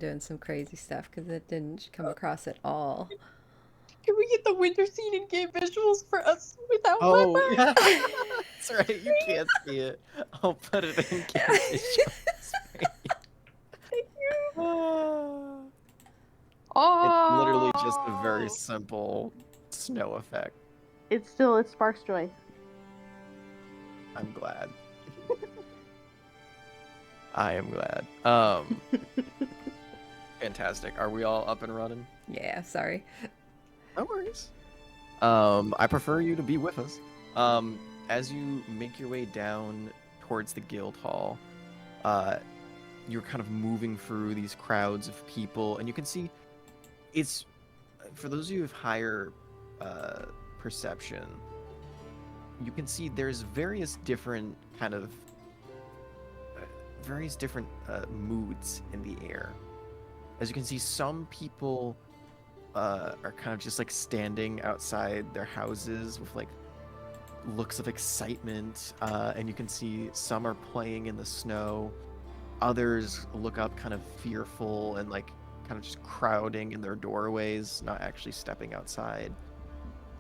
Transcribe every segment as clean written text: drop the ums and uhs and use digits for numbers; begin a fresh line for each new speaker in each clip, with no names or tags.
doing some crazy stuff because it didn't come across at all.
Can we get the winter scene and game visuals for us without my
Oh, yeah.
mind?
That's right. You can't see it. I'll put it in game visuals for you.
Thank you.
Ah. It's literally just a very
Oh,
simple snow effect.
it sparks joy.
I'm glad. I am glad. Fantastic. Are we all up and running?
Yeah, sorry.
No worries. I prefer you to be with us. As you make your way down towards the guild hall, you're kind of moving through these crowds of people, and you can see it's for those of you with higher perception. You can see there's various different kind of moods in the air. As you can see, some people are kind of just like standing outside their houses with like looks of excitement, and you can see some are playing in the snow. Others look up kind of fearful and like kind of just crowding in their doorways, not actually stepping outside.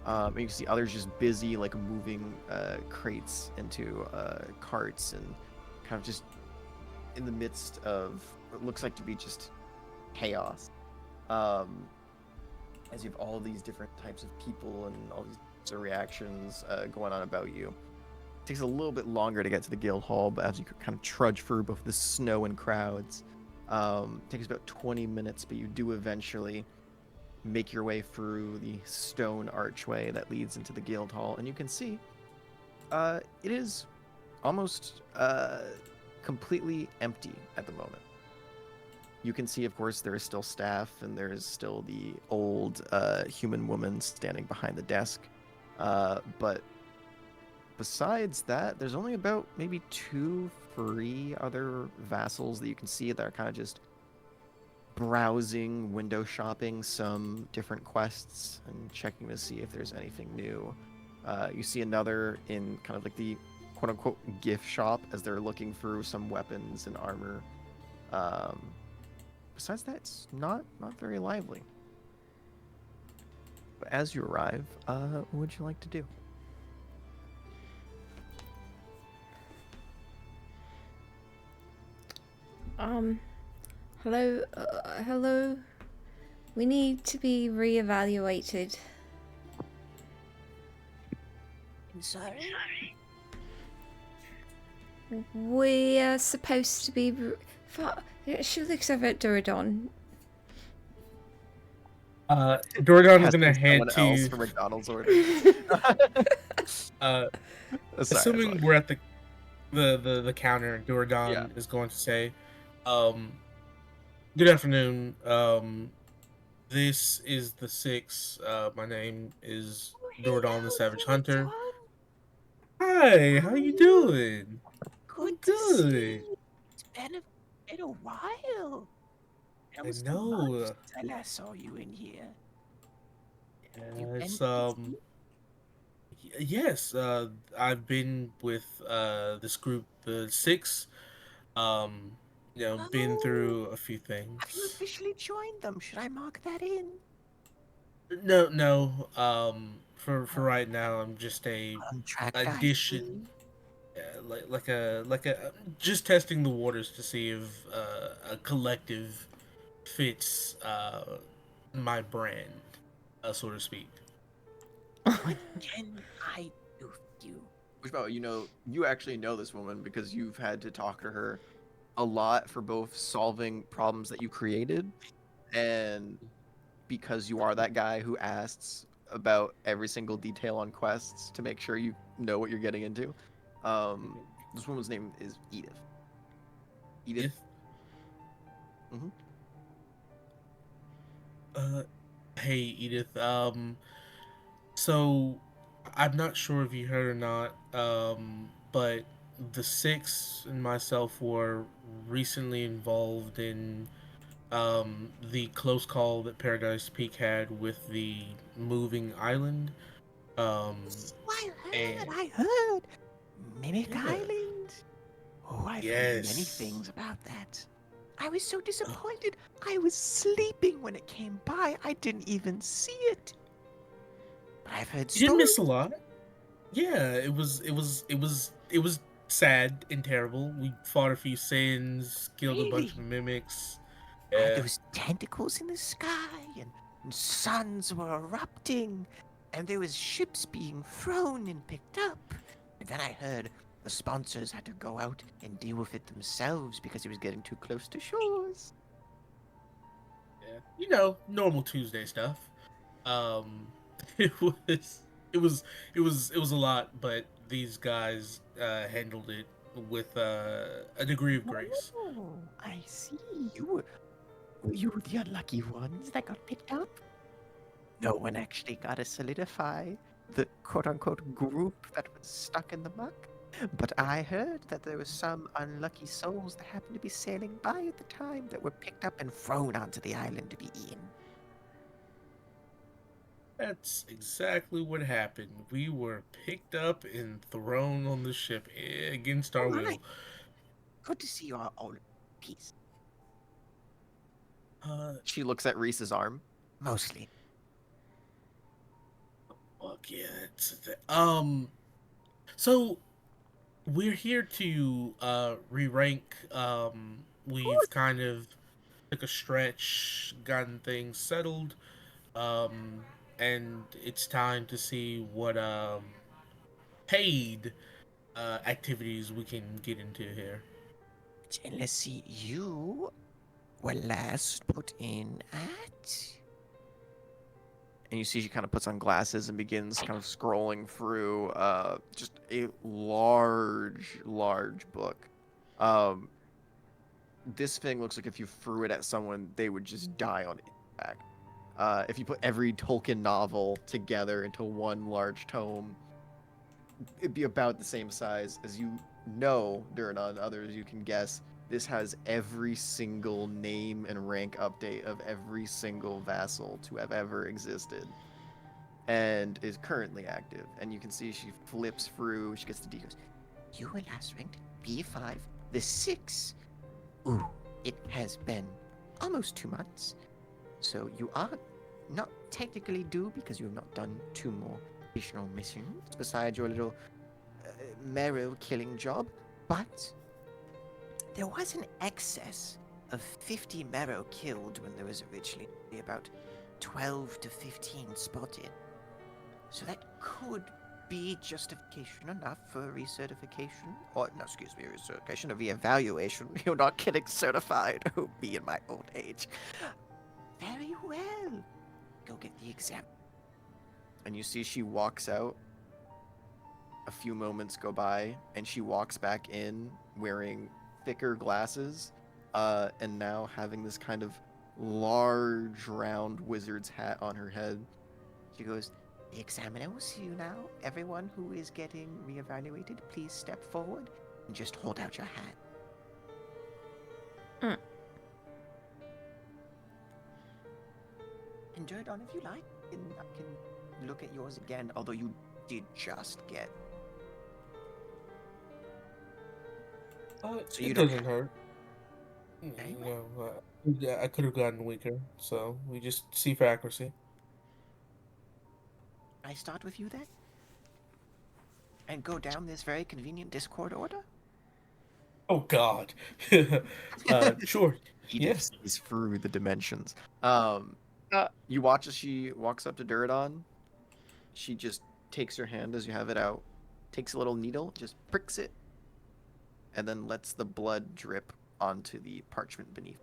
And you can see others just busy like moving crates into carts and kind of just in the midst of what looks like to be just chaos. As you have all these different types of people and all these reactions going on about you. It takes a little bit longer to get to the guild hall, but as you kind of trudge through both the snow and crowds, it takes about 20 minutes, but you do eventually make your way through the stone archway that leads into the guild hall, and you can see it is almost completely empty at the moment. You can see, of course, there is still staff, and there is still the old human woman standing behind the desk. But besides that, there's only about maybe 2, 3 other vassals that you can see that are kind of just browsing, window shopping some different quests and checking to see if there's anything new. You see another in kind of like the quote-unquote gift shop as they're looking through some weapons and armor. Besides that, it's not very lively. But as you arrive, what would you like to do?
Hello, hello. We need to be reevaluated.
I'm sorry.
We are supposed to be. She looks over at Doradon.
Doradon is
Testing
gonna head
someone else
to.
for McDonald's order.
Uh,
Sorry,
assuming we're at the counter, Doradon
Yeah.
is going to say, "Good afternoon. This is the Six. My name is Doradon the Savage Hunter. Hi, how you doing?
Good to
Good.
see you. It's been a while. It
I
was
know.
months since I last saw you in here. You been
It's
busy?
yes. I've been with this group, the Six. Been through
Oh,
a few
have you
things.
officially joined them? Should I mark that in?
No. For right now, I'm just a
Contract, I
addition,
see.
like a just testing the waters to see if a collective fits my brand, so to speak.
What can I do for you?
Which, about you actually know this woman because you've had to talk to her a lot for both solving problems that you created and because you are that guy who asks about every single detail on quests to make sure you know what you're getting into. This woman's name is Edith. Edith.
If
Mm-hmm.
uh, Hey Edith, so I'm not sure if you heard or not, but the Six and myself were recently involved in the close call that Paradise Peak had with the moving island. Um,
Oh,
and
I heard. Mimic
yeah,
Island. Oh, I've heard many
yes,
things about that. I was so disappointed. I was sleeping when it came by. I didn't even see it. But I've heard
You didn't miss
stories.
a lot. Yeah, it was sad and terrible. We fought a few sins, killed a bunch of
Really?
mimics.
There
Yeah.
was tentacles in the sky, and suns were erupting, and there was ships being thrown and picked up. And then I heard the sponsors had to go out and deal with it themselves because it was getting too close to shores.
Yeah. You know, normal Tuesday stuff. Um it was it was it was a lot, but these guys handled it with a degree of grace.
Oh, I see. Were you the unlucky ones that got picked up? No one actually got to solidify the quote-unquote group that was stuck in the muck. But I heard that there were some unlucky souls that happened to be sailing by at the time that were picked up and thrown onto the island to be eaten.
That's exactly what happened. We were picked up and thrown on the ship against our
All
will.
right. Good to see you are all in peace.
She looks at Reese's arm.
Mostly.
Fuck yeah. So we're here to re-rank. We've kind of took a stretch, gotten things settled, um, and it's time to see what paid activities we can get into here.
And let's see, you were last put in at...
And you see she kind of puts on glasses and begins kind of scrolling through just a large book. Um, this thing looks like if you threw it at someone, they would just die on impact. If you put every Tolkien novel together into one large tome, it'd be about the same size. As you know, Durnan, others you can guess, this has every single name and rank update of every single vassal to have ever existed and is currently active. And you can see she flips through, she gets to D, goes,
You were last ranked B5, the 6. Ooh, it has been almost 2 months. So you are not technically due because you have not done 2 more additional missions besides your little marrow killing job. But there was an excess of 50 marrow killed when there was originally about 12 to 15 spotted. So that could be justification enough for a recertification. Or, no, excuse me, recertification, a reevaluation. You're not getting certified. Oh, me in my old age. Very well. Go get the exam.
and you see she walks out. A few moments go by, and she walks back in wearing thicker glasses, and now having this kind of large, round wizard's hat on her head.
She goes, The examiner will see you now. Everyone who is getting reevaluated, please step forward and just hold out your hand. And Jordan, if you like, I can look at yours again, although you did just get...
So
you
it
don't
doesn't hurt.
Okay.
No, I could have gotten weaker, so we just see for accuracy.
I start with you then? And go down this very convenient Discord order?
Oh God. Sure.
He
Yes.
sees through the dimensions. You watch as she walks up to Duradon. She just takes her hand as you have it out, takes a little needle, just pricks it, and then lets the blood drip onto the parchment beneath.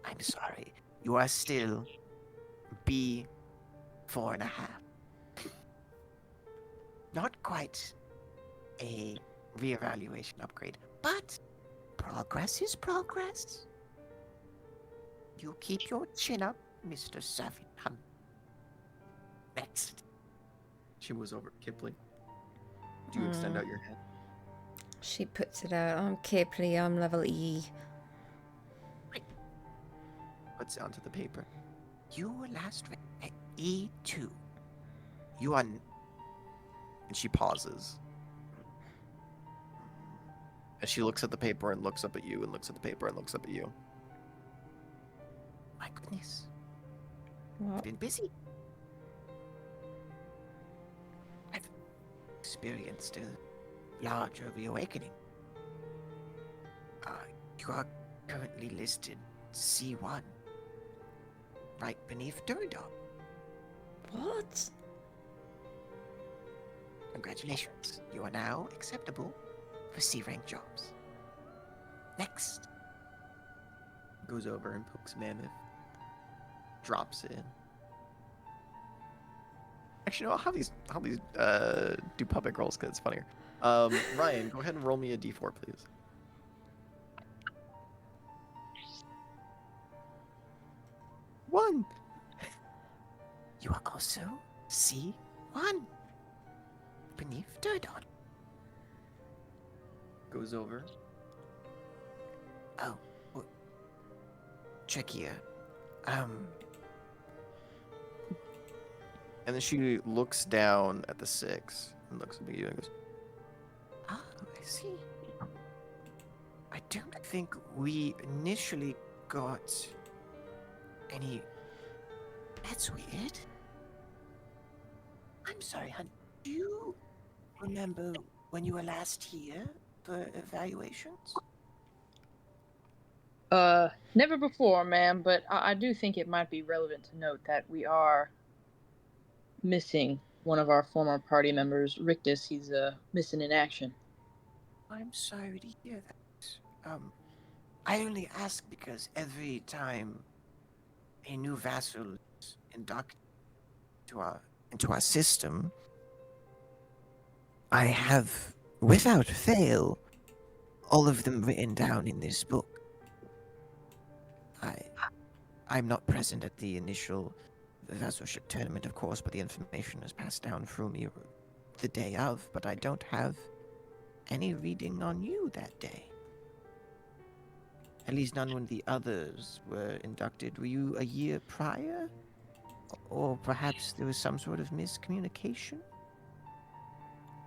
I'm sorry. You are still B4.5. Not quite a reevaluation upgrade, but progress is progress. You keep your chin up, Mr. Savinan. Next.
She moves over to Kipling. Do you extend out your hand?
She puts it out. I'm Kipling, I'm level E.
Puts it onto the paper.
You were last ranked at E2. You are...
And she pauses. As she looks at the paper and looks up at you and looks at the paper and looks up at you.
My goodness,
What?
been busy. I've experienced a large reawakening. You are currently listed C1, right beneath Duradon.
What?
Congratulations, you are now acceptable for C-rank jobs. Next.
Goes over and pokes Mammoth. Drops it in. Actually, no, I'll have these do puppet rolls because it's funnier. Ryan, go ahead and roll me a d4, please. One.
You are also C1 beneath Duradon.
Goes over.
Oh, check here.
And then she looks down at the 6 and looks at you and goes,
I see. I don't think we initially got any. That's weird. I'm sorry, hon. Do you remember when you were last here for evaluations?
Never before, ma'am, but I do think it might be relevant to note that we are missing one of our former party members, Rictus. He's missing in action.
I'm sorry to hear that. I only ask because every time a new vassal is inducted into our system, I have, without fail, all of them written down in this book. I'm not present at the initial vassalship tournament, of course, but the information is passed down through me the day of, but I don't have any reading on you that day. At least none when the others were inducted. Were you a year prior? Or perhaps there was some sort of miscommunication?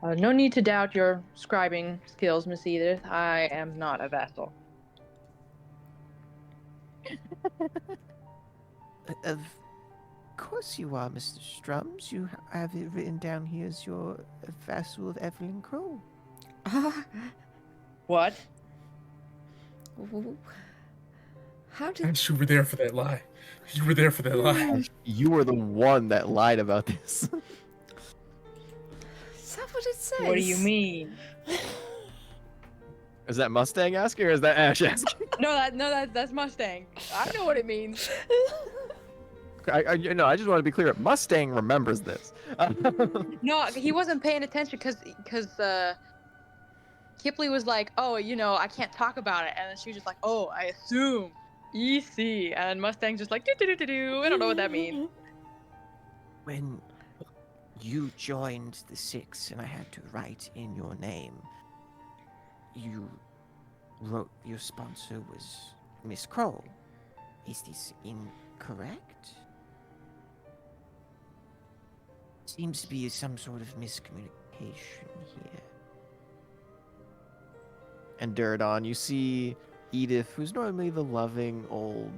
No need to doubt your scribing skills, Miss Edith. I am not a vassal.
Of course you are, Mr. Strums. You have it written down here as you're a vassal of Evelyn Crow.
What?
How did...
And you were there for that lie. You were there for that lie.
You were the one that lied about this.
Is that what it says?
What do you mean?
Is that Mustang asking or is that Ash asking?
That's Mustang. I know what it means.
I just want to be clear. Mustang remembers this.
No, he wasn't paying attention because Kipley was like, oh, I can't talk about it, and then she was just like, oh, I assume. EC, and Mustang's just like, do. I don't know what that means.
When you joined the Six and I had to write in your name, you wrote your sponsor was Miss Kroll. Is this incorrect? Seems to be some sort of miscommunication here.
And Duradon, you see Edith, who's normally the loving old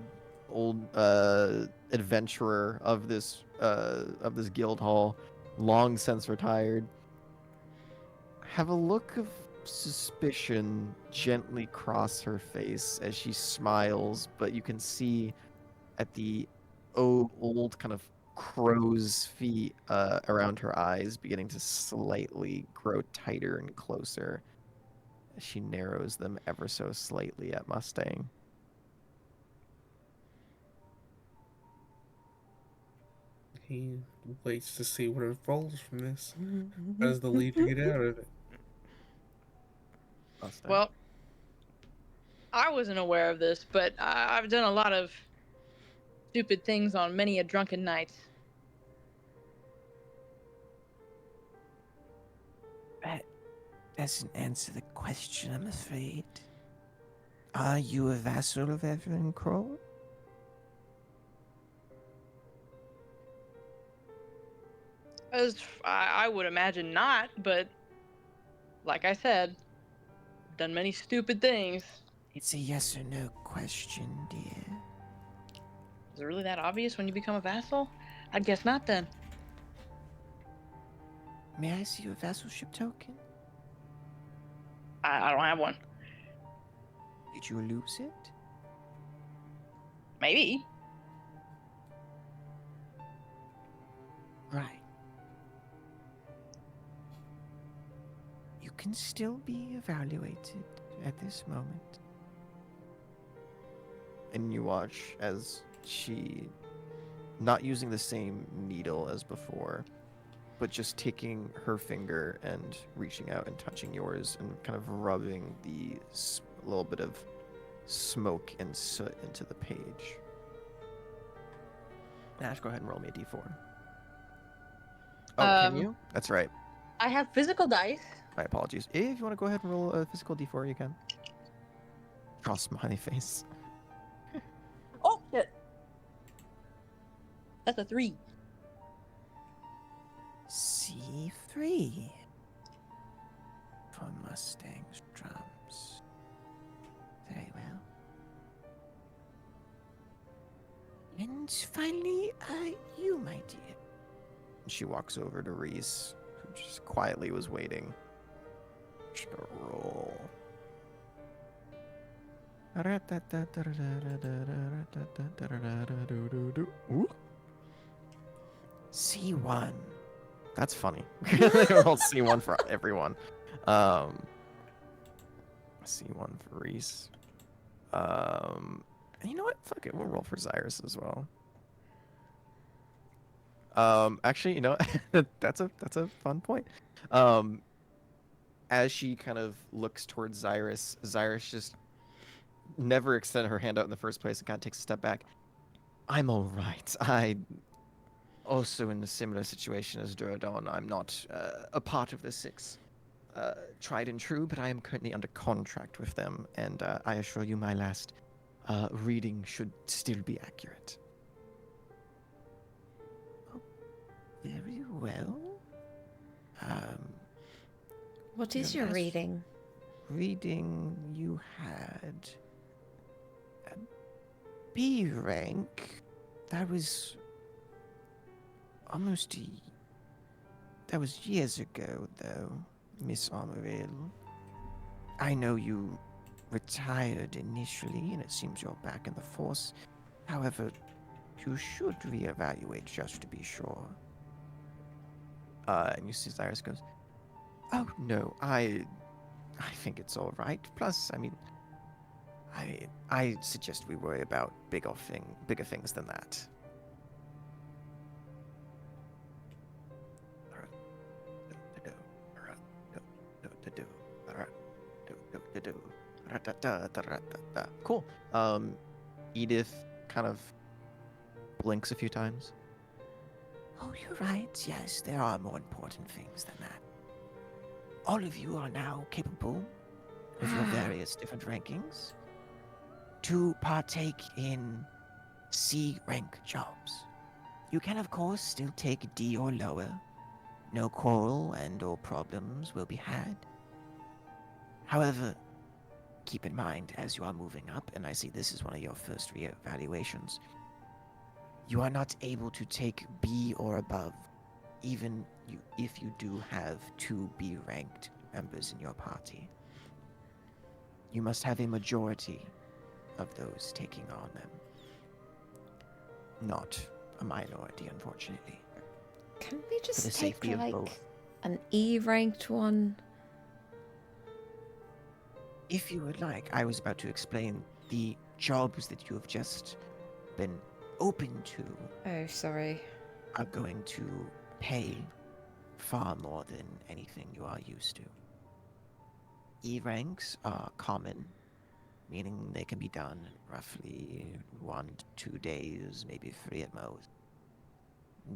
adventurer of this guild hall, long since retired, have a look of suspicion gently cross her face as she smiles, but you can see at the old kind of crow's feet around her eyes beginning to slightly grow tighter and closer as she narrows them ever so slightly at Mustang.
He waits to see what unfolds from this. How does the leader get out of it?
Mustang.
Well, I wasn't aware of this, but I've done a lot of stupid things on many a drunken night.
That doesn't answer the question, I'm afraid. Are you a vassal of Evelyn Crow?
As I would imagine not, but like I said, done many stupid things.
It's a yes or no question, dear.
Is it really that obvious when you become a vassal? I'd guess not then.
May I see your vassalship token?
I don't have one.
Did you lose it?
Maybe.
Right. You can still be evaluated at this moment.
And you watch as she, not using the same needle as before, but just taking her finger and reaching out and touching yours and kind of rubbing the little bit of smoke and soot into the page. Nash, go ahead and roll me a d4. Oh, can you? That's right.
I have physical dice.
My apologies. If you want to go ahead and roll a physical d4, you can. Draw a smiley face.
Oh shit. That's a 3.
C3 for Mustang's drums. Very well. And finally, you, my dear.
She walks over to Reese, who just quietly was waiting. She's gonna roll. Ooh,
C1.
that's funny. I rolled C1 for everyone. C1 for Reese. And you know what? Fuck it, we'll roll for Cyrus as well. Actually, you know, that's a fun point. As she kind of looks towards Cyrus just never extended her hand out in the first place and kind of takes a step back. I'm all right. I also in a similar situation as Duradon. I'm not a part of the 6 tried and true, but I am currently under contract with them, and I assure you my last reading should still be accurate.
Very well.
What is
Your
your
last
reading?
reading you had a B rank. That was almost that was years ago, though, Miss Armoril. I know you retired initially, and it seems you're back in the force. However, you should reevaluate just to be sure.
And you see Cyrus goes, "Oh no, I think it's all right. Plus, I mean, I suggest we worry about bigger things than that." Cool. Edith kind of blinks a few times.
Oh, you're right. Yes, there are more important things than that. All of you are now capable, with your various different rankings, to partake in C rank jobs. You can, of course, still take D or lower. No quarrel and or problems will be had. However, keep in mind, as you are moving up, and I see this is one of your first re-evaluations, you are not able to take B or above, even if you do have 2 B-ranked members in your party. You must have a majority of those taking on them. Not a minority, unfortunately.
Can we
For the
just take
safety of
like
both.
an E-ranked one?
If you would like, I was about to explain the jobs that you have just been open to
Oh, sorry.
are going to pay far more than anything you are used to. E ranks are common, meaning they can be done in roughly 1 to 2 days, maybe 3 at most.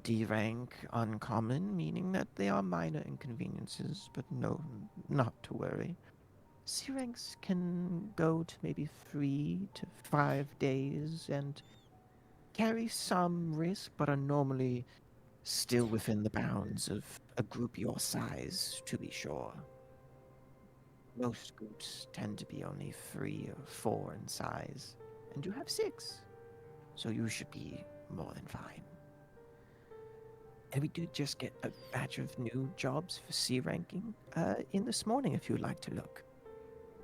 D rank uncommon, meaning that they are minor inconveniences, but no, not to worry. C ranks can go to maybe 3 to 5 days and carry some risk, but are normally still within the bounds of a group your size, to be sure. Most groups tend to be only 3 or 4 in size, and you have 6, so you should be more than fine. And we did just get a batch of new jobs for C ranking in this morning, if you'd like to look.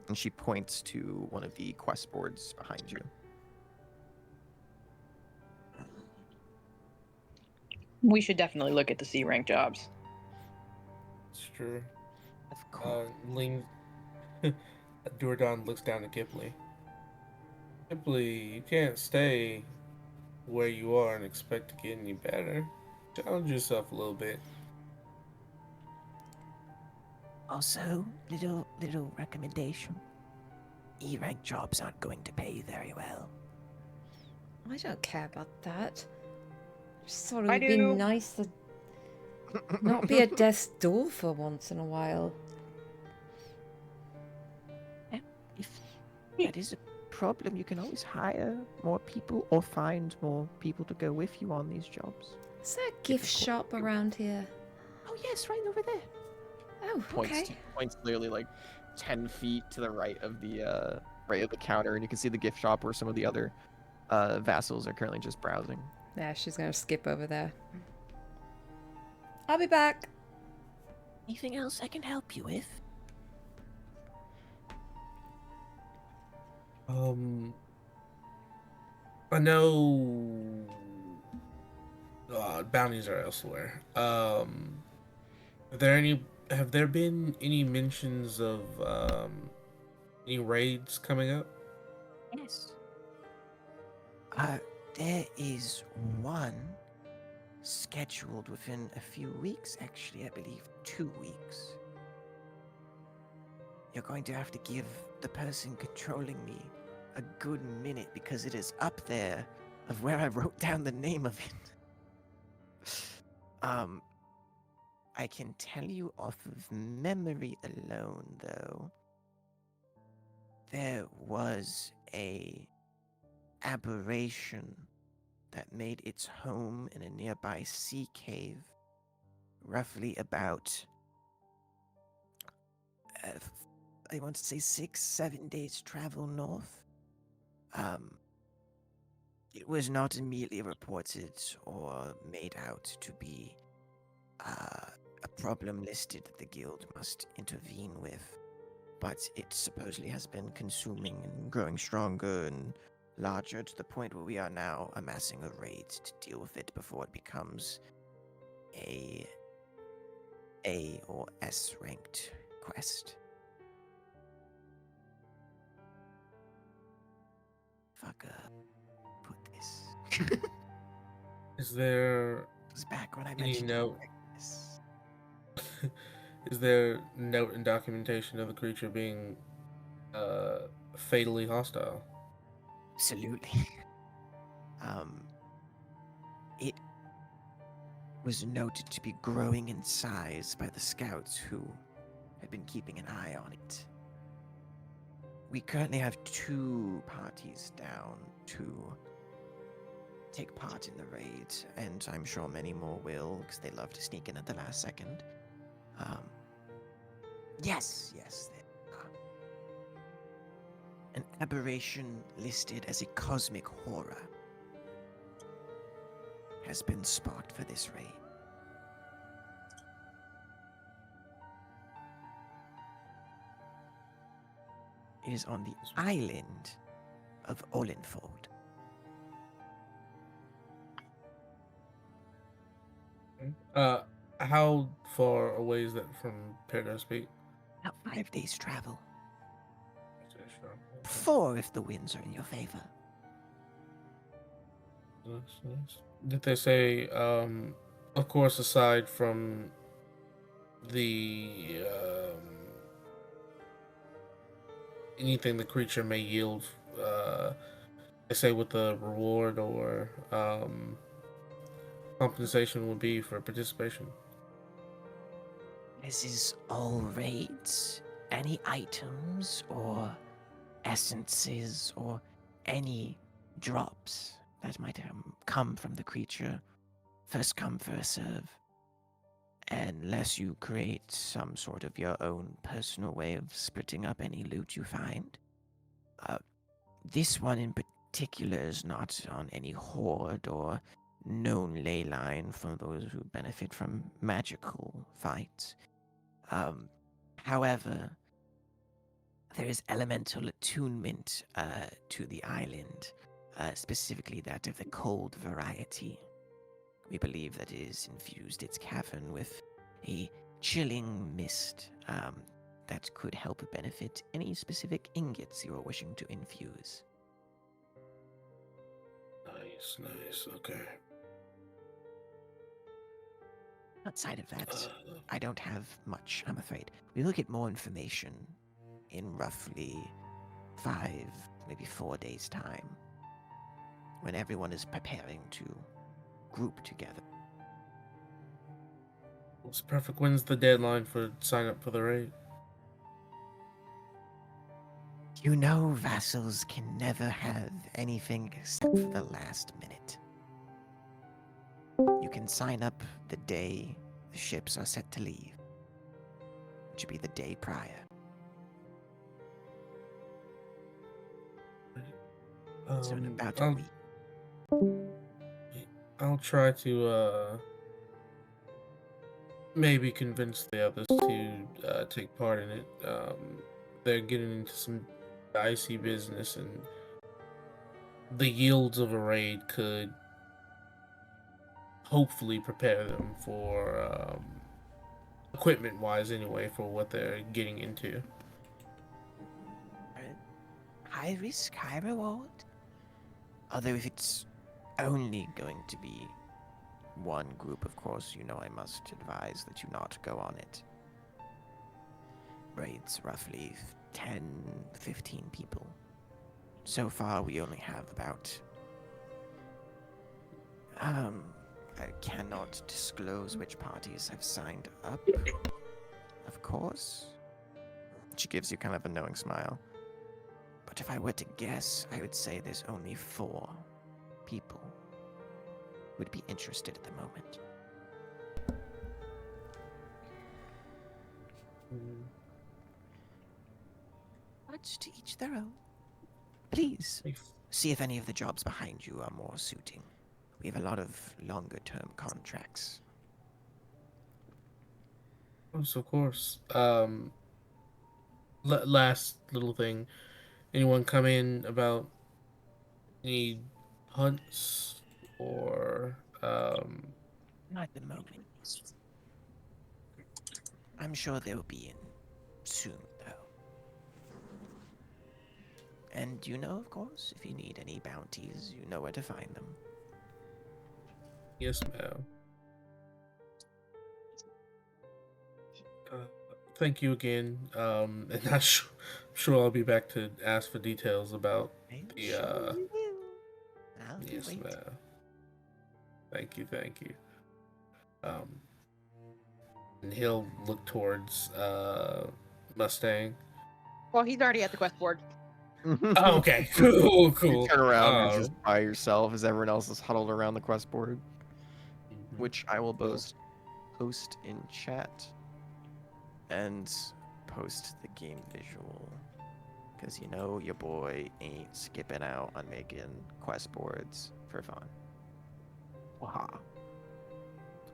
And she points to one of the quest boards behind you.
We should definitely look at the C rank jobs.
It's true.
Of course.
Ling Dordon looks down at Ghibli. Ghibli, you can't stay where you are and expect to get any better. Challenge yourself a little bit.
Also, little recommendation. E-rank jobs aren't going to pay very well.
I don't care about that. Just thought it
I
would be
do.
nice to not be a death's door for once in a while.
If that is a problem, you can always hire more people or find more people to go with you on these jobs.
Is there a gift shop around here?
Oh yes, right over there.
Oh, okay.
Points clearly like 10 feet to the right of the counter, and you can see the gift shop where some of the other vassals are currently just browsing.
Yeah, she's gonna skip over there. I'll be back.
Anything else I can help you with?
I know bounties are elsewhere. Have there been any mentions of any raids coming up?
Yes. There is one scheduled within a few weeks, actually, I believe 2 weeks. You're going to have to give the person controlling me a good minute because it is up there of where I wrote down the name of it. I can tell you off of memory alone, though, there was a aberration that made its home in a nearby sea cave, roughly about, I want to say 6-7 days travel north. It was not immediately reported or made out to be a problem listed that the guild must intervene with, but it supposedly has been consuming and growing stronger and larger to the point where we are now amassing a raid to deal with it before it becomes a or S ranked quest. Fucker, put this.
Is there
It's back when I
any
mentioned
note?
this.
Is there note and documentation of the creature being fatally hostile?
Absolutely. It was noted to be growing in size by the scouts who had been keeping an eye on it. We currently have 2 parties down to take part in the raid, and I'm sure many more will, because they love to sneak in at the last second. Yes, there are. An aberration listed as a cosmic horror has been sparked for this raid. It is on the island of Olenfold.
How far away is that from Paradise Peak?
About 5 days travel. 4 if the winds are in your favor.
Nice. Did they say, of course, aside from the anything the creature may yield, they say what the reward or compensation would be for participation?
This is all raids. Any items or essences or any drops that might come from the creature. First come, first serve. unless you create some sort of your own personal way of splitting up any loot you find. This one in particular is not on any horde or known ley line for those who benefit from magical fights. However, there is elemental attunement to the island, specifically that of the cold variety. We believe that it has infused its cavern with a chilling mist that could help benefit any specific ingots you are wishing to infuse.
Nice. Okay.
Outside of that, I don't have much, I'm afraid. We will get more information in roughly 5, maybe 4 days' time, when everyone is preparing to group together.
It's perfect. When's the deadline for sign up for the raid?
You know, vassals can never have anything except for the last minute. You can sign up the day the ships are set to leave, which would be the day prior. So in about a week.
I'll try to maybe convince the others to take part in it. They're getting into some dicey business, and the yields of a raid could hopefully prepare them for equipment-wise, anyway, for what they're getting into.
High risk, high reward. Although if it's only going to be one group, of course, you know I must advise that you not go on it. Raids roughly 10, 15 people. So far, we only have about... I cannot disclose which parties have signed up, of course. She gives you kind of a knowing smile. But if I were to guess, I would say there's only 4 people who would be interested at the moment. But to each their own. Please, see if any of the jobs behind you are more suiting. We have a lot of longer-term contracts.
Of course. Last little thing. Anyone come in about any hunts or
Not at the moment. I'm sure they'll be in soon, though. And you know, of course, if you need any bounties, you know where to find them.
Yes, ma'am. Thank you again. And I'm sure I'll be back to ask for details about the.
Sure you will. I'll
Yes,
wait.
ma'am. Thank you. And he'll look towards Mustang.
Well, he's already at the quest board.
Oh, okay, cool.
You turn around and you're just by yourself as everyone else is huddled around the quest board, which I will post in chat and post the game visual. Because you know your boy ain't skipping out on making quest boards for fun. Waha.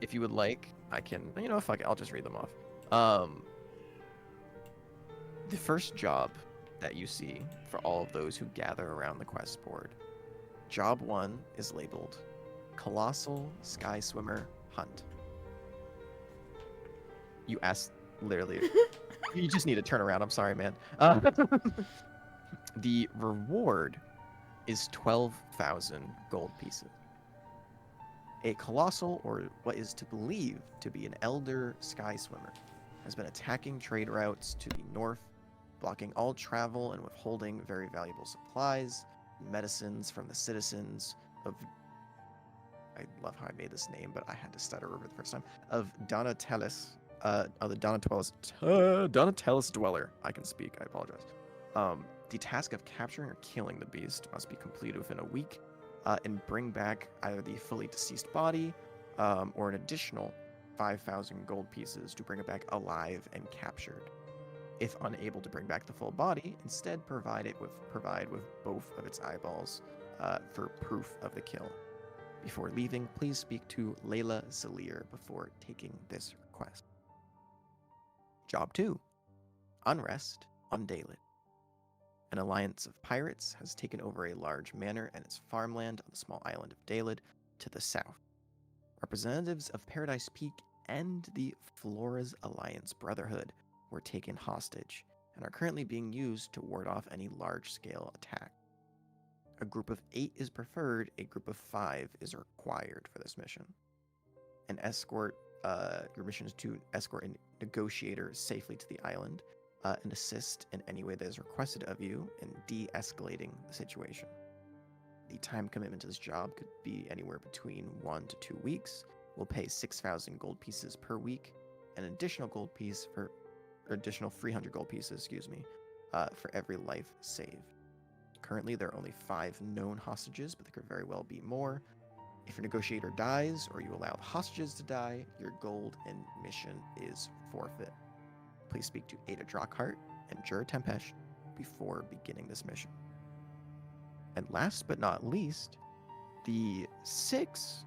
If you would like, I can, fuck it, I'll just read them off. The first job that you see for all of those who gather around the quest board. Job 1 is labeled Colossal Sky Swimmer Hunt. You ask, literally, you just need to turn around, I'm sorry, man. The reward is 12,000 gold pieces. A colossal, or what is to believe to be an elder sky swimmer, has been attacking trade routes to the north, blocking all travel and withholding very valuable supplies, medicines from the citizens of... I love how I made this name, but I had to stutter over the first time. Of Donatellis, the Donatellis Dweller. I can speak, I apologize. The task of capturing or killing the beast must be completed within a week, and bring back either the fully deceased body, or an additional 5,000 gold pieces to bring it back alive and captured. If unable to bring back the full body, instead provide with both of its eyeballs for proof of the kill. Before leaving, please speak to Layla Zalir before taking this request. Job 2. Unrest on Daelid. An alliance of pirates has taken over a large manor and its farmland on the small island of Daelid to the south. Representatives of Paradise Peak and the Flora's Alliance Brotherhood were taken hostage and are currently being used to ward off any large-scale attack. A group of 8 is preferred, a group of 5 is required for this mission. Your mission is to escort a negotiator safely to the island and assist in any way that is requested of you in de-escalating the situation. The time commitment to this job could be anywhere between 1 to 2 weeks. We'll pay 6,000 gold pieces per week, an additional 300 gold pieces, for every life saved. Currently, there are only 5 known hostages, but there could very well be more. If your negotiator dies, or you allow the hostages to die, your gold and mission is forfeit. Please speak to Ada Drockhart and Jura Tempesh before beginning this mission. And last but not least, the 6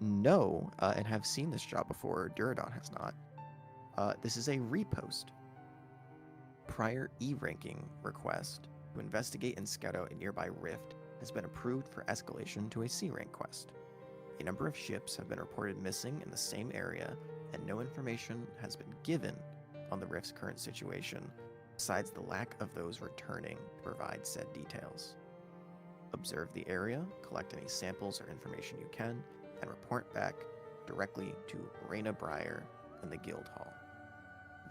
know and have seen this job before. Duradon has not. This is a repost. Prior E-ranking request to investigate and scout out a nearby rift has been approved for escalation to a C-rank quest. A number of ships have been reported missing in the same area, and no information has been given on the rift's current situation, besides the lack of those returning to provide said details. Observe the area, collect any samples or information you can, and report back directly to Raina Breyer in the guild hall.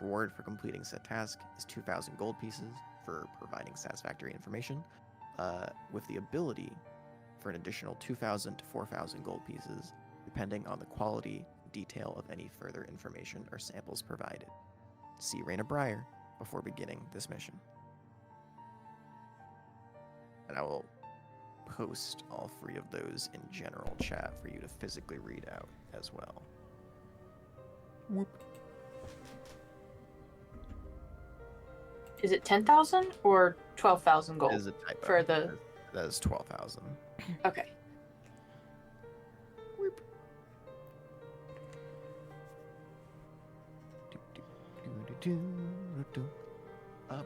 Reward for completing said task is 2,000 gold pieces for providing satisfactory information, with the ability for an additional 2,000 to 4,000 gold pieces, depending on the quality and detail of any further information or samples provided. See Raina Breyer before beginning this mission. And I will post all 3 of those in general chat for you to physically read out as well. Whoop.
Is it 10,000 or 12,000 gold?
That is a typo.
For the...
That is 12,000.
Okay.
Whoop.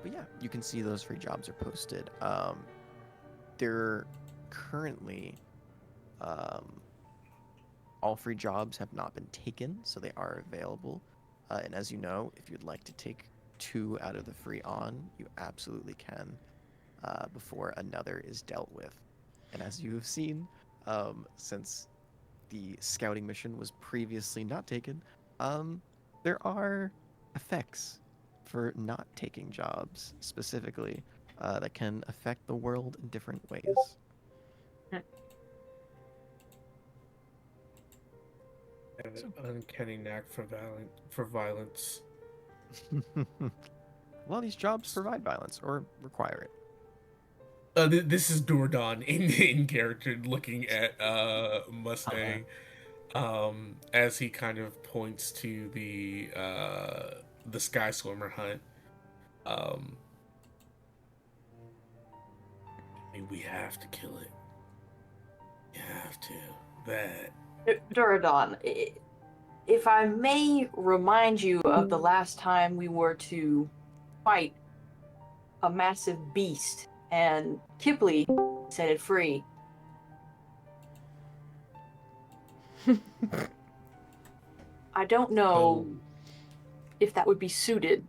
But yeah, you can see those free jobs are posted. They're currently all free jobs have not been taken, so they are available. And as you know, if you'd like to take 2 out of the free on, you absolutely can before another is dealt with. And as you have seen, since the scouting mission was previously not taken, there are effects for not taking jobs specifically that can affect the world in different ways.
Have an uncanny knack for violence.
Well, these jobs provide violence or require it.
This is Dordon in character looking at Mustang, as he kind of points to the Sky Swimmer hunt. I mean, we have to kill it. You have to. That.
Duradon, if I may remind you of the last time we were to fight a massive beast and Kipley set it free. I don't know if that would be suited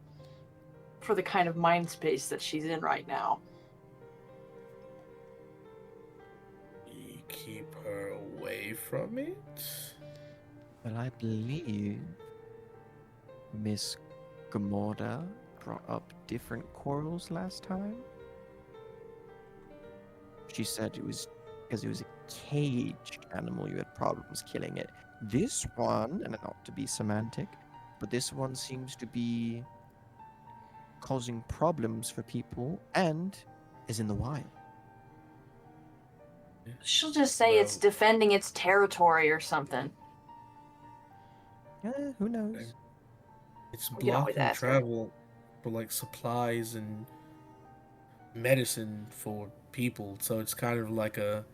for the kind of mind space that she's in right now.
You keep her away from it?
But I believe Miss Gamorda brought up different quarrels last time. She said it was because it was a caged animal you had problems killing it. This one, and not to be semantic, but this one seems to be causing problems for people and is in the wild.
She'll just say it's defending its territory or something.
Who knows?
It's
We can always
blocking
ask her.
travel for like supplies and medicine for people. So it's kind of like a,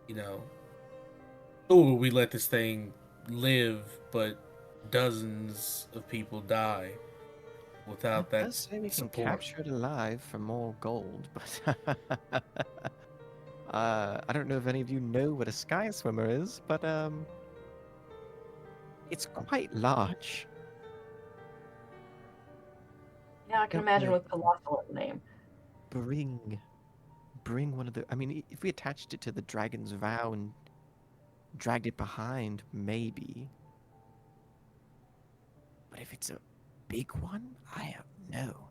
you know, oh, we let this thing live, but dozens of people die without
It
that
does say we can
support.
capture it alive for more gold, but I don't know if any of you know what a sky swimmer is, but it's quite large.
Yeah, I can
Don't
imagine
know.
with colossal in the name.
Bring, bring one of the. I mean, if we attached it to the dragon's vow and dragged it behind, maybe. But if it's a big one, I don't know.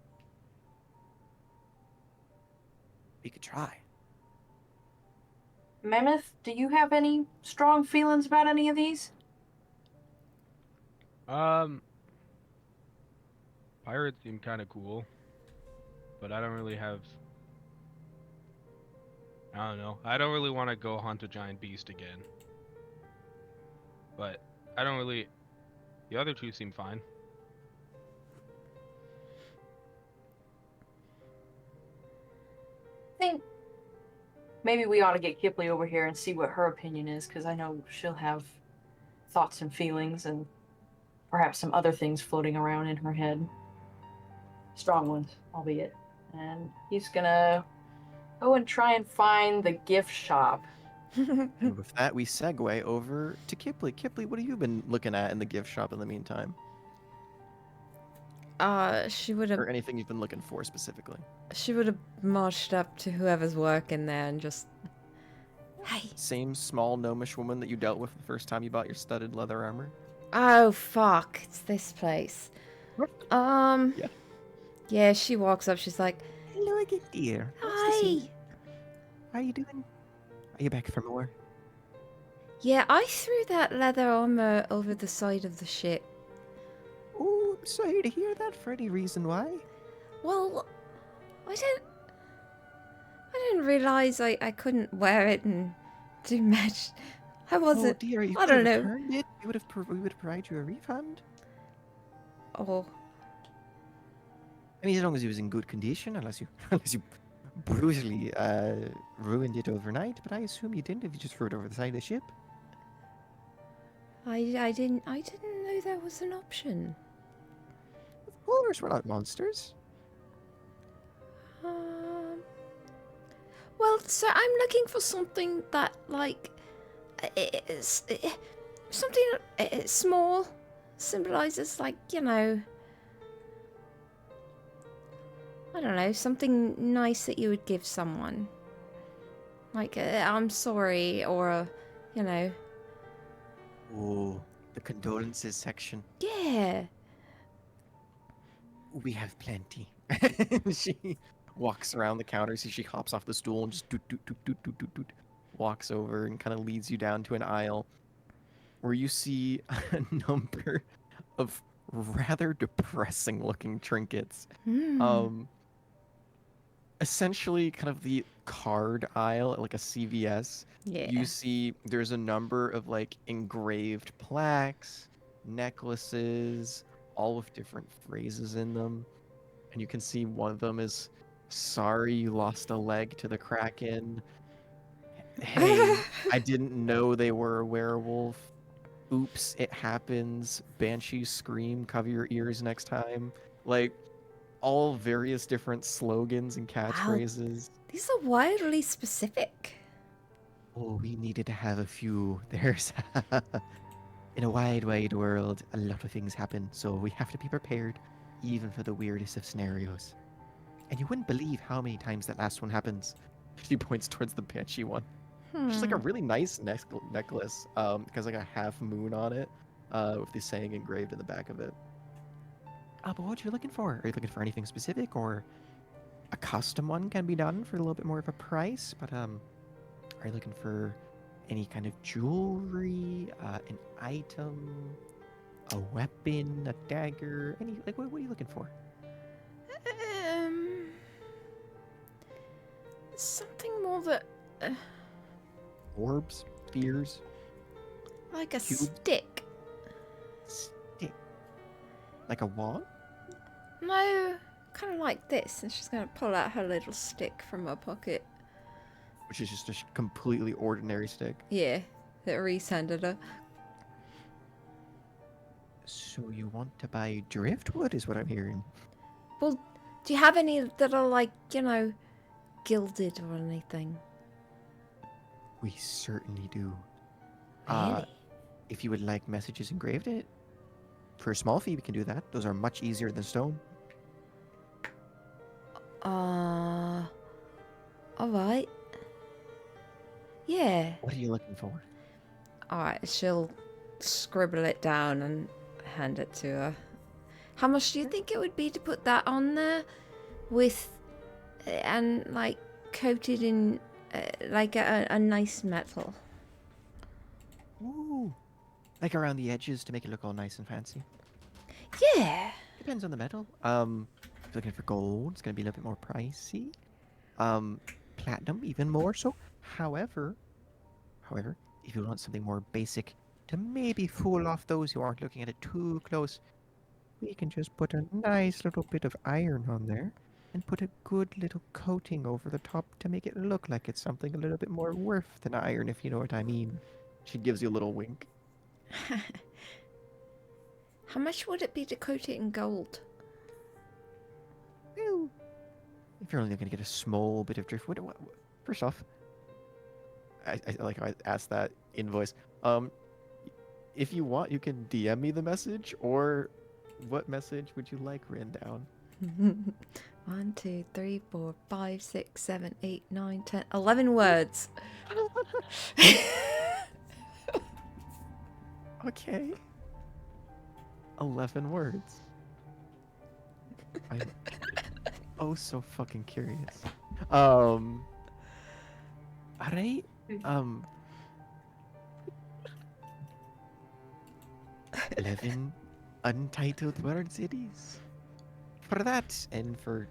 We could try.
Mammoth, do you have any strong feelings about any of these?
Um, pirates seem kind of cool, but I don't really have. I don't know. I don't really want to go hunt a giant beast again. But I don't really. The other two seem fine.
I think maybe we ought to get Kipley over here and see what her opinion is, because I know she'll have thoughts and feelings and perhaps some other things floating around in her head. Strong ones, albeit. And he's gonna go and try and find the gift shop.
And with that, we segue over to Kipley. Kipley, what have you been looking at in the gift shop in the meantime?
She would have
Or anything you've been looking for specifically?
marched up to whoever's working there and just, hey.
Same small gnomish woman that you dealt with the first time you bought your studded leather armor?
Oh fuck! It's this place.
Yeah.
Yeah, she walks up. She's like,
Hello again, dear.
hi.
How are you doing? Are you back for more?
Yeah, I threw that leather armor over the side of the ship.
Oh, I'm sorry to hear that. For any reason why?
Well, I didn't realize I couldn't wear it and do match. I
Oh
wasn't.
dear, you
I
could have
don't know.
returned it. We would have provided you a refund.
Oh,
I mean, as long as it was in good condition, unless you brutally ruined it overnight. But I assume you didn't if you just threw it over the side of the ship.
I didn't know there was an option.
Of course, we're not monsters.
Well, so I'm looking for something that like is something small, symbolizes like I don't know, something nice that you would give someone. Like I'm sorry, or
Oh, the condolences section.
yeah.
We have plenty.
She walks around the counter, so she hops off the stool and just doot, doot, doot, doot, doot, doot, doot, walks over and kind of leads you down to an aisle where you see a number of rather depressing looking trinkets. Essentially kind of the card aisle at like a CVS.
Yeah.
You see there's a number of like engraved plaques, necklaces, all with different phrases in them. And you can see one of them is sorry you lost a leg to the Kraken. Hey, I didn't know they were a werewolf. Oops, it happens. Banshees scream, cover your ears next time. Like all various different slogans and catchphrases.
These are wildly specific.
Oh, we needed to have a few. There's in a wide, wide world, a lot of things happen, so we have to be prepared, even for the weirdest of scenarios. And you wouldn't believe how many times that last one happens.
She points towards the Banshee one. She's like a really nice necklace. It has like a half moon on it, with the saying engraved in the back of it.
But what you're looking for? Are you looking for anything specific, or a custom one can be done for a little bit more of a price? But are you looking for any kind of jewelry, an item, a weapon, a dagger? Any like what are you looking for?
Something more that
Orbs, spears.
like a
Cube.
stick.
Like a wall?
No, kind of like this. And she's going to pull out her little stick from her pocket.
Which is just a completely ordinary stick.
Yeah, that Reese handed her.
So you want to buy driftwood, is what I'm hearing.
Well, do you have any that are like, you know, gilded or anything?
We certainly do.
Really?
If you would like messages engraved in it, for a small fee, we can do that. Those are much easier than stone.
Alright. Yeah.
What are you looking for?
Alright, she'll scribble it down and hand it to her. How much do you think it would be to put that on there with, and like coated in like a nice metal?
Ooh. Like around the edges to make it look all nice and fancy.
Yeah.
Depends on the metal. If you're looking for gold, it's gonna be a little bit more pricey. Platinum, even more so. However, if you want something more basic to maybe fool off those who aren't looking at it too close, we can just put a nice little bit of iron on there and put a good little coating over the top to make it look like it's something a little bit more worth than iron, if you know what I mean. She gives you a little wink.
How much would it be to coat it in gold?
Well, if you're only going to get a small bit of driftwood, first off, I like how I asked that in voice. If you want, you can DM me the message, or what message would you like written down?
1, 2, 3, 4, 5, 6, 7, 8, 9, 10, 11 words.
Okay. 11 words. I'm oh so fucking curious. Alright. 11 untitled words it is. For that, and for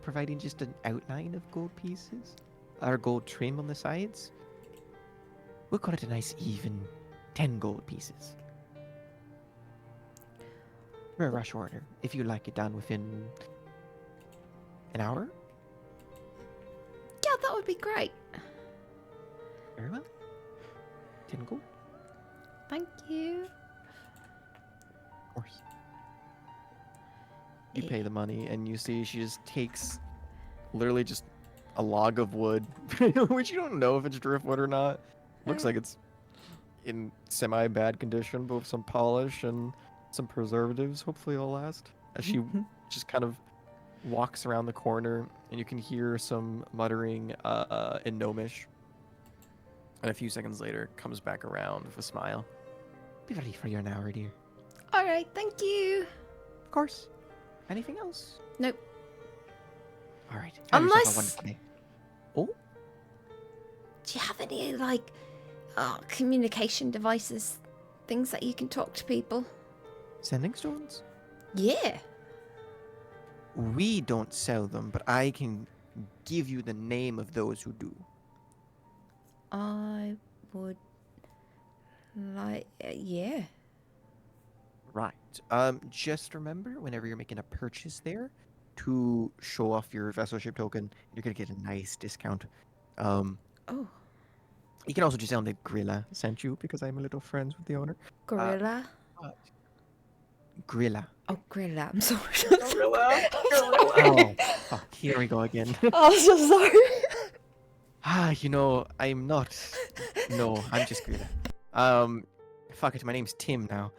providing just an outline of gold pieces, or gold trim on the sides, we'll call it a nice even 10 gold pieces. For a rush order, if you like it done within an hour.
Yeah, that would be great.
Very well. 10 gold,
Thank you.
of course. You pay the money, and you see she just takes literally just a log of wood, which you don't know if it's driftwood or not. Looks like it's in semi-bad condition, but with some polish and some preservatives. Hopefully it'll last. As she just kind of walks around the corner, and you can hear some muttering in Gnomish. And a few seconds later, comes back around with a smile. Be ready for you in an hour, dear.
All right, thank you.
Of course. Anything else?
Nope.
All right. Have yourself a
Unless,
wonderful day. Oh,
do you have any like communication devices, things that you can talk to people?
sending stones?
Yeah.
We don't sell them, but I can give you the name of those who do.
I would like, yeah.
Right. Just remember, whenever you're making a purchase there, to show off your vesselship token, you're gonna get a nice discount.
Oh,
You can also just tell them that Grilla sent you because I'm a little friends with the owner.
gorilla.
Grilla.
Oh, gorilla. I'm sorry.
Oh, fuck. Here we go again.
I'm so sorry.
You know, I'm not. No, I'm just Grilla. Fuck it. My name's Tim now.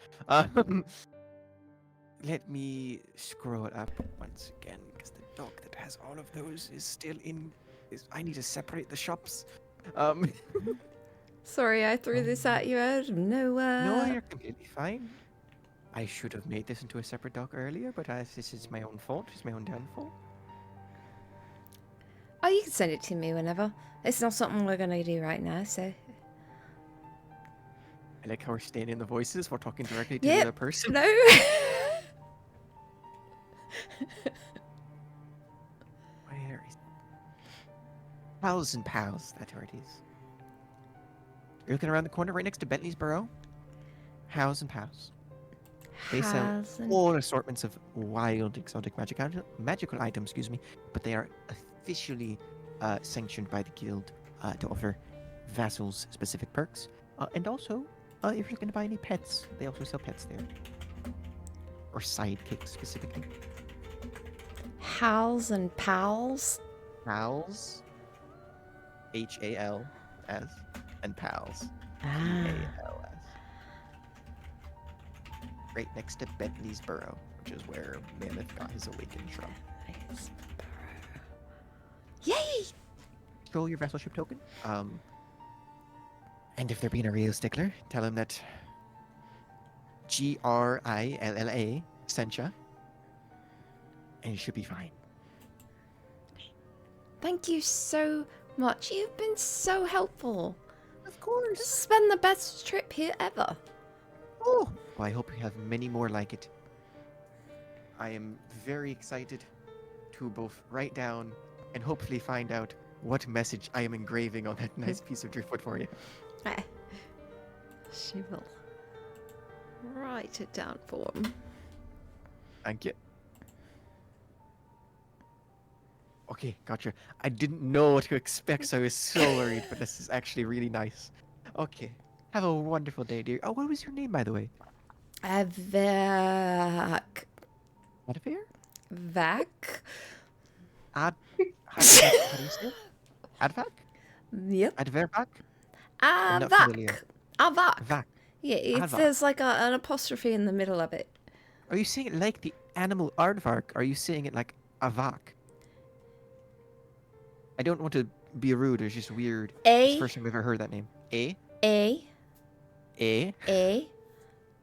Let me scroll it up once again because the dog that has all of those is still in. I need to separate the shops.
Sorry, I threw this at you out of nowhere.
No, you're completely fine. I should have made this into a separate doc earlier, but this is my own fault. It's my own downfall.
Oh, you can send it to me whenever. It's not something we're gonna do right now, so.
I like how we're staying in the voices. We're talking directly to
Yep.
the person.
No.
Where is Pals and Pals, that's where it is. You're looking around the corner right next to Bentley's Burrow. House and Pals.
They sell
Has and
all assortments of wild exotic magical items, excuse me, but they are officially sanctioned by the guild to offer vassals specific perks. And also, if you're looking to buy any pets, they also sell pets there. Or sidekicks specifically.
Hals and Pals.
Pals. HALS. And pals.
Ah,
PALS.
Right next to Bentley's Burrow.
Which is where Mammoth got his awakened from.
nice. Yay!
Scroll your vassalship token. And if they're being a real stickler, tell them that GRILLA sent ya. And you should be fine.
Thank you so much. You've been so helpful.
Of course.
This has been the best trip here ever.
Oh, well, I hope you have many more like it. I am very excited to both write down and hopefully find out what message I am engraving on that nice piece of driftwood for you.
She will write it down for him.
Thank you.
Okay, gotcha. I didn't know what to expect, so I was so worried, but this is actually really nice. Okay, have a wonderful day, dear. Oh, what was your name, by the way?
Vac.
Adavir?
Vac?
Ad... How do you say it? Advac?
Yep.
Advervac? I'm not familiar.
Avac. Avac.
Vac.
Yeah,
Avac.
there's like an apostrophe in the middle of it.
Are you saying it like the animal aardvark? Or are you saying it like Avak? I don't want to be rude, it's just weird. It's the first time I've ever heard that name. A?
A.
A?
A.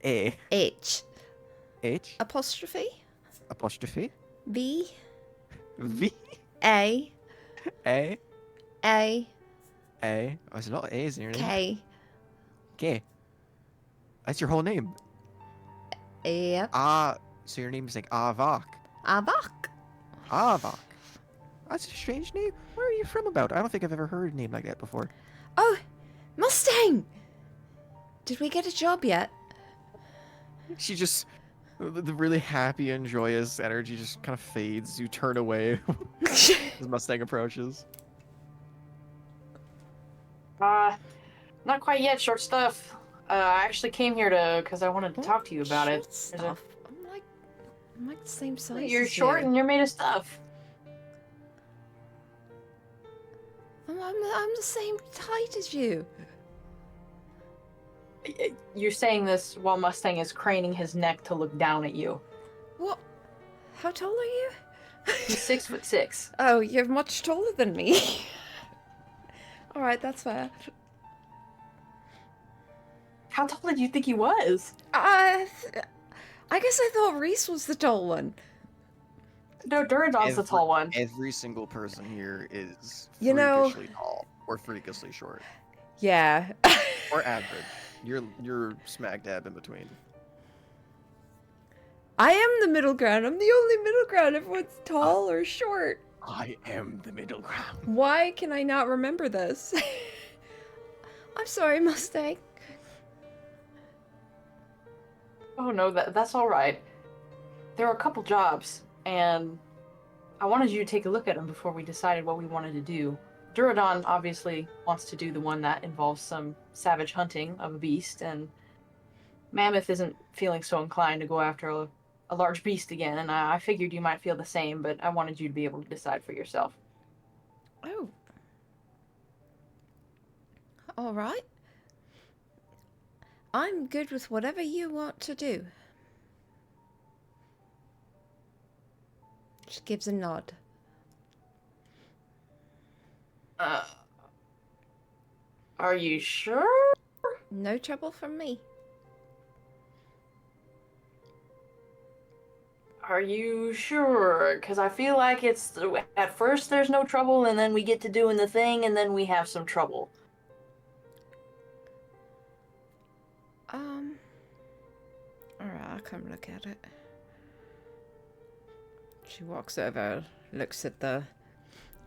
A?
H.
H?
Apostrophe.
Apostrophe?
V.
V?
A.
A?
A.
A? Oh, there's a lot of A's in your name.
K.
K. That's your whole name.
Yep.
So your name is like Avak.
Avac.
Avak. That's a strange name. Where are you from about? I don't think I've ever heard a name like that before.
Oh, Mustang! Did we get a job yet?
She just, the really happy and joyous energy just kind of fades. You turn away as Mustang approaches.
Not quite yet. Short stuff. I actually came here because I wanted to talk to you about it.
Short stuff. I'm like the same size.
You're
as
short
you.
and you're made of stuff.
I'm the same height as you.
You're saying this while Mustang is craning his neck to look down at you.
What? How tall are you?
He's 6'6".
Oh, you're much taller than me. All right, that's fair.
How tall did you think he was?
I guess I thought Reese was the tall one.
No, Duradon's the tall one.
Every single person here is
You know-
freakishly tall or freakishly short
Yeah.
or average. You're smack dab in between.
I am the middle ground. I'm the only middle ground. Everyone's tall or short.
I am the middle ground.
Why can I not remember this? I'm sorry, Mustang.
Oh no, that's all right. There are a couple jobs, and I wanted you to take a look at them before we decided what we wanted to do. Duradon obviously wants to do the one that involves some savage hunting of a beast, and Mammoth isn't feeling so inclined to go after a large beast again, and I figured you might feel the same, but I wanted you to be able to decide for yourself.
Oh. All right. I'm good with whatever you want to do. She gives a nod.
Are you sure?
No trouble from me.
Are you sure? Because I feel like it's at first there's no trouble, and then we get to doing the thing, and then we have some trouble.
Alright, I'll come look at it. She walks over, looks at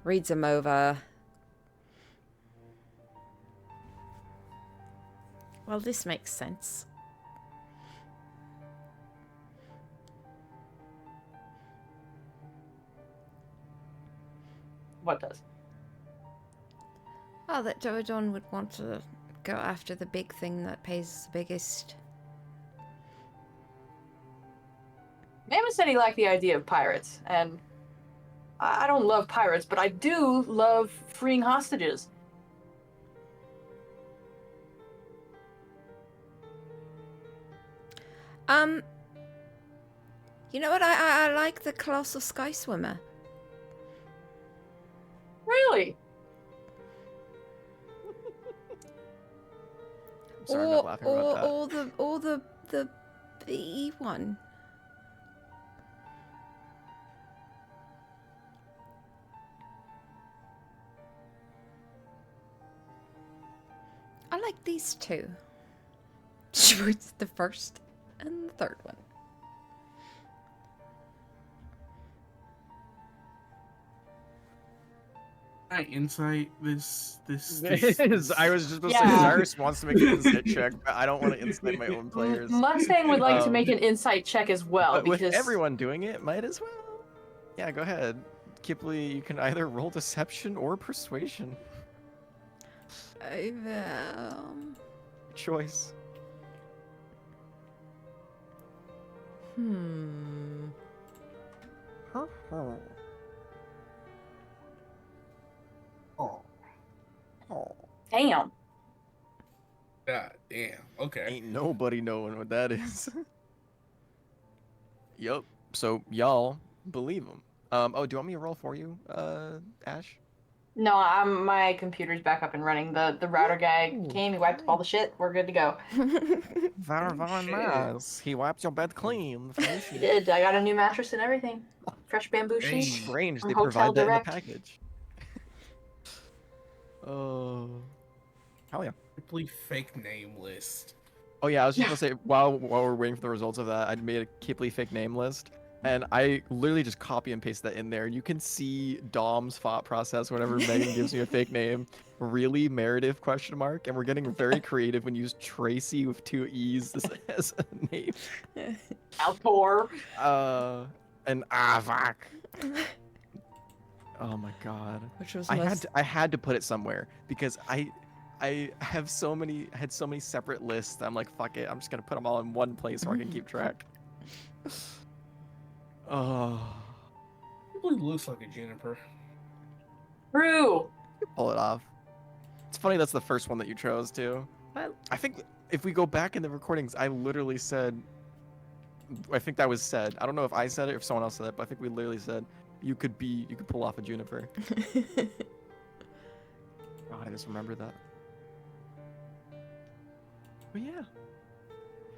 reads them over. Well, this makes sense.
What does?
Oh, that Doadon would want to go after the big thing that pays the biggest.
Mammoth said he liked the idea of pirates, and I don't love pirates, but I do love freeing hostages.
You know what? I like the Colossal Sky Swimmer.
Really?
I'm sorry, I'm not laughing about that.
Or the bee one. I like these two. It's the first and the third one.
I insight this.
I was just about to
Yeah.
say, Cyrus wants to make an insight check, but I don't want to insight my own players.
Mustang would like to make
Um,
an insight check as well,
But with
because
everyone doing it, might as well. Yeah, go ahead. Kipley, you can either roll deception or persuasion. Choice.
damn.
God damn. Okay.
Ain't nobody knowing what that is. Yup. So y'all believe him. Oh, do you want me to roll for you, Ash?
No, my computer's back up and running. The router guy
Ooh,
came, he wiped up all the shit. We're good to go.
Very, very
Shit.
nice. He wiped your bed clean.
He did. I got a new mattress and everything. Fresh bamboo
Hey.
sheets.
Strange,
From
they
Hotel
provide that in the
Direct.
package. Oh, hell yeah.
Complete fake name list.
Oh yeah, I was just gonna say while we're waiting for the results of that, I made a Kipley fake name list, and I literally just copy and paste that in there. You can see Dom's thought process whenever Megan gives me a fake name. Really, Meredith ? And we're getting very creative when you use Tracy with 2 E's as a name.
Altor.
And Avak. Oh my god.
Which was
I had to put it somewhere because I had so many separate lists. I'm like, fuck it. I'm just gonna put them all in one place so I can keep track. Oh,
Probably looks like a Juniper.
True.
pull it off. It's funny that's the first one that you chose too.
Well,
I think if we go back in the recordings, I literally said, I think that was said. I don't know if I said it or if someone else said it, but I think we literally said you could pull off a Juniper. God, I just remember that. But yeah, you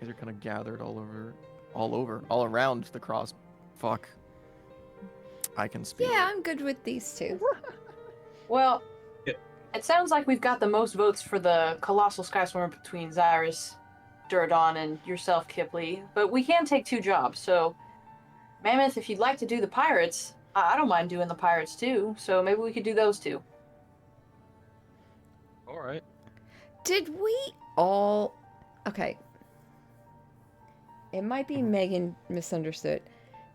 guys are kind of gathered all around the cross. Fuck. I can speak.
yeah, I'm good with these two.
Well,
Yep.
it sounds like we've got the most votes for the Colossal Sky Swimmer between Zyrus, Duradon, and yourself, Kipley. But we can take 2 jobs, so Mammoth, if you'd like to do the pirates, I don't mind doing the pirates too, so maybe we could do those 2.
All right.
Did we all... Okay. It might be Megan misunderstood.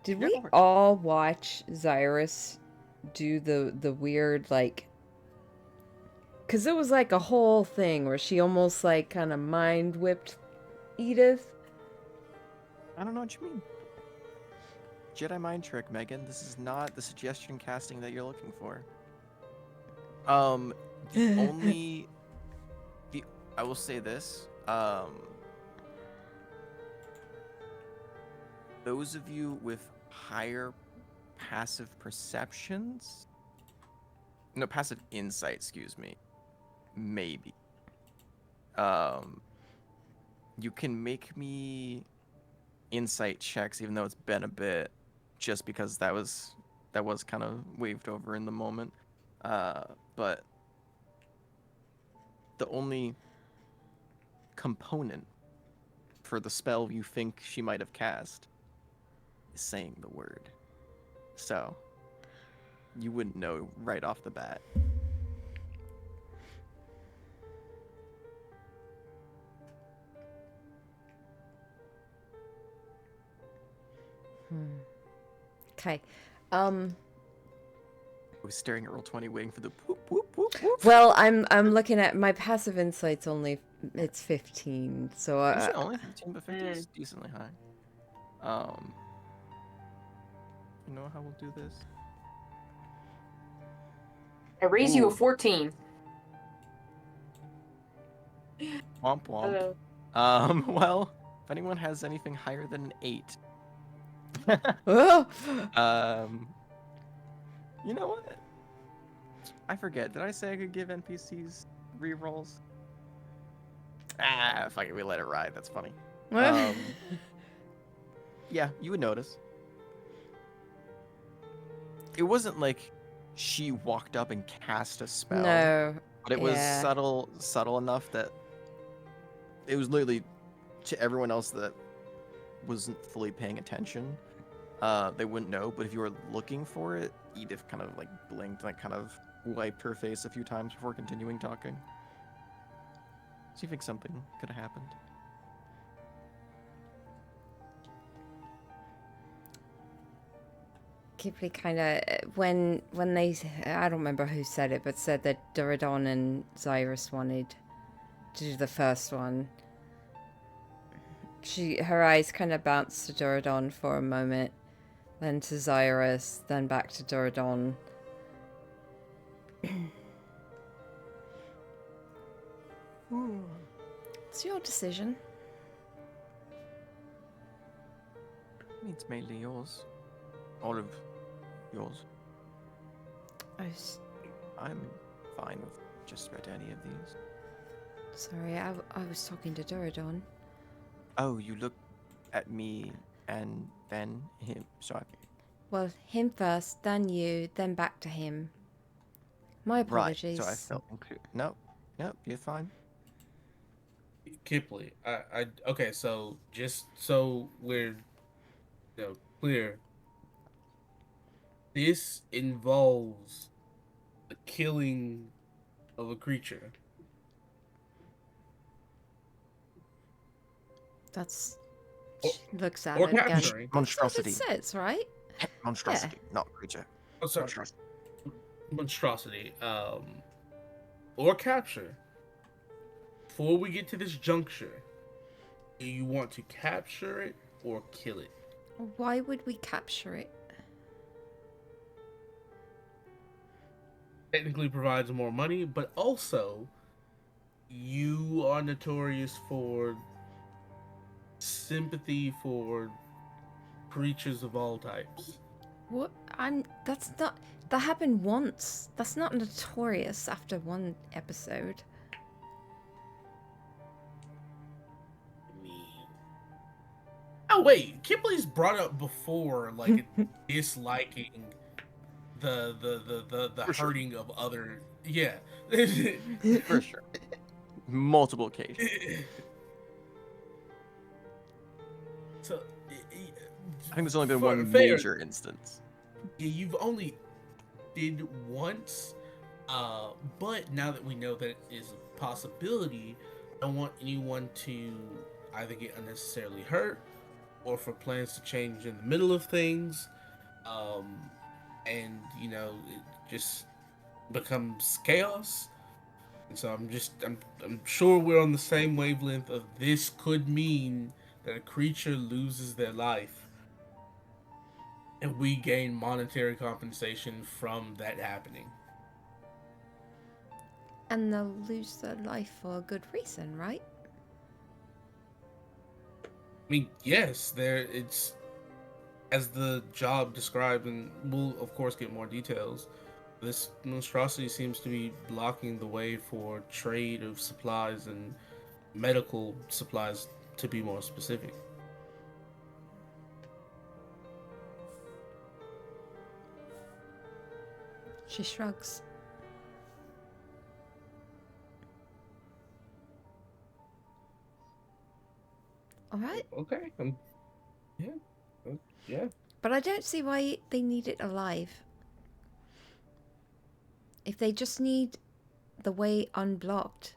Did
Yeah,
we
go for it.
all watch Zyrus do the weird, like... Because it was like a whole thing where she almost, like, kind of mind-whipped Edith.
I don't know what you mean. Jedi mind trick, Megan. This is not the suggestion casting that you're looking for. The only... I will say this. Those of you with higher passive perceptions... No, passive insight, excuse me. Maybe. You can make me insight checks, even though it's been a bit, just because that was kind of waved over in the moment. But the only component for the spell you think she might have cast is saying the word. So you wouldn't know right off the bat.
Okay.
Go was staring at roll 20, waiting for the whoop whoop whoop whoop.
Well, I'm looking at my passive insight's only it's 15, so
Actually, only 15, but 50 is decently high. You know how we'll do this?
I raise you a
Ooh.
14.
Womp womp.
Hello.
Well, if anyone has anything higher than an 8,
oh,
you know what? I forget. Did I say I could give NPCs rerolls? Fuck it, we let it ride. That's funny. Yeah, you would notice. It wasn't like she walked up and cast a spell.
no,
But it was
yeah.
subtle enough that it was literally to everyone else that wasn't fully paying attention. They wouldn't know, but if you were looking for it, Edith kind of like blinked, like kind of wiped her face a few times before continuing talking. So you think something could have happened?
Kipling kind of when they I don't remember who said it, but said that Doradon and Zyrus wanted to do the first one. Her eyes kind of bounced to Doradon for a moment, then to Zyrus, then back to Doradon. It's your decision.
It's mainly yours. All of yours. I'm fine with just about any of these.
Sorry, I was talking to Doradon.
Oh, you look at me and then him. Sorry.
Well, him first, then you, then back to him. My apologies.
Right, so I felt included. No, you're fine.
Kipling, okay, so just so we're clear, this involves the killing of a creature.
That's...
Or-
looks at
or
it again.
capturing.
Monstrosity.
That's what it says, right?
Monstrosity, not creature.
Oh, sorry.
Monstrosity.
Monstrosity, or capture. Before we get to this juncture, do you want to capture it or kill it?
Why would we capture it?
Technically provides more money, but also you are notorious for sympathy for creatures of all types.
What? That's not... That happened once. That's not notorious after one episode.
Oh wait, Kipley's brought up before, like disliking the
For sure.
hurting of other. Yeah,
For sure. Multiple occasions.
So
I think there's only been one
fair.
major instance.
Yeah, you've only did once, but now that we know that it is a possibility, I don't want anyone to either get unnecessarily hurt or for plans to change in the middle of things, and it just becomes chaos. And so I'm sure we're on the same wavelength of this could mean that a creature loses their life and we gain monetary compensation from that happening.
And they'll lose their life for a good reason, right?
I mean, yes, it's as the job described, and we'll of course get more details. This monstrosity seems to be blocking the way for trade of supplies and medical supplies, to be more specific.
She shrugs. All right.
Okay. Yeah.
But I don't see why they need it alive. If they just need the way unblocked,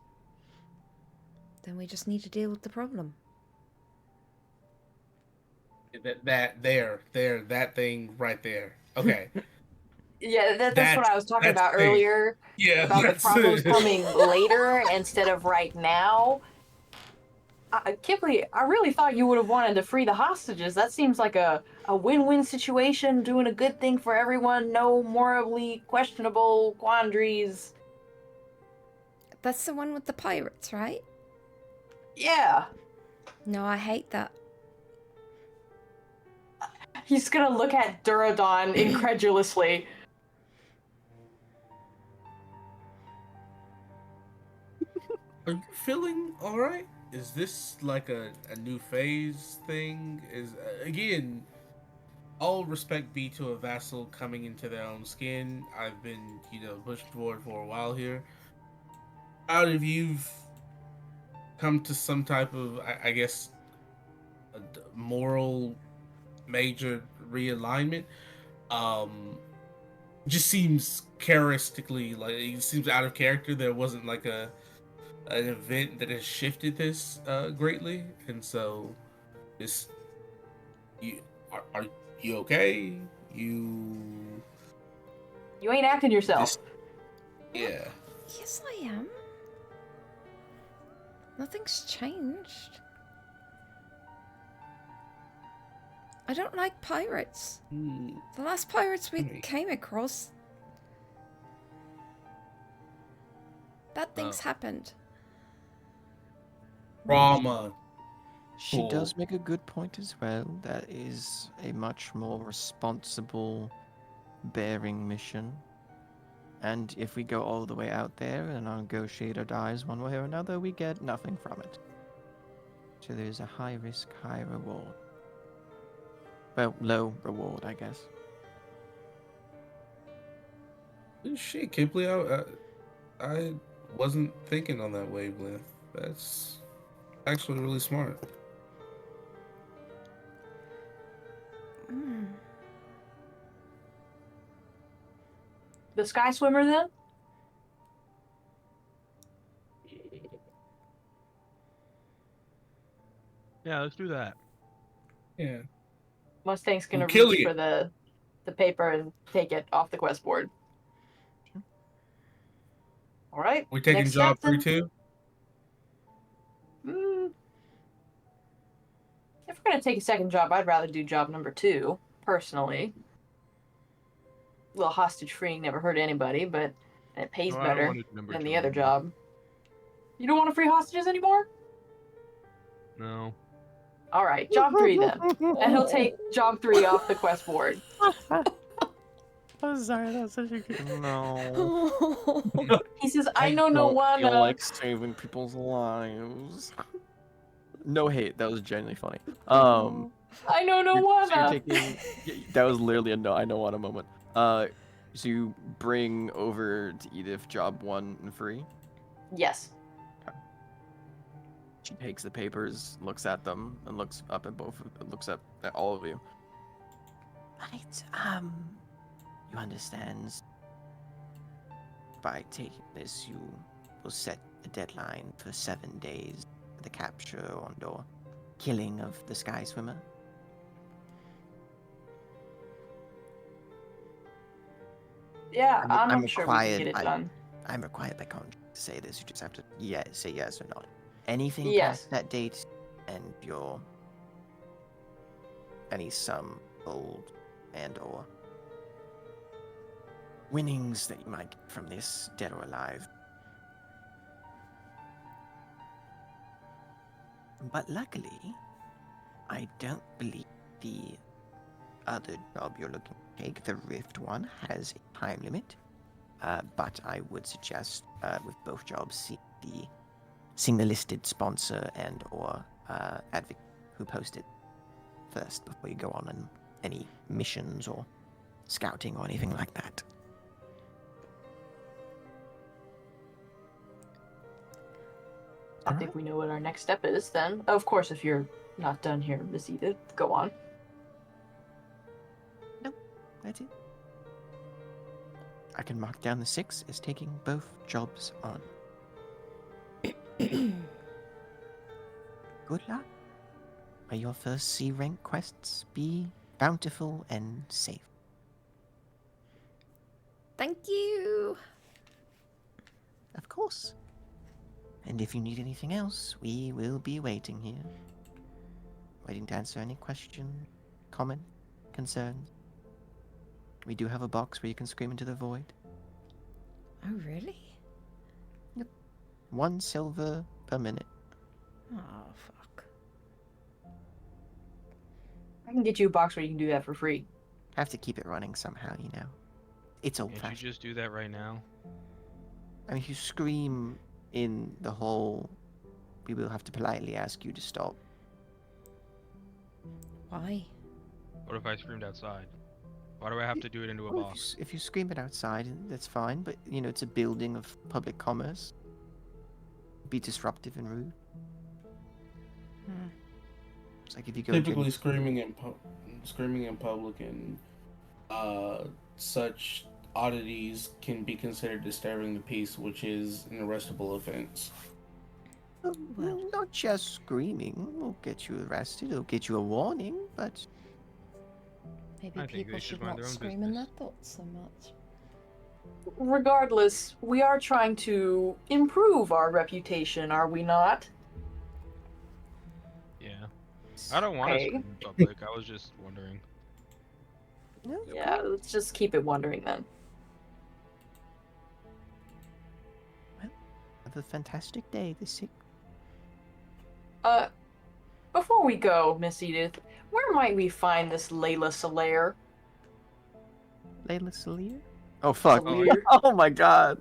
then we just need to deal with the problem.
That thing right there. Okay.
Yeah, that's what I was talking
That's
about
safe.
earlier.
Yeah,
About the
that's
problems coming later instead of right now. Kipley, I really thought you would have wanted to free the hostages. That seems like a win-win situation, doing a good thing for everyone, no morally questionable quandaries.
That's the one with the pirates, right?
Yeah.
No, I hate that.
He's gonna look at Duradon incredulously.
Are you feeling all right? Is this like a new phase thing? Is again, all respect be to a vassal coming into their own skin. I've been, bush dwarf for a while here. Out of you've come to some type of, I guess, moral major realignment. Just seems characteristically like it seems out of character. There wasn't like an event that has shifted this greatly, and so this you are you okay? You
You ain't acting yourself.
this yeah.
Yes, I am. Nothing's changed. I don't like pirates. The last pirates we came across, bad things happened.
Trauma.
She does make a good point as well. That is a much more responsible bearing mission. And if we go all the way out there and our negotiator dies one way or another, we get nothing from it. So there's a high risk, high reward. Well, low reward, I guess.
Shit, Kipley, I wasn't thinking on that wavelength. That's actually really smart.
The Sky Swimmer, then?
Yeah, let's do that.
Yeah.
Mustang's gonna
Kill
reach
you.
for the paper and take it off the quest board. All right.
We're taking
next
job
step, then?
3 too.
If we're gonna take a second job, I'd rather do job number 2, personally. A little hostage freeing never hurt anybody, but it pays
No, I don't
better
want to do number
than
2
the other
anymore.
job. You don't want to free hostages anymore?
No.
All right, job 3 then. And he'll take job 3 off the quest board.
I'm sorry, that's such a good. No.
He says, I know no
don't
one.
feel like saving people's lives. No hate, that was genuinely funny.
I know no one.
So you're taking. That was literally a no. I know what a moment. So you bring over to Edith job 1 and free.
Yes.
She takes the papers, looks at them, and looks up at looks up at all of you.
Right, you understand. By taking this, you will set a deadline for 7 days for the capture or killing of the Sky Swimmer.
Yeah, I'm sure we can
required
get it
by-
done.
I'm required by contract to say this. You just have to say yes or not. Anything
Yes.
past that date, and your any sum, gold, and/or winnings that you might get from this, dead or alive. But luckily, I don't believe the other job you're looking to take, the Rift one, has a time limit. But I would suggest with both jobs, seeing the listed sponsor and/or advocate who posted first before you go on any missions or scouting or anything like that.
I think we know what our next step is then. Of course, if you're not done here, Miss Edith, go on.
No, that's it. I can mark down the 6 as taking both jobs on. Good luck. May your first C rank quests be bountiful and safe.
Thank you.
Of course. And if you need anything else, we will be waiting here. Waiting to answer any question, comment, concerns. We do have a box where you can scream into the void.
Oh, really?
1 silver per minute.
Oh, fuck.
I can get you a box where you can do that for free.
Have to keep it running somehow, you know. It's old
Can't you
fashioned.
just do that right now?
I mean, if you scream in the hole, we will have to politely ask you to stop.
Why?
What if I screamed outside? Why do I have to do it into a
Well,
box?
if you scream it outside, that's fine, but, you know, it's a building of public commerce. Be disruptive and rude.
Hmm.
It's like if you go into
Typically, screaming in public and such oddities can be considered disturbing the peace, which is an arrestable offense.
Well.
Not just screaming will get you arrested, it'll get you a warning, but
Maybe
I think
people
they should
should
mind
not
their own
scream in their
business.
thoughts so much.
Regardless, we are trying to improve our reputation, are we not?
Yeah. I don't want to
Okay.
scream in public. I was just wondering.
no,
Yeah, let's just keep it wondering then.
have a fantastic day this week.
Before we go, Miss Edith, where might we find this Layla Salaire?
Layla Salir? Oh fuck.
Salir?
Oh my god.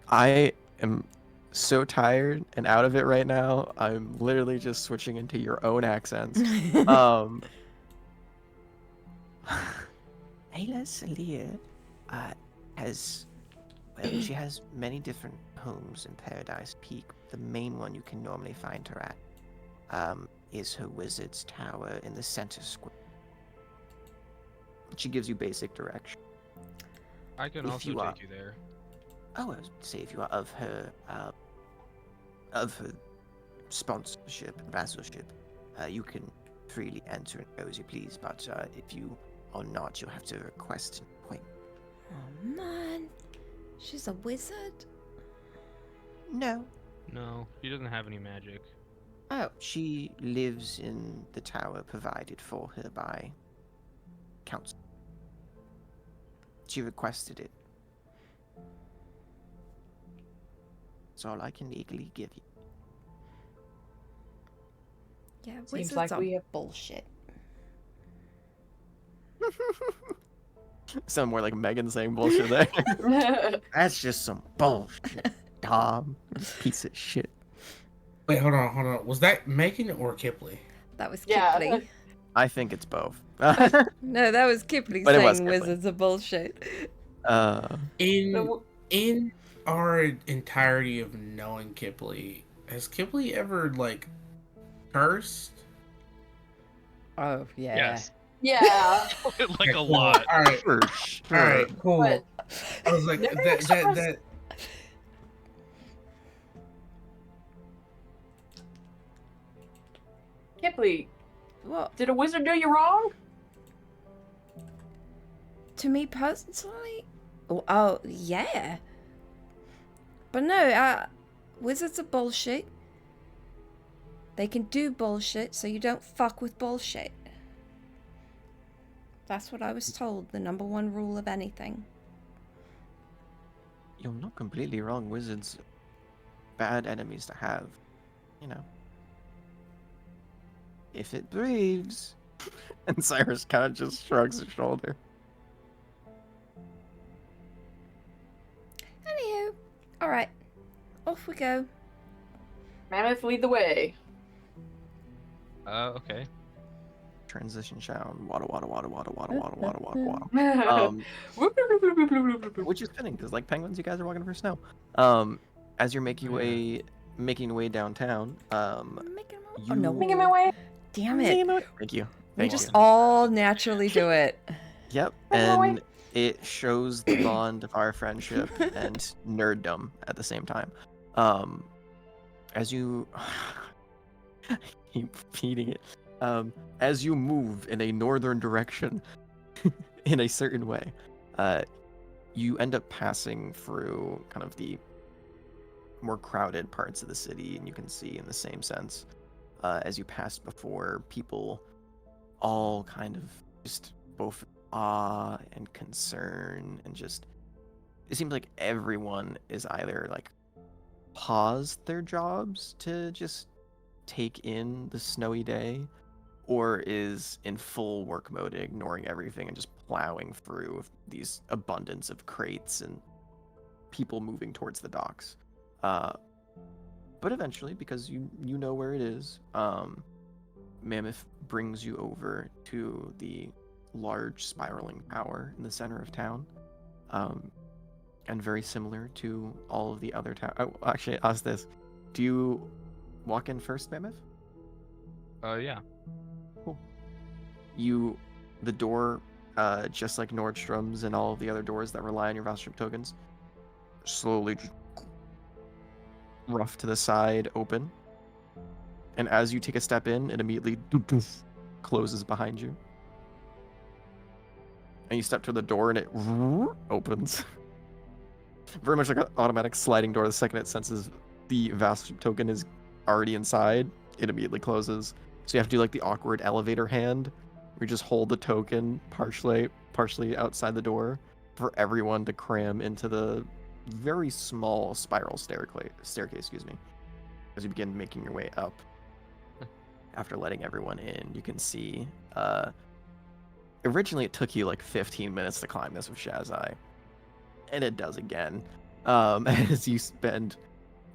I am so tired and out of it right now. I'm literally just switching into your own accents. Um
Layla Salir has, well, she has many different homes in Paradise Peak. The main one you can normally find her at is her wizard's tower in the center square.
she gives you basic direction.
I can
If
also
you are-
take you there.
Oh, I was to say if you are of her sponsorship and vassalship, you can freely enter and go as you please. But if you are not, you'll have to request an appointment.
Oh man, she's a wizard.
No,
No, he doesn't have any magic.
Oh,
she lives in the tower provided for her by council. She requested it. That's all I can legally give you.
yeah,
Seems
wizards
like
are
we have-
bullshit.
Sound more like Megan saying bullshit there.
That's just some bullshit, Tom.
Piece of shit.
Wait, hold on. Was that Megan or Kipley?
That was
Yeah.
Kipley.
I think it's both.
No, that was Kipley
But it was
saying
Kipley.
wizards are bullshit.
In our entirety of knowing Kipley, has Kipley ever like cursed?
Oh, yeah.
Yes.
Yeah.
Like
Okay,
a
cool.
lot.
All right,
For
all
sure.
right, cool.
But
I was like,
never
that
expressed- Kipley,
What?
did a wizard do you wrong?
To me personally? Oh, yeah. But no, wizards are bullshit. They can do bullshit, so you don't fuck with bullshit. That's what I was told, the number one rule of anything.
You're not completely wrong. Wizards, bad enemies to have. You know. If it breathes. And Cyrus kind of just shrugs his shoulder.
Anywho, alright. Off we go.
Mammoth, lead the way.
Okay.
Transition sound. Water, water, water, water, water, water, water, water, water. Um, which is fitting because, like penguins, you guys are walking over snow. As you're making your way downtown,
Making my...
you
Oh, no.
Making my way.
Damn it.
Thank you.
We
Thank
just
you.
all naturally do it.
Yep,
Making my way.
and it shows the bond of our friendship and nerddom at the same time. As you keep feeding it, as you move in a northern direction, in a certain way, You end up passing through kind of the more crowded parts of the city, and you can see in the same sense as you passed before, people all kind of just both awe and concern, and just it seems like everyone is either like paused their jobs to just take in the snowy day, or is in full work mode, ignoring everything and just plowing through these abundance of crates and people moving towards the docks. But eventually, because you know where it is, Mammoth brings you over to the large spiraling tower in the center of town. And very similar to all of the other towers. Oh, actually, ask this: do you walk in first, Mammoth?
Yeah.
Cool. The door, just like Nordstrom's and all of the other doors that rely on your Vassalship tokens, slowly just rough to the side, open. And as you take a step in, it immediately closes behind you. And you step to the door, and it opens. Very much like an automatic sliding door. The second it senses the Vassalship token is already inside, it immediately closes. So you have to do like the awkward elevator hand, where you just hold the token partially outside the door for everyone to cram into the very small spiral staircase, as you begin making your way up. After letting everyone in, you can see originally it took you like 15 minutes to climb this with Shazai, and it does again, as you spend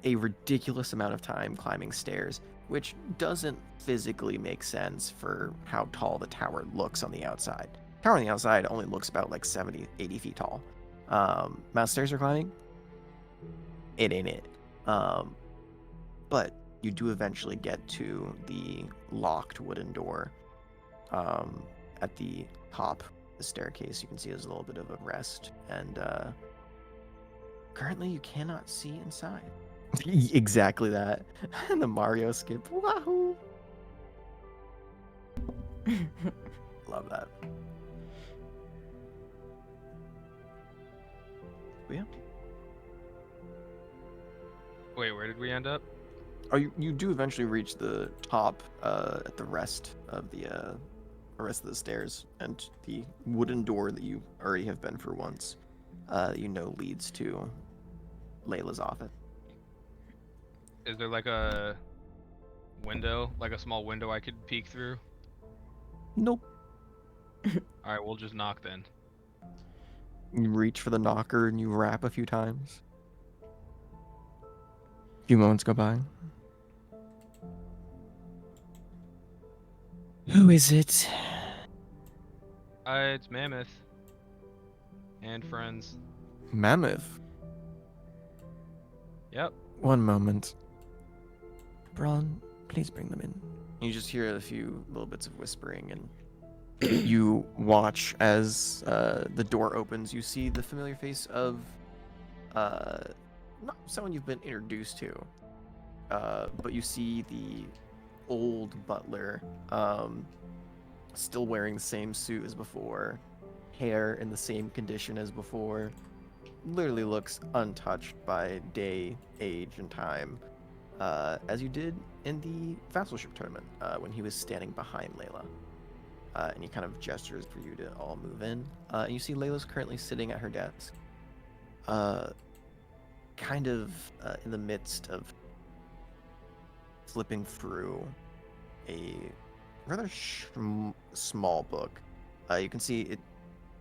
a ridiculous amount of time climbing stairs, which doesn't physically make sense for how tall the tower looks on the outside. The tower on the outside only looks about like 70, 80 feet tall. Amount of stairs you're climbing, it ain't it. But you do eventually get to the locked wooden door at the top of the staircase. You can see there's a little bit of a rest, and currently you cannot see inside. Exactly that. And the Mario skip. Wahoo! Love that. But yeah.
Wait, where did we end up?
Oh, you do eventually reach the top at the rest of the stairs, and the wooden door that you already have been for once, leads to Layla's office.
Is there like a window, like a small window I could peek through?
Nope.
All right, we'll just knock then.
You reach for the knocker and you rap a few times. A few moments go by. Who is it?
It's Mammoth. And friends.
Mammoth.
Yep.
One moment. Braun, please bring them in. You just hear a few little bits of whispering, and you watch as the door opens. You see the familiar face of not someone you've been introduced to, but you see the old butler, still wearing the same suit as before, hair in the same condition as before, literally looks untouched by day, age, and time, as you did in the Vassalship tournament when he was standing behind Layla. And he kind of gestures for you to all move in. And you see Layla's currently sitting at her desk, kind of in the midst of flipping through a rather small book. You can see it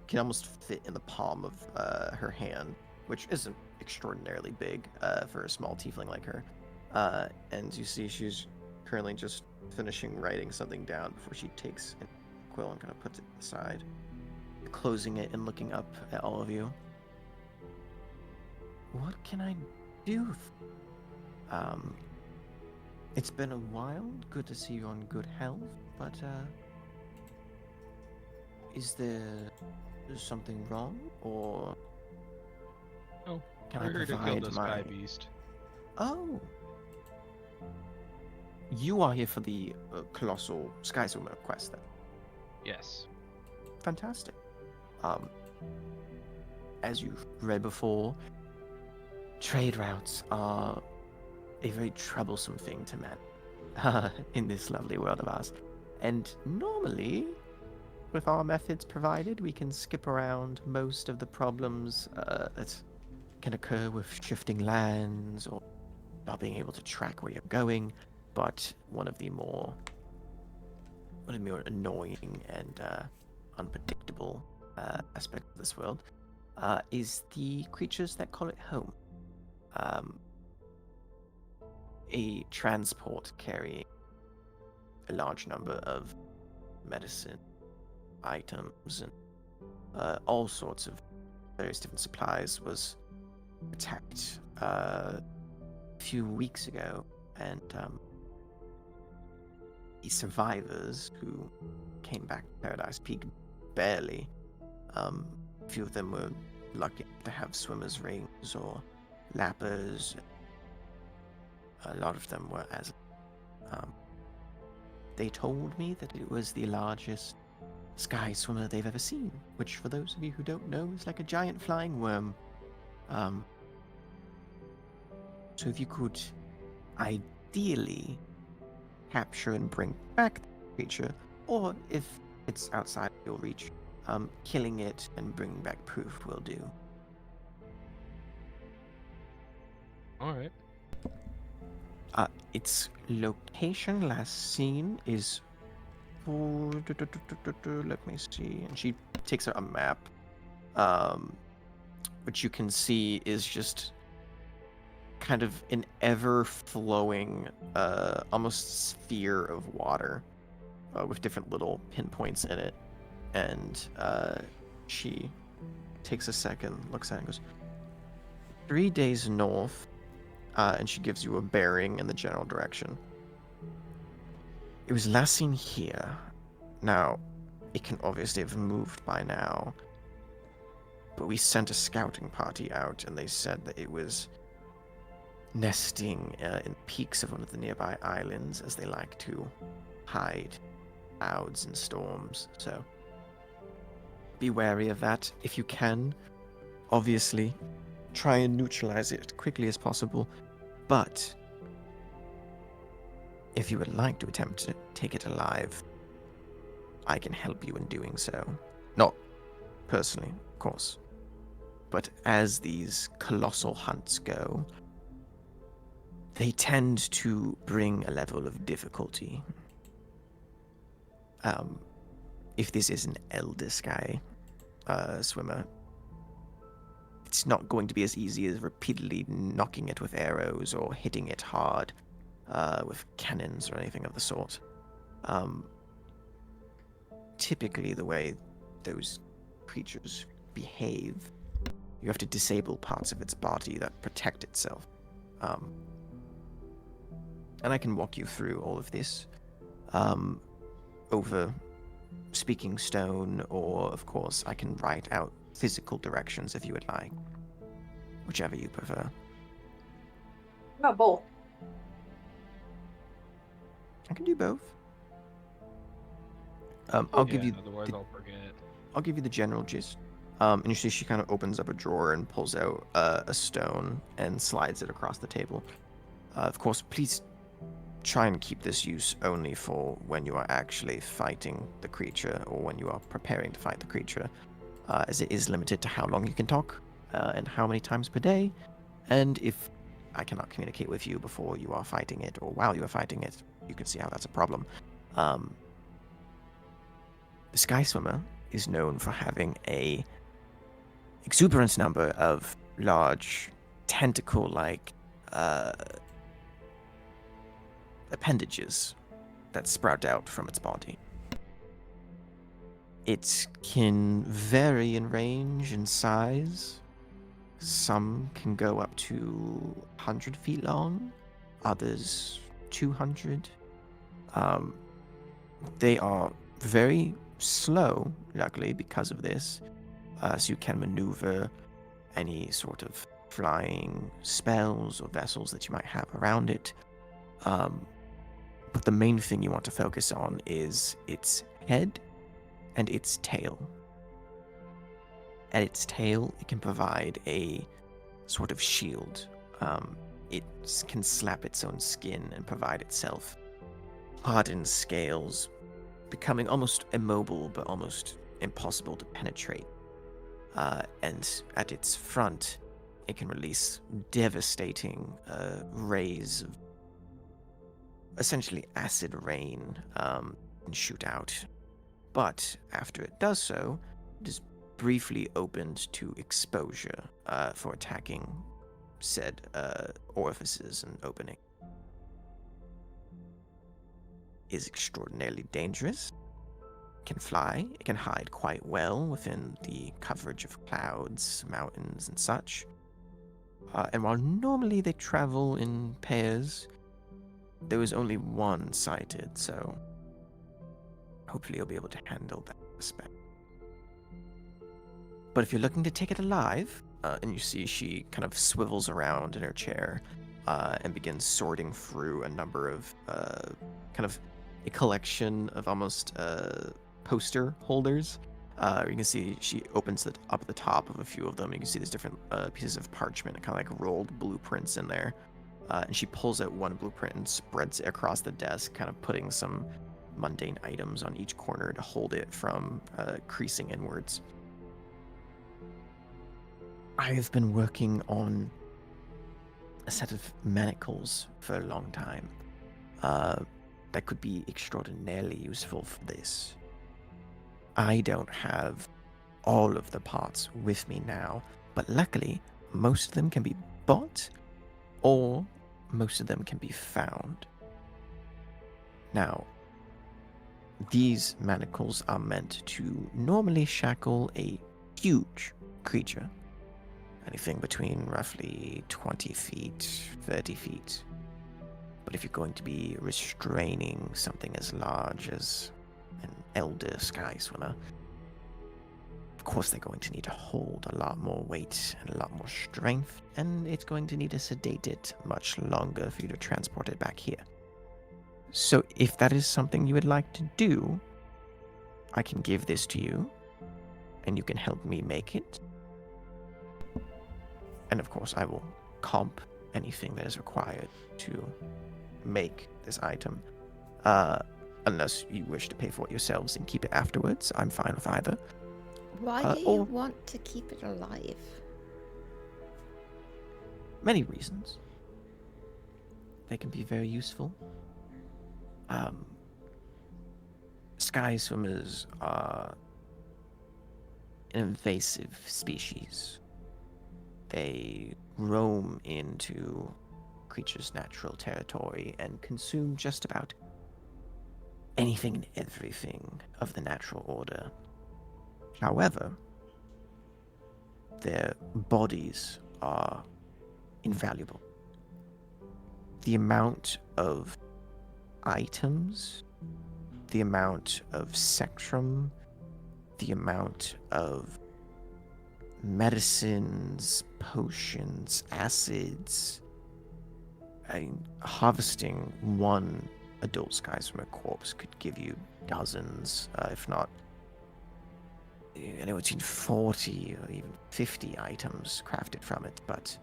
can almost fit in the palm of her hand, which isn't extraordinarily big for a small tiefling like her. And you see she's currently just finishing writing something down before she takes a quill and kind of puts it aside, closing it and looking up at all of you. What can I do? It's been a while. Good to see you on good health, but is there something wrong, or
Oh,
can I
we're here to kill
provide
the
my...
Sky Beast.
Oh. You are here for the Colossal Sky Swimmer quest, then?
Yes.
Fantastic.
as you've read before, trade routes are a very troublesome thing to man in this lovely world of ours. And normally, with our methods provided, we can skip around most of the problems that can occur with shifting lands or not being able to track where you're going. But one of the more annoying and unpredictable aspects of this world is the creatures that call it home. A transport carrying a large number of medicine items and all sorts of various different supplies was attacked a few weeks ago, and the survivors who came back to Paradise Peak barely. A few of them were lucky to have swimmer's rings or lappers. A lot of them were as they told me that it was the largest sky swimmer they've ever seen, which for those of you who don't know is like a giant flying worm. So if you could ideally capture and bring back the creature, or if it's outside your reach, killing it and bringing back proof will do.
All right.
Its location last seen is let me see. And she takes out a map, which you can see is just kind of an ever-flowing, almost sphere of water with different little pinpoints in it. And she takes a second, looks at it and goes, 3 days north, and she gives you a bearing in the general direction. It was last seen here. Now, it can obviously have moved by now, but we sent a scouting party out, and they said that it was nesting in peaks of one of the nearby islands, as they like to hide clouds and storms. So, be wary of that if you can. Obviously, try and neutralize it as quickly as possible, but if you would like to attempt to take it alive, I can help you in doing so. Not personally, of course, but as these colossal hunts go, they tend to bring a level of difficulty. If this is an elder sky swimmer, it's not going to be as easy as repeatedly knocking it with arrows or hitting it hard with cannons or anything of the sort. Typically, the way those creatures behave, you have to disable parts of its body that protect itself. And I can walk you through all of this over speaking stone, or, of course, I can write out physical directions if you would like. Whichever you prefer.
About both.
I can do both. I'll give you.
Otherwise, I'll forget.
I'll give you the general gist. And you see she kind of opens up a drawer and pulls out a stone and slides it across the table. Of course, please try and keep this use only for when you are actually fighting the creature or when you are preparing to fight the creature, as it is limited to how long you can talk and how many times per day. And if I cannot communicate with you before you are fighting it or while you are fighting it, you can see how that's a problem. The Sky Swimmer is known for having a exuberant number of large tentacle-like appendages that sprout out from its body. It can vary in range and size. Some can go up to 100 feet long, others 200. They are very slow, luckily, because of this, so you can maneuver any sort of flying spells or vessels that you might have around it. But the main thing you want to focus on is its head and its tail. At its tail, it can provide a sort of shield. It can slap its own skin and provide itself hardened scales, becoming almost immobile but almost impossible to penetrate. And at its front, it can release devastating rays of essentially acid rain and shoot out. But after it does so, it is briefly opened to exposure for attacking said orifices and opening. Is extraordinarily dangerous. Can fly. It can hide quite well within the coverage of clouds, mountains, and such. And while normally they travel in pairs, there was only one sighted, so hopefully you'll be able to handle that aspect. But if you're looking to take it alive, and you see she kind of swivels around in her chair and begins sorting through a number of kind of a collection of almost poster holders. You can see she opens up the top of a few of them. You can see there's different pieces of parchment and kind of like rolled blueprints in there. And she pulls out one blueprint and spreads it across the desk, kind of putting some mundane items on each corner to hold it from creasing inwards. I have been working on a set of manacles for a long time that could be extraordinarily useful for this. I don't have all of the parts with me now, but luckily most of them can be bought or most of them can be found. Now, these manacles are meant to normally shackle a huge creature, anything between roughly 20 feet, 30 feet. But if you're going to be restraining something as large as an elder sky swimmer, of course they're going to need to hold a lot more weight and a lot more strength, and it's going to need to sedate it much longer for you to transport it back here. So if that is something you would like to do, I can give this to you, and you can help me make it. And of course, I will comp anything that is required to make this item. Unless you wish to pay for it yourselves and keep it afterwards, I'm fine with either.
Why do you want to keep it alive?
Many reasons. They can be very useful. Sky swimmers are an invasive species. They roam into creatures' natural territory and consume just about anything and everything of the natural order. However, their bodies are invaluable. The amount of items, the amount of spectrum, the amount of medicines, potions, acids. Harvesting one adult sky swimmer corpse could give you dozens, if not anywhere between 40 or even 50 items crafted from it. But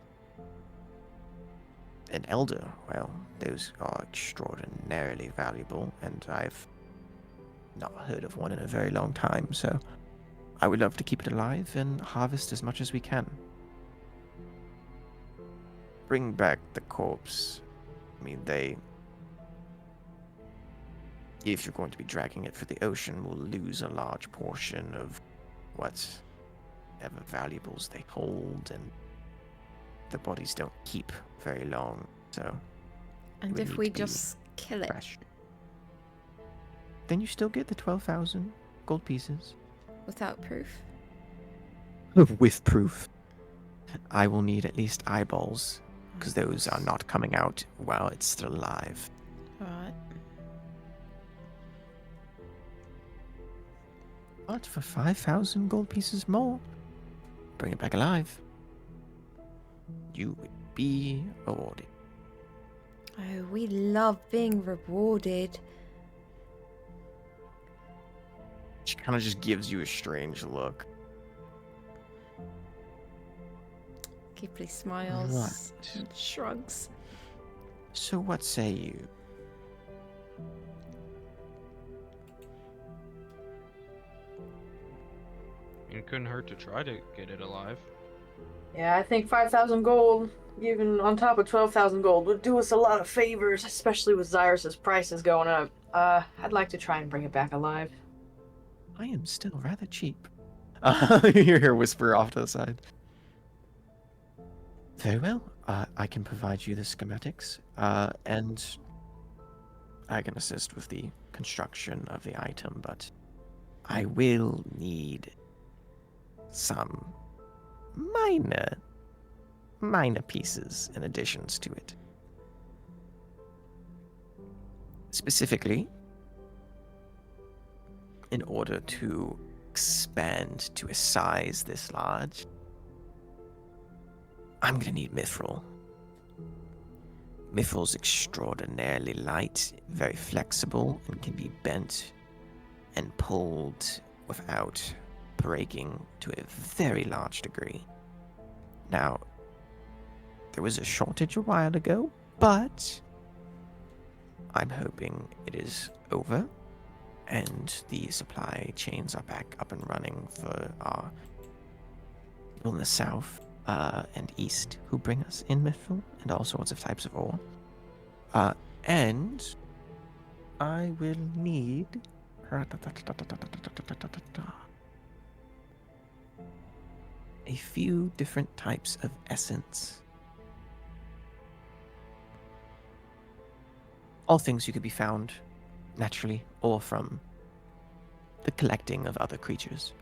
an elder, well, those are extraordinarily valuable, and I've not heard of one in a very long time, so I would love to keep it alive and harvest as much as we can. Bring back the corpse. I mean, if you're going to be dragging it for the ocean, will lose a large portion of whatever valuables they hold, and the bodies don't keep very long, so...
And if we just kill it?
Fresh. Then you still get the 12,000 gold pieces.
Without proof?
With proof. I will need at least eyeballs, because those are not coming out while it's still alive.
Alright.
But for 5,000 gold pieces more, bring it back alive. You would be rewarded.
Oh, we love being rewarded.
She kind of just gives you a strange look.
Kippley smiles and shrugs.
So what say you?
It couldn't hurt to try to get it alive.
Yeah, I think 5,000 gold, even on top of 12,000 gold, would do us a lot of favors, especially with Zyrus's prices going up. I'd like to try and bring it back alive.
I am still rather cheap. You hear her whisper off to the side.
Very well. I can provide you the schematics, and
I can assist with the construction of the item, but
I will need
some minor pieces and additions to it. Specifically, in order to expand to a size this large, I'm gonna need mithril. Mithril's extraordinarily light, very flexible, and can be bent and pulled without breaking to a very large degree. Now, there was a shortage a while ago, but I'm hoping it is over and the supply chains are back up and running for our people in the south and east who bring us in mithril and all sorts of types of ore. And I will need a few different types of essence. All things you could be found naturally or from the collecting of other creatures.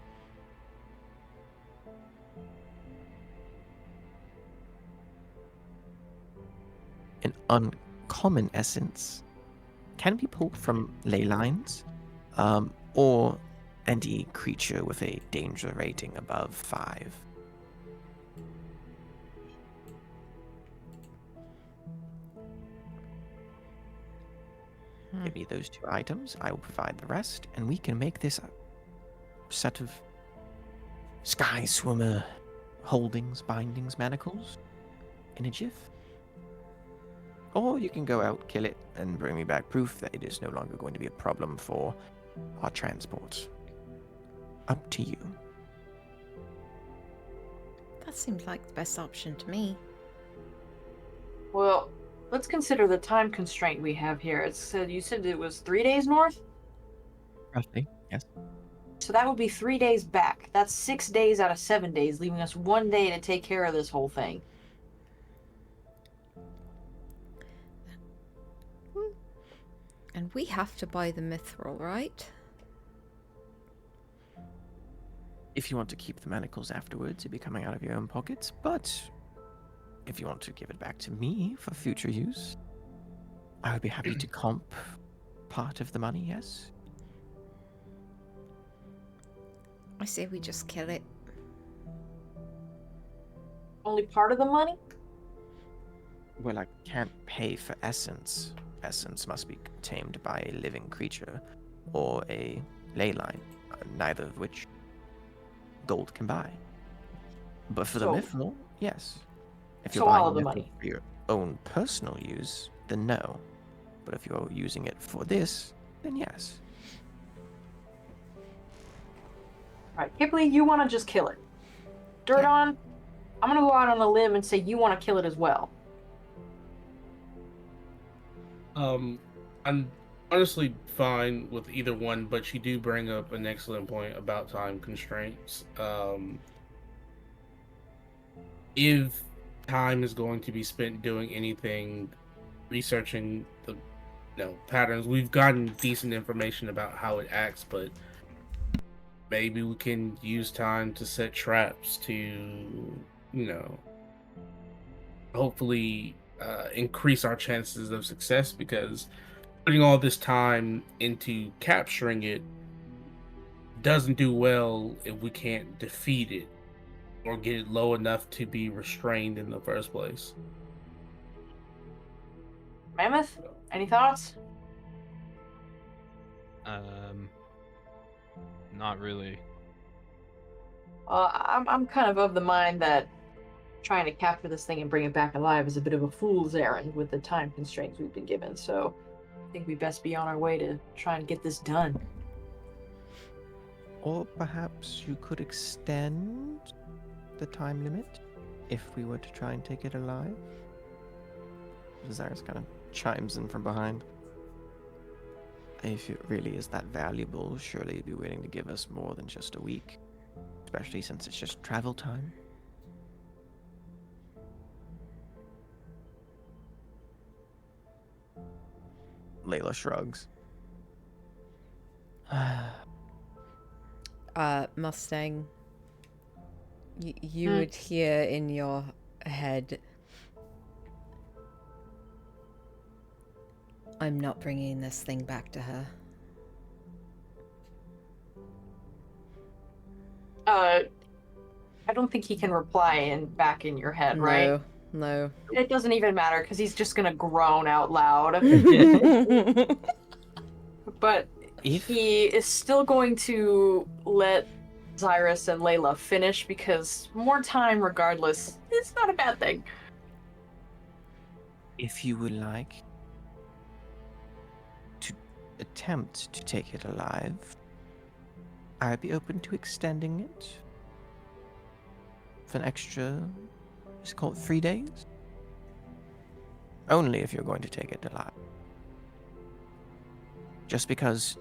An uncommon essence can be pulled from ley lines, or any creature with a danger rating above 5. Give me those 2 items, I will provide the rest, and we can make this a set of sky swimmer holdings, bindings, manacles in a jiff. Or you can go out, kill it, and bring me back proof that it is no longer going to be a problem for our transport. Up to you.
That seems like the best option to me.
Well, let's consider the time constraint we have here. You said it was 3 days north?
Roughly, yes.
So that would be 3 days back. That's 6 days out of 7 days, leaving us 1 day to take care of this whole thing.
And we have to buy the mithril, right?
If you want to keep the manacles afterwards, it'd be coming out of your own pockets, but if you want to give it back to me for future use, I would be happy to comp part of the money, yes?
I say we just kill it.
Only part of the money?
Well, I can't pay for essence. Essence must be tamed by a living creature or a ley line, neither of which gold can buy. But for the mithril, yes. If you're
So all
buying
of the
mithril
money.
for your own personal use, then no. But if you're using it for this, then yes.
Alright, Kippley, you want to just kill it. Dirdon, I'm going to go out on a limb and say you want to kill it as well.
I'm honestly fine with either one, but you do bring up an excellent point about time constraints. If time is going to be spent doing anything, researching the patterns, we've gotten decent information about how it acts, but maybe we can use time to set traps to, hopefully increase our chances of success, because putting all this time into capturing it doesn't do well if we can't defeat it or get it low enough to be restrained in the first place.
Mammoth, any thoughts?
Not really.
I'm kind of the mind that trying to capture this thing and bring it back alive is a bit of a fool's errand with the time constraints we've been given. So I think we best be on our way to try and get this done.
Or perhaps you could extend the time limit if we were to try and take it alive. Zyrus kind of chimes in from behind. If it really is that valuable, surely you'd be willing to give us more than just a week. Especially since it's just travel time. Layla shrugs.
Mustang, you would hear in your head, I'm not bringing this thing back to her.
I don't think he can reply back in your head, right?
No.
It doesn't even matter because he's just gonna groan out loud. But he is still going to let Zyrus and Layla finish because more time, regardless, is not a bad thing.
If you would like to attempt to take it alive, I'd be open to extending it for an extra, let's call it 3 days. Only if you're going to take it alive. Just because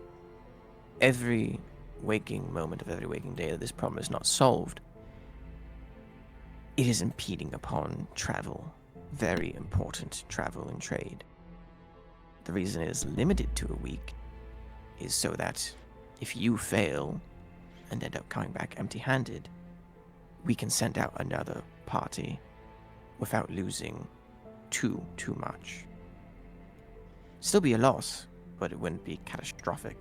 every waking moment of every waking day that this problem is not solved, it is impeding upon travel. Very important travel and trade. The reason it is limited to a week is so that if you fail and end up coming back empty-handed, we can send out another party without losing too much. Still be a loss, but it wouldn't be catastrophic,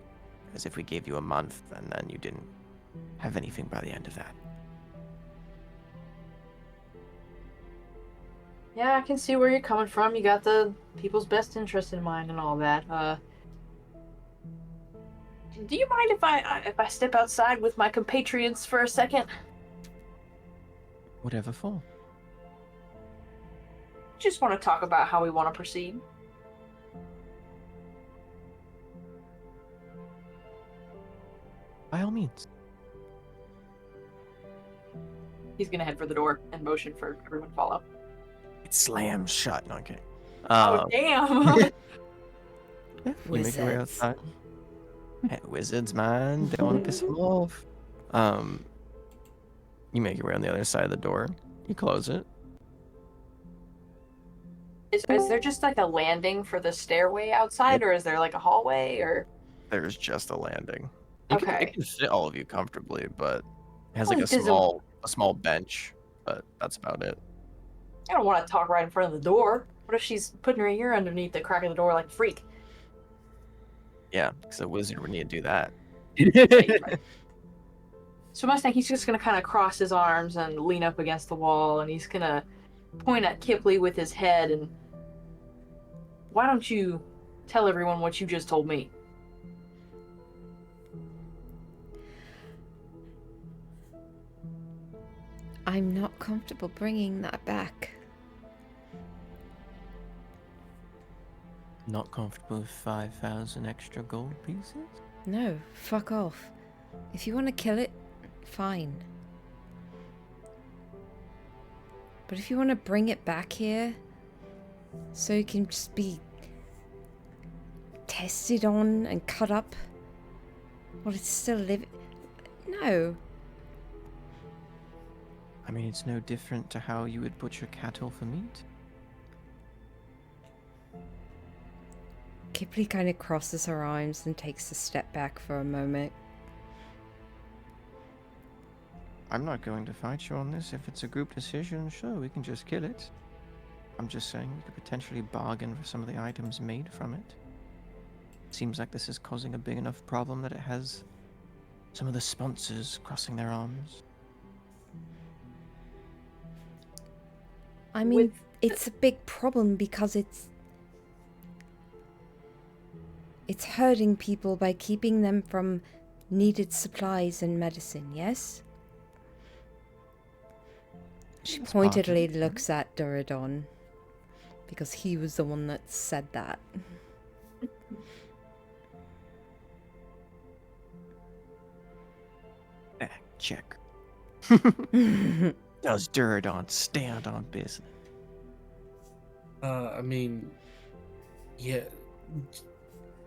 as if we gave you a month and then you didn't have anything by the end of that.
Yeah, I can see where you're coming from. You got the people's best interest in mind and all that. Do you mind if I step outside with my compatriots for a second?
Whatever for.
Just want to talk about how we want to proceed.
By all means.
He's gonna head for the door and motion for everyone to follow.
It slams shut. No, I'm kidding.
Oh, damn!
You make your way
Wizards.
outside. Hey, wizards, man. They don't want to piss them off. You make your way on the other side of the door. You close it.
Is there just like a landing for the stairway outside, or is there like a hallway, or?
There's just a landing.
Okay.
It can fit all of you comfortably, but it has
Well,
like a small bench, but that's about it.
I don't want to talk right in front of the door. What if she's putting her ear underneath the crack of the door like a freak?
Yeah, because a wizard would need to do that.
So Mustang, he's just gonna kind of cross his arms and lean up against the wall, and he's gonna point at Kipley with his head and, why don't you tell everyone what you just told me?
I'm not comfortable bringing that back.
Not comfortable with 5,000 extra gold pieces?
No, fuck off. If you want to kill it, fine. But if you want to bring it back here, so it can just be tested on and cut up while it's still living, no.
I mean, it's no different to how you would butcher cattle for meat.
Kipley kind of crosses her arms and takes a step back for a moment.
I'm not going to fight you on this. If it's a group decision, sure, we can just kill it. I'm just saying we could potentially bargain for some of the items made from it. Seems like this is causing a big enough problem that it has some of the sponsors crossing their arms.
I mean, it's a big problem because it's hurting people by keeping them from needed supplies and medicine, yes? She
It's part of
pointedly
it.
looks at Duradon because he was the one that said that.
Check. Does Duradon stand on business?
I mean, yeah,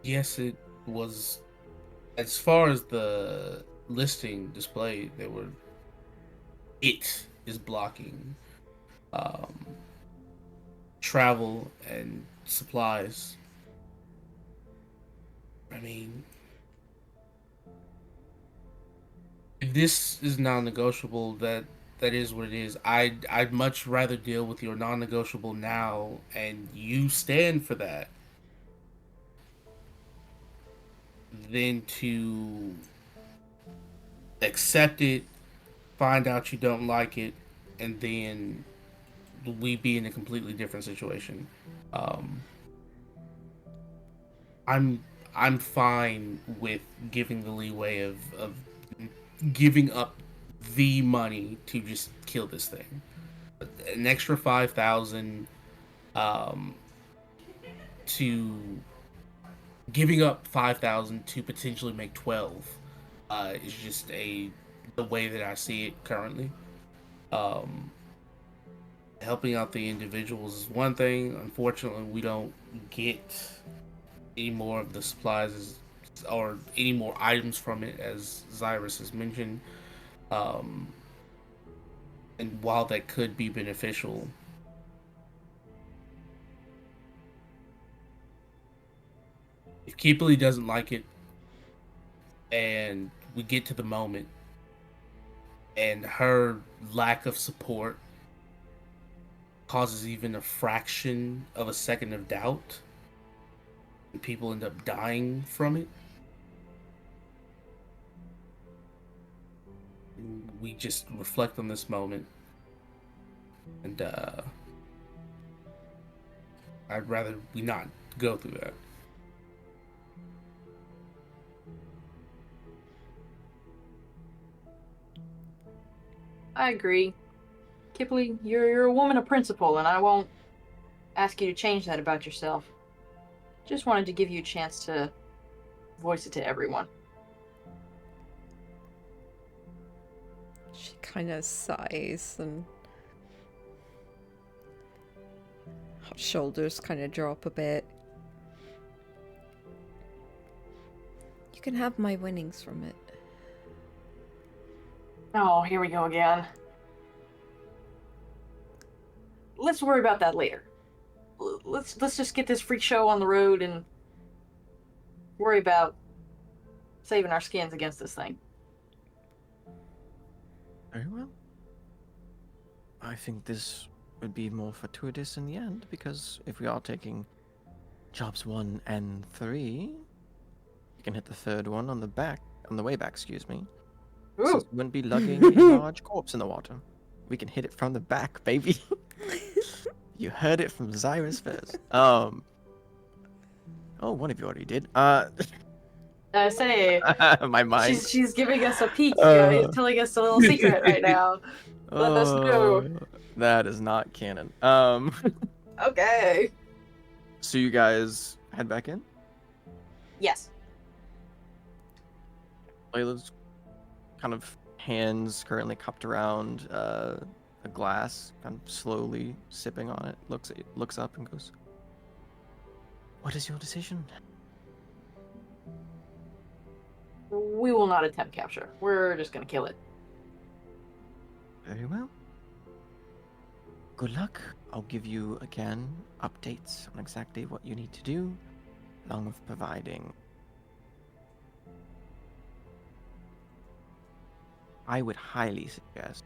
yes, it was. As far as the listing display, they were. It is blocking um, travel and supplies. I mean, if this is non-negotiable, that is what it is. I'd much rather deal with your non-negotiable now, and you stand for that, than to accept it, find out you don't like it, and then we be in a completely different situation. Um, I'm I'm fine with giving the leeway of giving up the money to just kill this thing. An extra 5,000 um, to giving up 5,000 to potentially make 12 is just the way that I see it currently. Um, Helping out the individuals is one thing. Unfortunately, we don't get any more of the supplies or any more items from it, as Zyrus has mentioned. Um, and while that could be beneficial, if Keepley doesn't like it, and we get to the moment, and her lack of support causes even a fraction of a second of doubt, and people end up dying from it, we just reflect on this moment, and I'd rather we not go through that.
I agree. Kipley, you're a woman of principle, and I won't ask you to change that about yourself. Just wanted to give you a chance to voice it to everyone.
She kind of sighs and her shoulders kind of drop a bit. You can have my winnings from it.
Oh, here we go again. Let's worry about that later. Let's just get this freak show on the road and worry about saving our skins against this thing.
Very well. I think this would be more fortuitous in the end, because if we are taking jobs 1 and 3, we can hit the third one on the way back, excuse me. So
Ooh.
we wouldn't be lugging a large corpse in the water. We can hit it from the back, baby. You heard it from Zyrus first. Oh, one of you already did.
I say,
My mind.
she's giving us a peek,
Uh.
telling us a little secret right now. Let us know.
That is not canon.
Okay.
So you guys head back in?
Yes.
Layla's kind of hands currently cupped around a glass, kind of slowly sipping on it, looks up and goes, "What is your decision?"
We will not attempt capture. We're just gonna kill it.
Very well. Good luck. I'll give you, again, updates on exactly what you need to do, along with providing. I would highly suggest,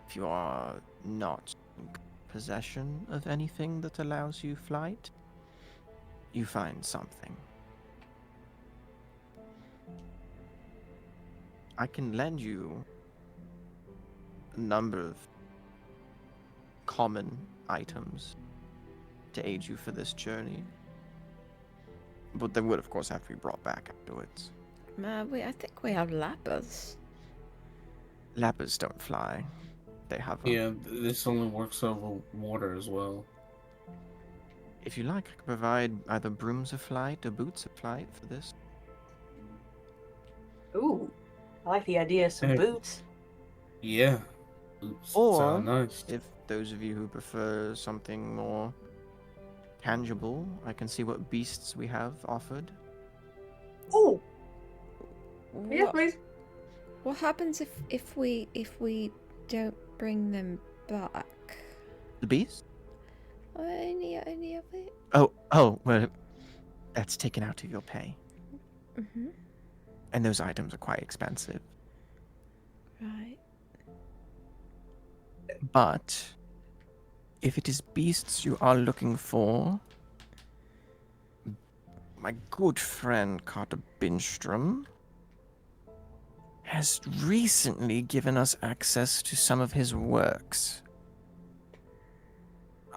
if you are not in possession of anything that allows you flight, you find something. I can lend you a number of common items to aid you for this journey, but they would, of course, have to be brought back afterwards.
I think we have lapis.
Lapis don't fly. they have.
Yeah, this only works over water as well.
If you like, I can provide either brooms of flight or boots of flight for this.
Ooh, I like the idea of some
Hey.
boots.
Yeah. Oops,
Or
sound nice.
if those of you who prefer something more tangible, I can see what beasts we have offered.
Oh, yes,
What,
please.
what happens if we don't bring them back?
The beasts?
Any of it?
Oh, well, that's taken out of your pay.
Mhm.
And those items are quite expensive.
Right.
But if it is beasts you are looking for, my good friend Carter Binstrom has recently given us access to some of his works.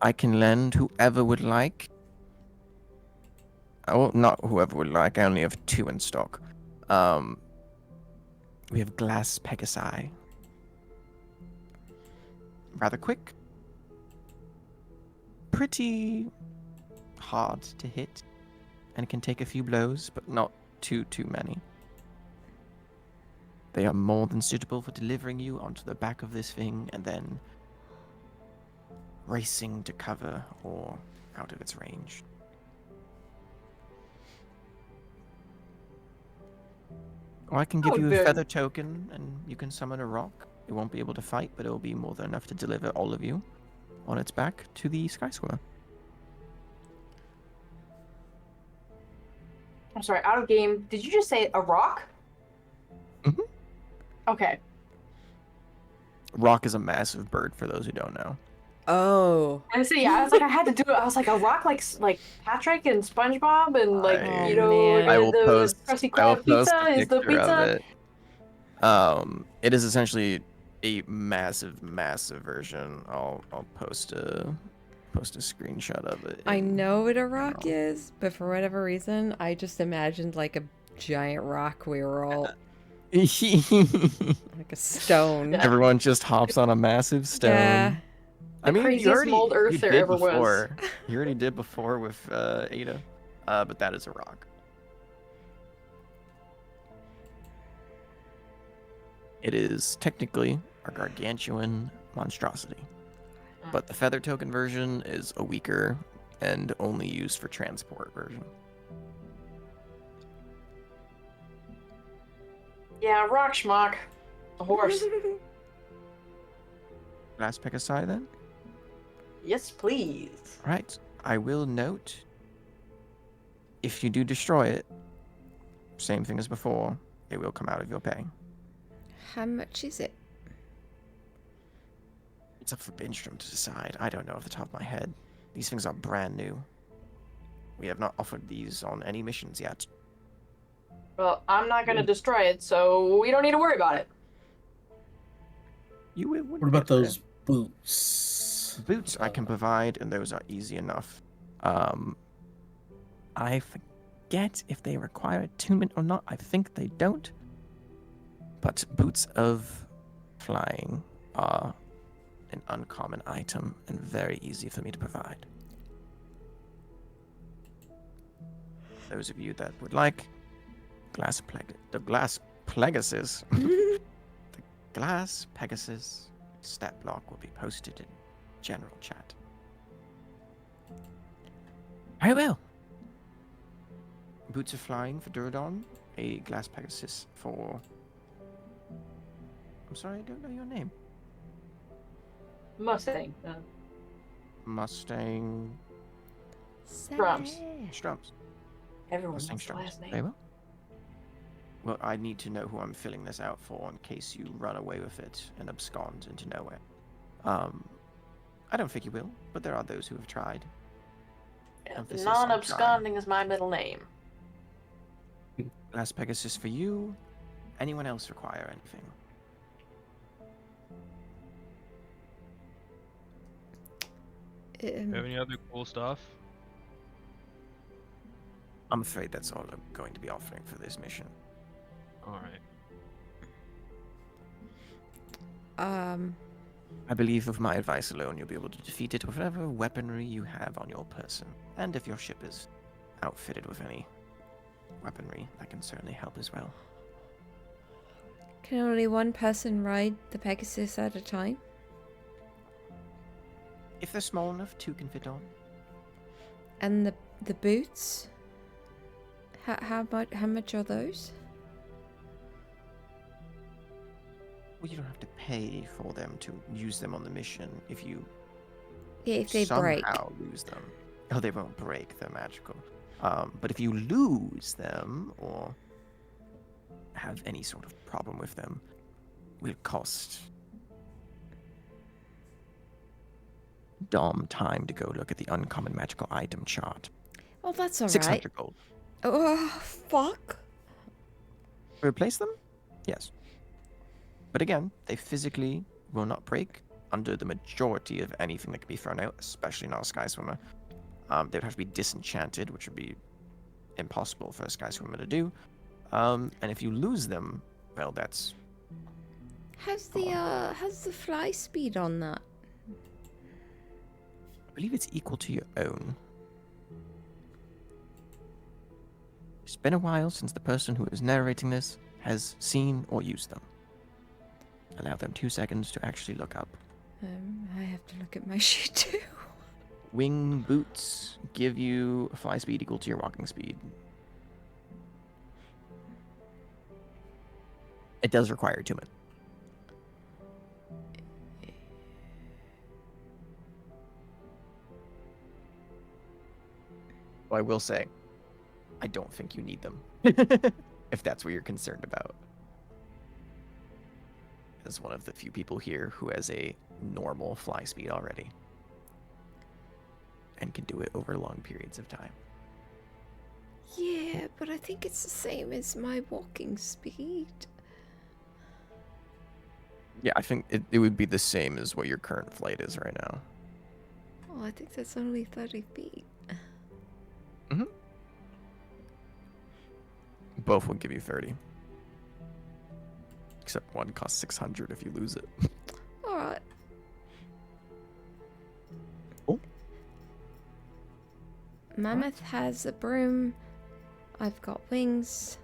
I can lend whoever would like. Oh, not whoever would like. I only have 2 in stock. We have glass Pegasi. Rather quick. Pretty hard to hit. And can take a few blows, but not too many. They are more than suitable for delivering you onto the back of this thing and then racing to cover or out of its range. Or I can give you a feather token and you can summon a rock. It won't be able to fight, but it will be more than enough to deliver all of you on its back to the Sky Swimmer.
I'm sorry, out of game. Did you just say a rock?
Mhm.
Okay.
Rock is a massive bird, for those who don't know.
Oh.
I see. I was like, I had to do it. I was like, a rock, like Patrick and SpongeBob, and like
I-
you know,
man.
I will
the
post.
Krusty
I will
Krab
post
pizza
a
is the
picture of
pizza.
it. It is essentially a massive version. I'll post a screenshot of it.
I
in
know what a rock
general.
is, but for whatever reason, I just imagined like a giant rock we were all like a stone.
Yeah.
Everyone just hops on a massive stone.
Yeah.
I
The
mean,
craziest mold Earth
you
there
did
ever was.
before. You already did before with Ada, but that is a rock. It is technically a gargantuan monstrosity, but the feather token version is a weaker and only used for transport version.
Yeah, rock schmuck. A horse.
Last pick aside then.
Yes, please.
Right. I will note, if you do destroy it, same thing as before, it will come out of your pay.
How much is it?
It's up for Binstrom to decide. I don't know off the top of my head. These things are brand new. We have not offered these on any missions yet.
Well, I'm not gonna destroy it, so we don't need to worry about it.
You will.
What about those boots?
Boots I can provide, and those are easy enough. I forget if they require attunement or not. I think they don't. But boots of flying are an uncommon item and very easy for me to provide. Those of you that would like the glass Pegasus, the glass Pegasus stat block will be posted in general chat. Very well. Boots of flying for Duradon, a glass Pegasus for. I'm sorry, I don't know your name.
Mustang.
Mustang
Drums.
Strums.
Everyone
Mustang
knows the
Strums.
last name.
Very well. Well, I need to know who I'm filling this out for in case you run away with it and abscond into nowhere. I don't think you will, but there are those who have tried. Emphasis on
Non-absconding is my middle name.
Last Pegasus for you. Anyone else require anything?
You have any other cool stuff?
I'm afraid that's all I'm going to be offering for this mission.
All right.
I believe with my advice alone, you'll be able to defeat it with whatever weaponry you have on your person. And if your ship is outfitted with any weaponry, that can certainly help as well.
Can only one person ride the Pegasus at a time?
If they're small enough, 2 can fit on.
And the boots? How much are those?
Well, you don't have to pay for them to use them on the mission if you
Yeah, if they break.
somehow lose them. Oh, they won't break. They're magical. But if you lose them or have any sort of problem with them, will cost Dom time to go look at the uncommon magical item chart.
Oh, that's alright.
600 gold.
Oh, fuck.
Replace them? Yes. But again, they physically will not break under the majority of anything that can be thrown out, especially not a Sky Swimmer. They would have to be disenchanted, which would be impossible for a Sky Swimmer to do. And if you lose them, well, that's...
How's the fly speed on that?
I believe it's equal to your own. It's been a while since the person who is narrating this has seen or used them. Allow them 2 seconds to actually look up.
I have to look at my sheet too.
Wing boots give you a fly speed equal to your walking speed. It does require attunement. Well, I will say, I don't think you need them. If that's what you're concerned about. As one of the few people here who has a normal fly speed already. And can do it over long periods of time.
Yeah, but I think it's the same as my walking speed.
Yeah, I think it would be the same as what your current flight is right now.
Oh, I think that's only 30 feet.
Mm-hmm. Both will give you 30. Except one costs 600 if you lose it.
Alright.
Cool.
Mammoth has a broom. I've got wings.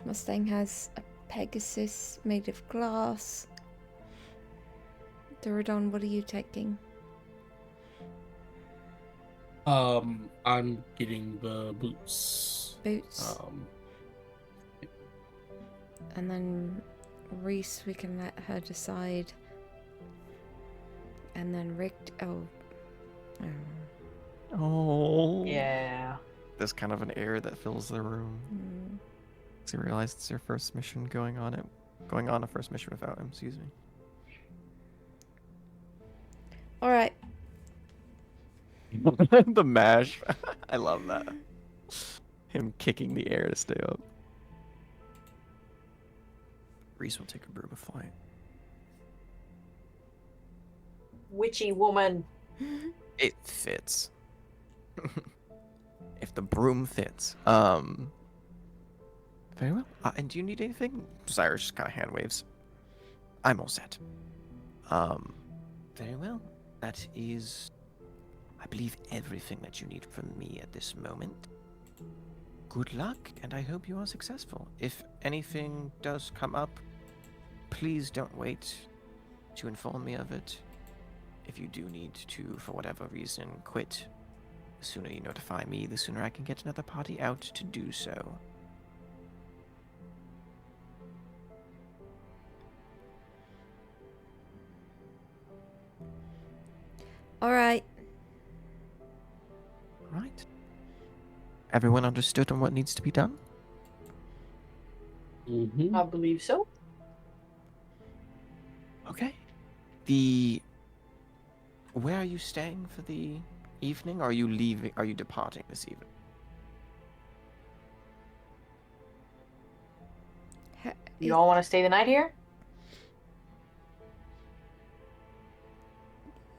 Mustang has a Pegasus made of glass. Duradon, what are you taking?
I'm getting the boots.
Boots. And then Reese, we can let her decide. And then Rick.
Oh.
Yeah.
There's kind of an air that fills the room.
Mm.
So you realize it's your first mission going on a first mission without him, excuse me.
Alright.
The mash. I love that. Him kicking the air to stay up. Reese will take a broom of flight.
Witchy woman.
It fits. If the broom fits. Very well. And do you need anything? Cyrus just kind of hand waves. I'm all set.
Very well. That is, I believe, everything that you need from me at this moment. Good luck, and I hope you are successful. If anything does come up, please don't wait to inform me of it. If you do need to, for whatever reason, quit, the sooner you notify me, the sooner I can get another party out to do so.
Alright.
Right. Everyone understood on what needs to be done?
Mm-hmm.
I believe so.
Okay. Where are you staying for the evening? Are you departing this evening?
You all want to stay the night here?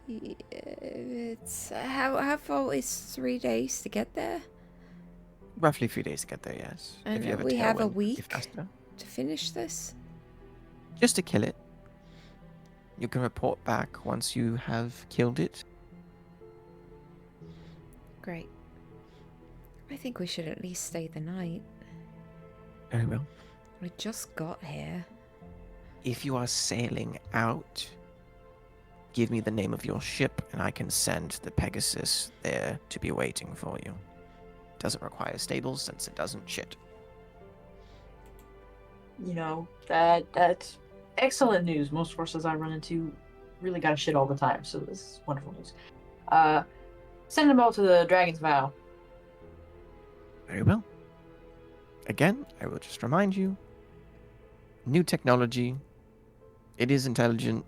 Yeah, it's how far is 3 days to get there?
Roughly 3 days to get there, yes.
And
If you have
we have a
tailwind, it'll be
week
faster.
to finish this.
Just to kill it.
You can report back once you have killed it.
Great. I think we should at least stay the night.
Very well.
We just got here.
If you are sailing out, give me the name of your ship and I can send the Pegasus there to be waiting for you. Doesn't require stables since it doesn't shit.
You know, that's excellent news. Most horses I run into really got shit all the time, so this is wonderful news. Send them all to the Dragon's Vow.
Very well. Again, I will just remind you, new technology, it is intelligent.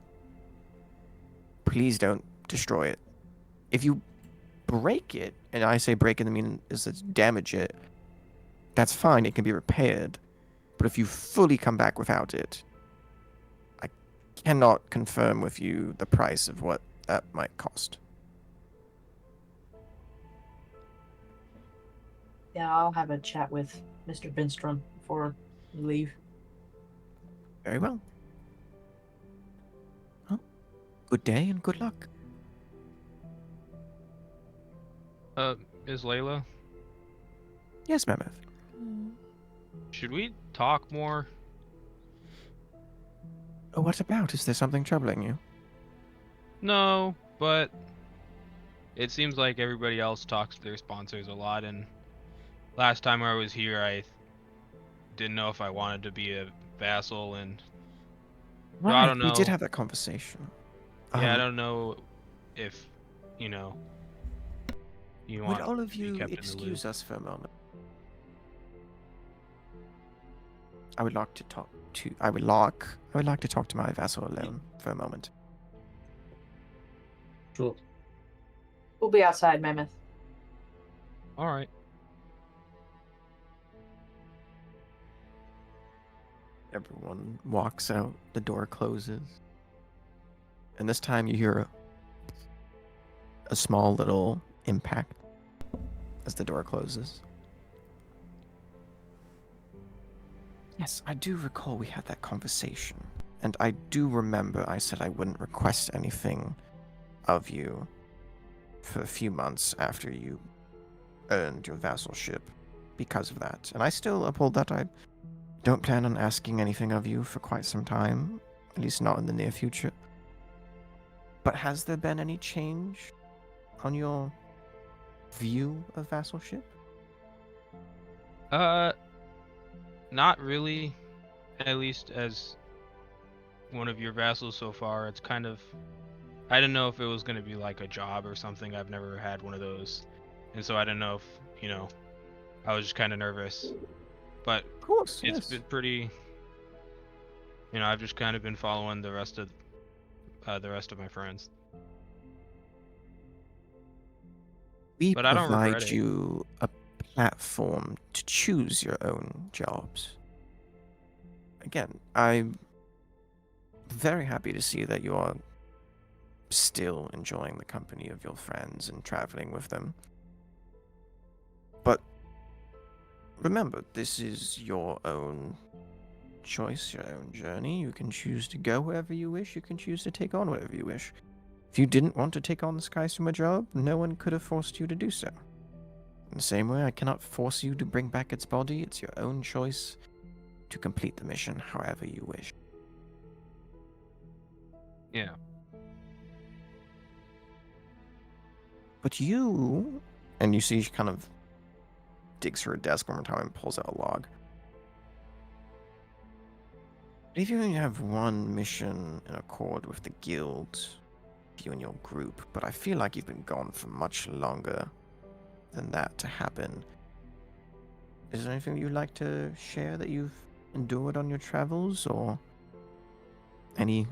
Please don't destroy it. If you break it, and I say break it, I mean is it damage it, that's fine, it can be repaired. But if you fully come back without it, I cannot confirm with you the price of what that might cost.
Yeah, I'll have a chat with Mr. Binstrom before you leave.
Very well. Well, good day and good luck.
Ms. Layla,
Yes, Mammoth.
should we talk more?
Oh, what about? Is there something troubling you?
No, but it seems like everybody else talks to their sponsors a lot, and last time I was here, I didn't know if I wanted to be a vassal, and so I don't
We
know.
did have that conversation.
Yeah, I don't know if, you know, you
Would
want
all of
to be
you
kept in the
excuse
loop.
us for a moment? I would like to talk to my vassal alone for a moment.
Sure.
We'll be outside, Mammoth.
All right.
Everyone walks out, the door closes. And this time you hear a small little impact as the door closes. Yes, I do recall we had that conversation. And I do remember I said I wouldn't request anything of you for a few months after you earned your vassalship because of that. And I still uphold that. I don't plan on asking anything of you for quite some time, at least not in the near future. But has there been any change on your view of vassalship?
Not really, at least as one of your vassals so far. It's kind of, I didn't know if it was going to be like a job or something. I've never had one of those. And so I didn't know if, I was just kind of nervous. But
Of course,
it's
yes.
been pretty, I've just kind of been following the rest of my friends.
We
But I don't regret
provide
it.
you a platform to choose your own jobs. Again, I'm very happy to see that you are still enjoying the company of your friends and traveling with them. But remember, this is your own choice, your own journey. You can choose to go wherever you wish. You can choose to take on whatever you wish. If you didn't want to take on the Sky Swimmer job, no one could have forced you to do so. In the same way, I cannot force you to bring back its body. It's your own choice to complete the mission however you wish.
Yeah.
But you, and you see she kind of digs for her desk one more time and pulls out a log. If you only have one mission in accord with the guild, you and your group, but I feel like you've been gone for much longer than that to happen. Is there anything you'd like to share that you've endured on your travels, or any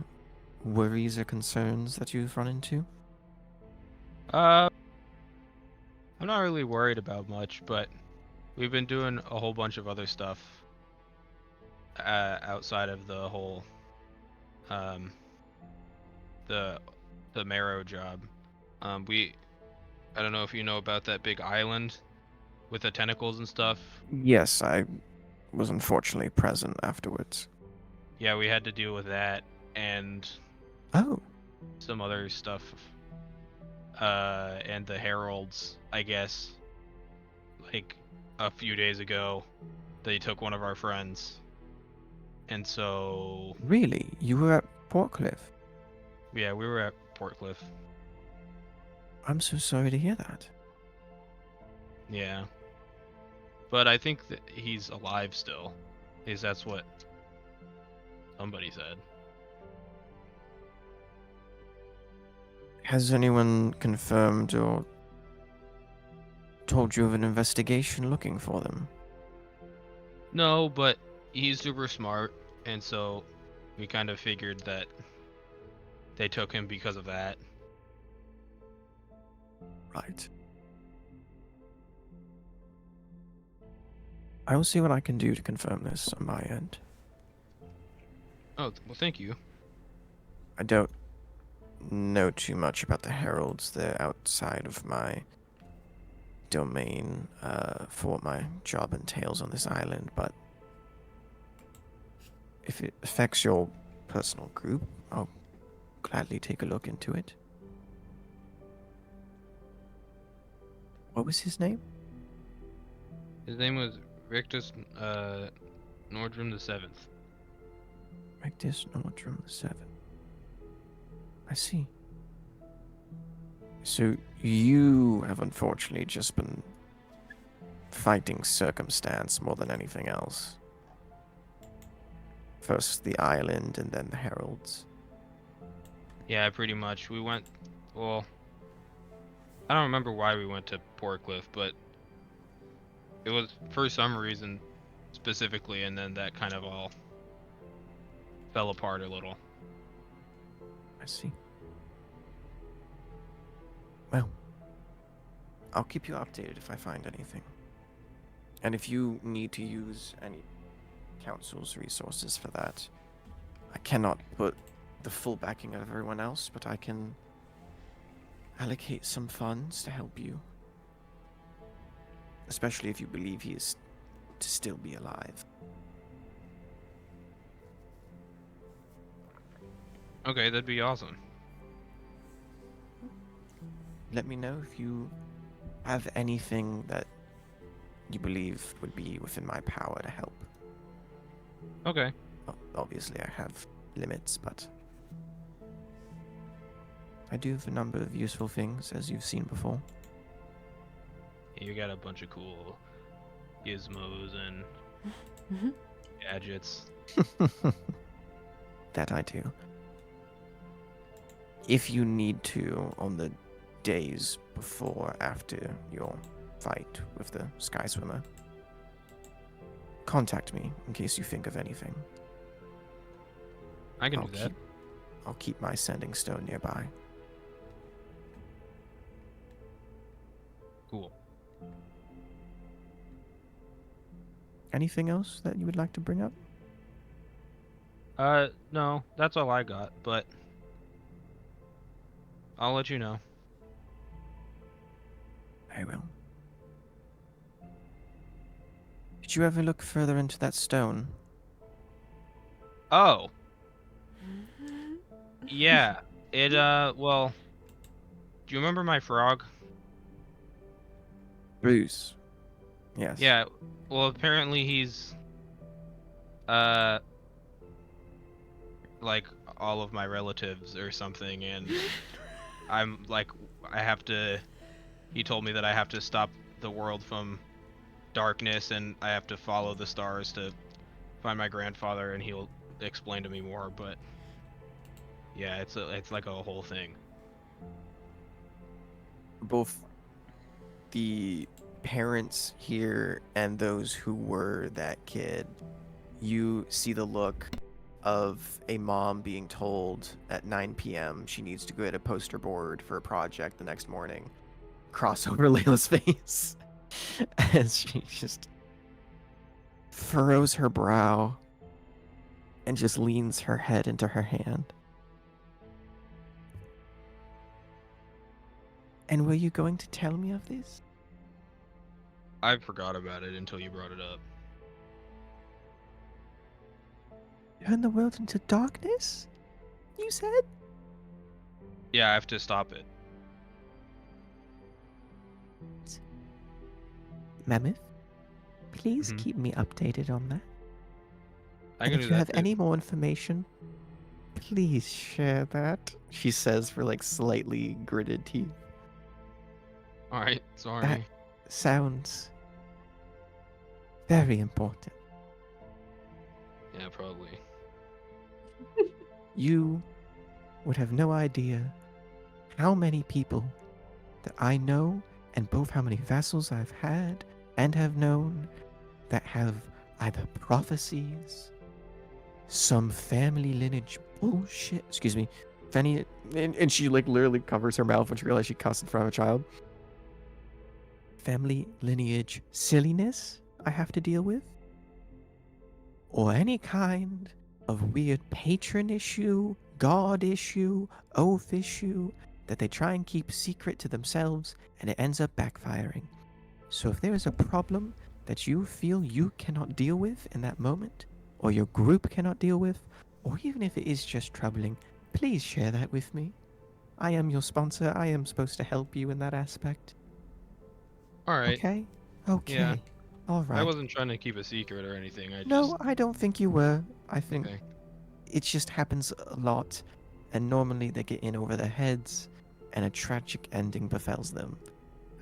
worries or concerns that you've run into?
I'm not really worried about much, but we've been doing a whole bunch of other stuff outside of the whole the Marrow job. I don't know if you know about that big island with the tentacles and stuff.
Yes, I was unfortunately present afterwards.
Yeah, we had to deal with that, and
Oh,
some other stuff. And the heralds, I guess, like a few days ago, they took one of our friends. And so,
really? You were at Portcliff?
yeah, we were at Portcliff.
I'm so sorry to hear that.
Yeah. But I think that he's alive still. At least that's what somebody said.
Has anyone confirmed or told you of an investigation looking for them?
No, but he's super smart, and so we kind of figured that they took him because of that.
Right. I will see what I can do to confirm this on my end.
Oh, well, thank you.
I don't know too much about the heralds. They're outside of my domain for what my job entails on this island, but if it affects your personal group, I'll gladly take a look into it. What was his name?
His name was Rictus Nordrum the Seventh.
Rectus Nordrum the 7th. I see. So you have unfortunately just been fighting circumstance more than anything else. First the island and then the heralds.
Yeah, pretty much. We went. Well, I don't remember why we went to Portcliff, but it was for some reason specifically, and then that kind of all fell apart a little.
I see. Well, I'll keep you updated if I find anything. And if you need to use any council's resources for that, I cannot put the full backing of everyone else, but I can allocate some funds to help you. Especially if you believe he is to still be alive.
Okay, that'd be awesome.
Let me know if you have anything that you believe would be within my power to help.
Okay.
Obviously, I have limits, but I do have a number of useful things, as you've seen before.
You got a bunch of cool gizmos and gadgets.
That I do. If you need to, on the days before, after your fight with the Sky Swimmer, contact me in case you think of anything.
I can do that.
I'll keep my sending stone nearby.
Cool.
Anything else that you would like to bring up?
No, that's all I got, but I'll let you know.
I will. Did you ever look further into that stone?
Oh. Yeah. It, well, do you remember my frog?
Bruce. Yes.
Yeah. Well, apparently he's, uh, like all of my relatives or something, and I'm like, he told me that I have to stop the world from darkness, and I have to follow the stars to find my grandfather, and he'll explain to me more, but yeah, it's like a whole thing.
Both the parents here and those who were that kid, you see the look of a mom being told at 9 p.m. she needs to go get a poster board for a project the next morning. Cross over Layla's face as she just furrows her brow and just leans her head into her hand. And were you going to tell me of this?
I forgot about it until you brought it up.
Turn the world into darkness? You said?
Yeah, I have to stop it.
Mammoth, please
Mhm.
keep me updated on that.
I
And
can
if
do
you
that
have
too.
any more information, please share that.
She says for like slightly gritted teeth.
All right,
That
sorry.
sounds very important.
Yeah, probably.
You would have no idea how many people that I know, and both how many vassals I've had and have known that have either prophecies, some family lineage bullshit, excuse me, Fanny, and she like literally covers her mouth when she realizes she cussed in front of a child. Family lineage silliness I have to deal with, or any kind of weird patron issue, god issue, oath issue that they try and keep secret to themselves, and it ends up backfiring. So if there is a problem that you feel you cannot deal with in that moment, or your group cannot deal with, or even if it is just troubling, please share that with me. I am your sponsor. I am supposed to help you in that aspect.
All right.
Okay?
Yeah.
Okay. All
I
right.
wasn't trying to keep a secret or anything. I
No,
just
I don't think you were. I think
okay.
it just happens a lot, and normally they get in over their heads, and a tragic ending befalls them.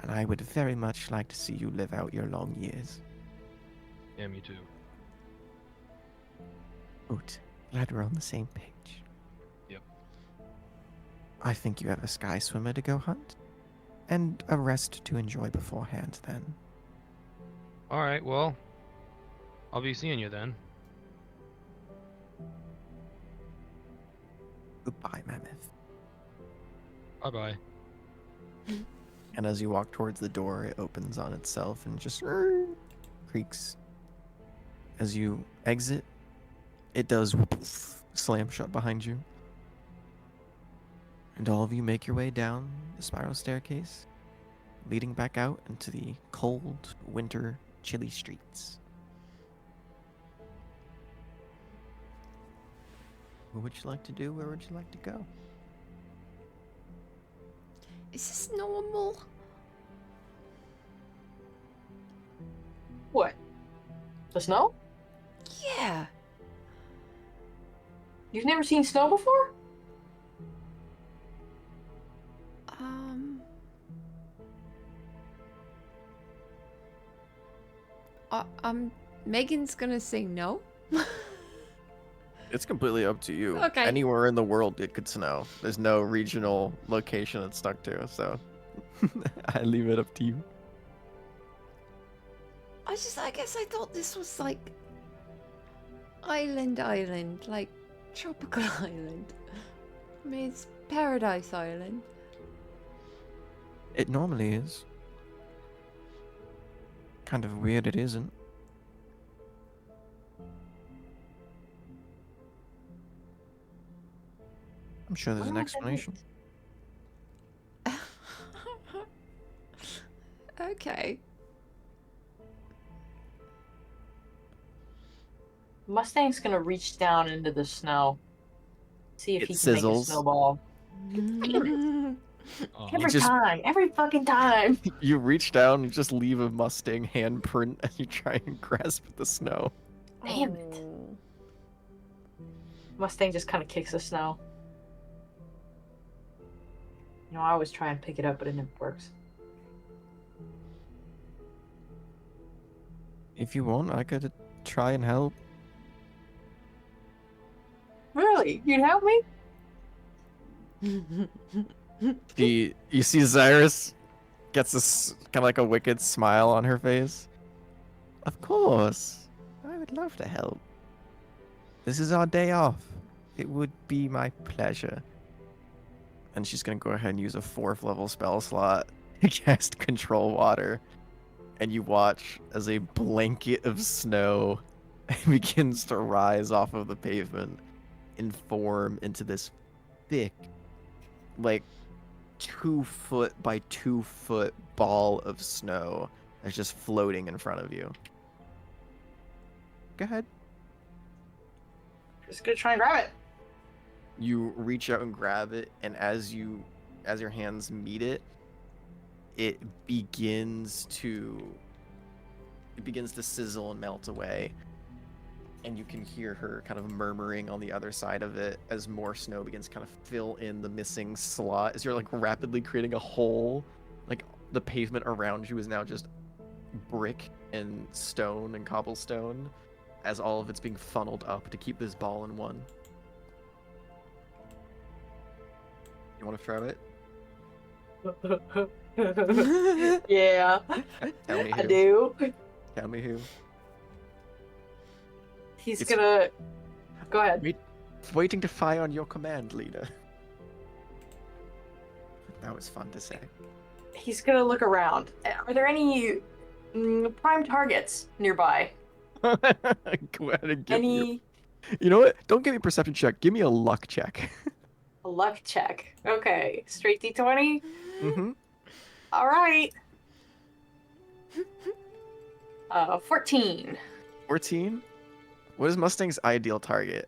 And I would very much like to see you live out your long years.
Yeah, me too.
Good. Glad we're on the same page.
Yep.
I think you have a sky swimmer to go hunt, and a rest to enjoy beforehand then.
All right. Well, I'll be seeing you then.
Goodbye, Mammoth.
Bye bye.
And as you walk towards the door, it opens on itself and just creaks. As you exit, it does slam shut behind you. And all of you make your way down the spiral staircase, leading back out into the cold, winter, chilly streets. What would you like to do? Where would you like to go?
Is this normal?
What? The snow?
Yeah.
You've never seen snow before?
Um. Megan's gonna say no.
It's completely up to you.
Okay.
Anywhere in the world it could snow. There's no regional location it's stuck to, so I leave it up to you.
I guess I thought this was like island, like tropical island. I mean, it's Paradise Island.
It normally is. Kind of weird it isn't. I'm sure there's an explanation.
Okay.
Mustang's gonna reach down into the snow. See if
It
he can make a
sizzles.
snowball.
Oh,
Every
just-
time. Every fucking time.
You reach down and just leave a Mustang handprint as you try and grasp at the snow.
Damn it.
Oh.
Mustang just kind of kicks the snow. You know, I always try and pick it up, but it never works.
If you want, I could try and help.
Really? You'd help me?
You see Zyrus gets this kind of like a wicked smile on her face. Of course. I would love to help. This is our day off. It would be my pleasure. And she's going to go ahead and use a 4th level spell slot to cast Control Water. And you watch as a blanket of snow begins to rise off of the pavement and form into this thick, like 2 foot by 2 foot ball of snow that's just floating in front of you. Go ahead.
Just gonna try and grab it.
You reach out and grab it, and as your hands meet it, it begins to sizzle and melt away. And you can hear her kind of murmuring on the other side of it as more snow begins to kind of fill in the missing slot as you're like rapidly creating a hole. Like the pavement around you is now just brick and stone and cobblestone as all of it's being funneled up to keep this ball in one. You want to throw it?
Yeah,
Tell me
I
who.
do.
Tell me who.
He's
It's-
gonna. Go ahead.
Waiting to fire on your command, leader. That was fun to say.
He's gonna look around. Are there any prime targets nearby?
Go ahead and give me.
Any
You know what? Don't give me a perception check. Give me a luck check.
a luck check? Okay, straight D20.
Mm-hmm.
All right. 14.
14. What is Mustang's ideal target?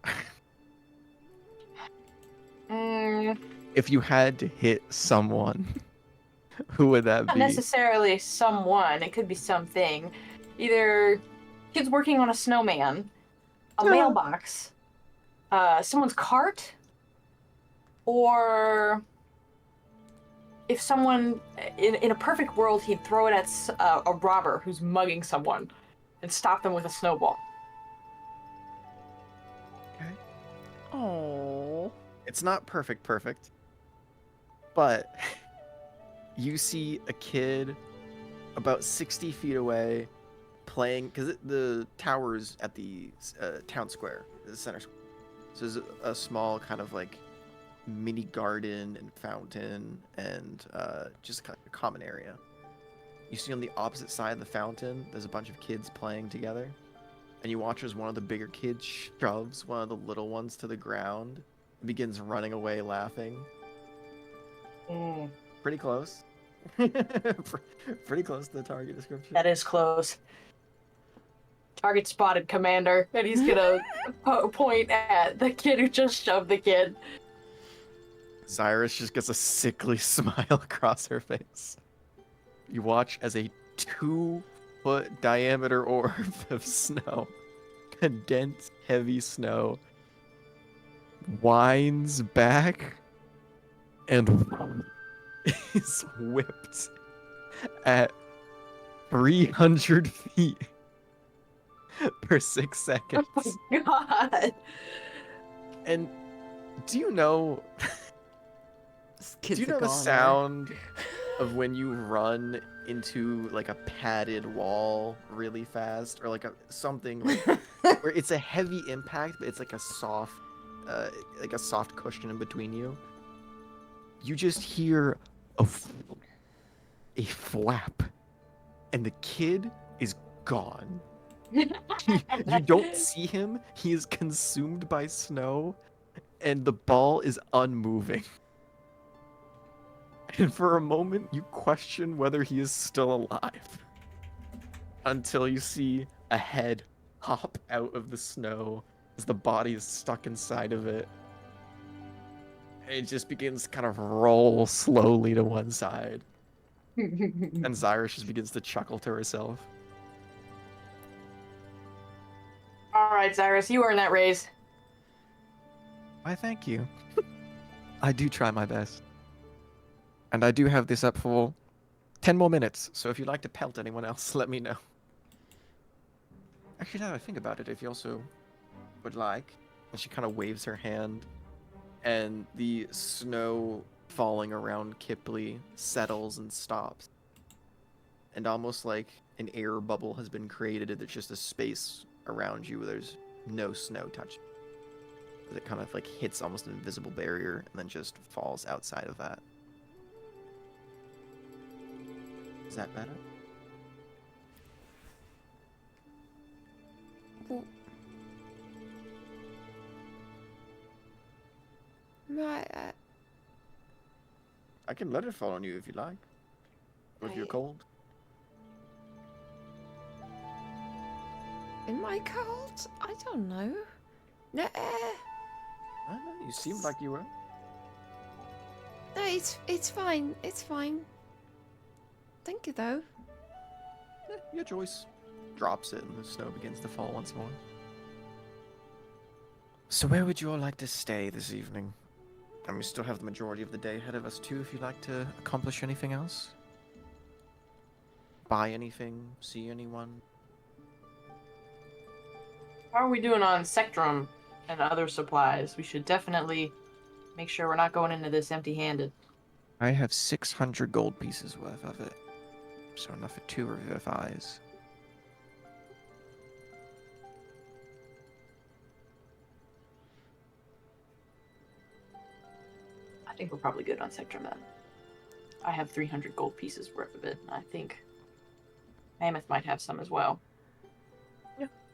Mm,
If you had to hit someone, who would that
not
be?
necessarily someone. It could be something. Either kids working on a snowman, a mailbox, someone's cart, or if someone in a perfect world, he'd throw it at a robber who's mugging someone and stop them with a snowball.
Okay.
Oh.
It's not perfect, but you see a kid about 60 feet away playing, because the tower's at the town square, the center square. So there's a small kind of like mini garden and fountain and just kind of a common area. You see on the opposite side of the fountain, there's a bunch of kids playing together. And you watch as one of the bigger kids shoves one of the little ones to the ground and begins running away laughing. Pretty close. Pretty close to the target description.
That is close. Target spotted, Commander. And he's gonna point at the kid who just shoved the kid.
Cyrus just gets a sickly smile across her face. You watch as a 2-foot diameter orb of snow, condensed heavy snow, winds back and is whipped at 300 feet per 6 seconds.
Oh my god.
And do you know
This kid's
Do you
a
know the
goner.
sound of when you run into like a padded wall really fast, or like something like where it's a heavy impact, but it's like a soft cushion in between you? You just hear a flap, and the kid is gone. You don't see him. He is consumed by snow, and the ball is unmoving. And for a moment, you question whether he is still alive. Until you see a head hop out of the snow as the body is stuck inside of it. And it just begins to kind of roll slowly to one side. And Zyrus just begins to chuckle to herself.
Alright, Cyrus, you earned that raise.
Why, thank you. I do try my best. And I do have this up for 10 more minutes, so if you'd like to pelt anyone else, let me know. Actually, now that I think about it, if you also would like. And she kind of waves her hand, and the snow falling around Kipley settles and stops. And almost like an air bubble has been created, there's just a space around you where there's no snow touching. It kind of like hits almost an invisible barrier and then just falls outside of that. Is that better?
Well, right.
I can let it fall on you if you like. Or if you're cold.
Am I cold? I don't know. No.
You seemed like you were.
No, it's fine. It's fine. Thank you, though.
Your choice. Drops it, and the snow begins to fall once more. So where would you all like to stay this evening? And we still have the majority of the day ahead of us too, if you'd like to accomplish anything else. Buy anything, see anyone.
How are we doing on Sectrum and other supplies? We should definitely make sure we're not going into this empty-handed.
I have 600 gold pieces worth of it. So enough for 2 revivifies.
I think we're probably good on Sectrum then. I have 300 gold pieces worth of it. I think Mammoth might have some as well.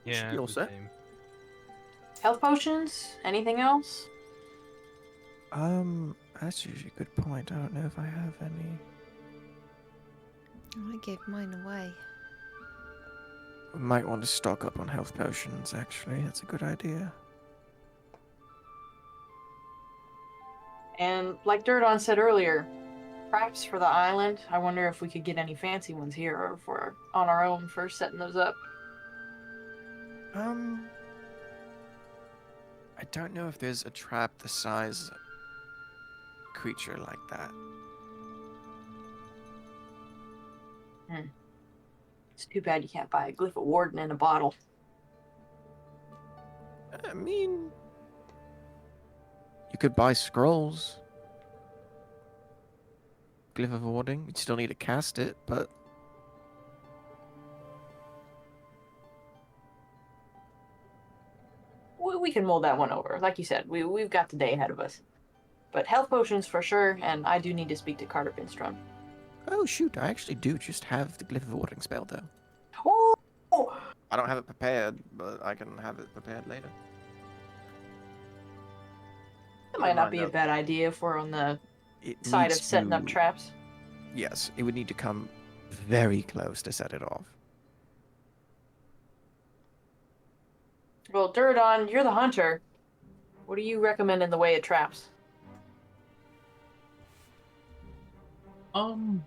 Yeah,
be all
the
set.
same.
Health potions? Anything else?
That's usually a good point. I don't know if I have any.
Oh, I gave mine away.
We might want to stock up on health potions, actually. That's a good idea.
And like Durdon said earlier, traps for the island. I wonder if we could get any fancy ones here, or if we're on our own for setting those up.
I don't know if there's a trap the size creature like that.
It's too bad you can't buy a Glyph of Warden in a bottle.
I mean, you could buy scrolls. Glyph of Warding. You'd still need to cast it, but
We can mull that one over. Like you said, we've got the day ahead of us. But health potions for sure, and I do need to speak to Carter Binstrom.
oh shoot, I actually do just have the Glyph of Warding spell though.
Oh!
I don't have it prepared, but I can have it prepared later.
That might not be a bad idea if we're on the
It
side of
needs
setting up
to-
traps.
Yes, it would need to come very close to set it off.
Well, Durdon, you're the hunter. What do you recommend in the way of traps?
I'm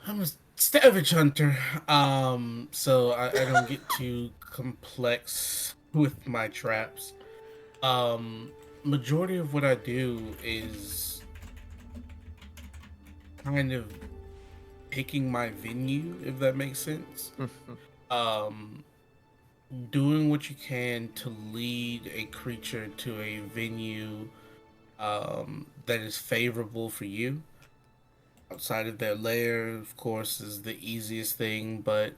a savage hunter, so I don't get too complex with my traps. Majority of what I do is kind of picking my venue, if that makes sense. Doing what you can to lead a creature to a venue that is favorable for you. Outside of their lair, of course, is the easiest thing, but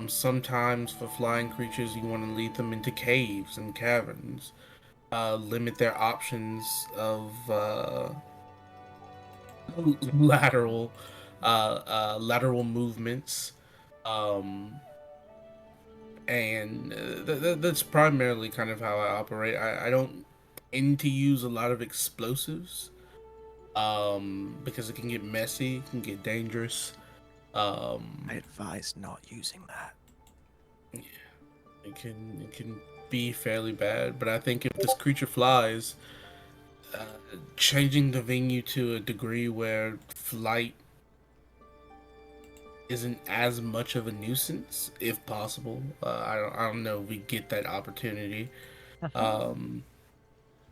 sometimes for flying creatures, you want to lead them into caves and caverns. Limit their options of lateral movements. And that's primarily kind of how I operate. I don't tend to use a lot of explosives because it can get messy, it can get dangerous.
I advise not using that.
Yeah, it can be fairly bad. But I think if this creature flies, changing the venue to a degree where flight isn't as much of a nuisance, if possible. I don't know if we get that opportunity.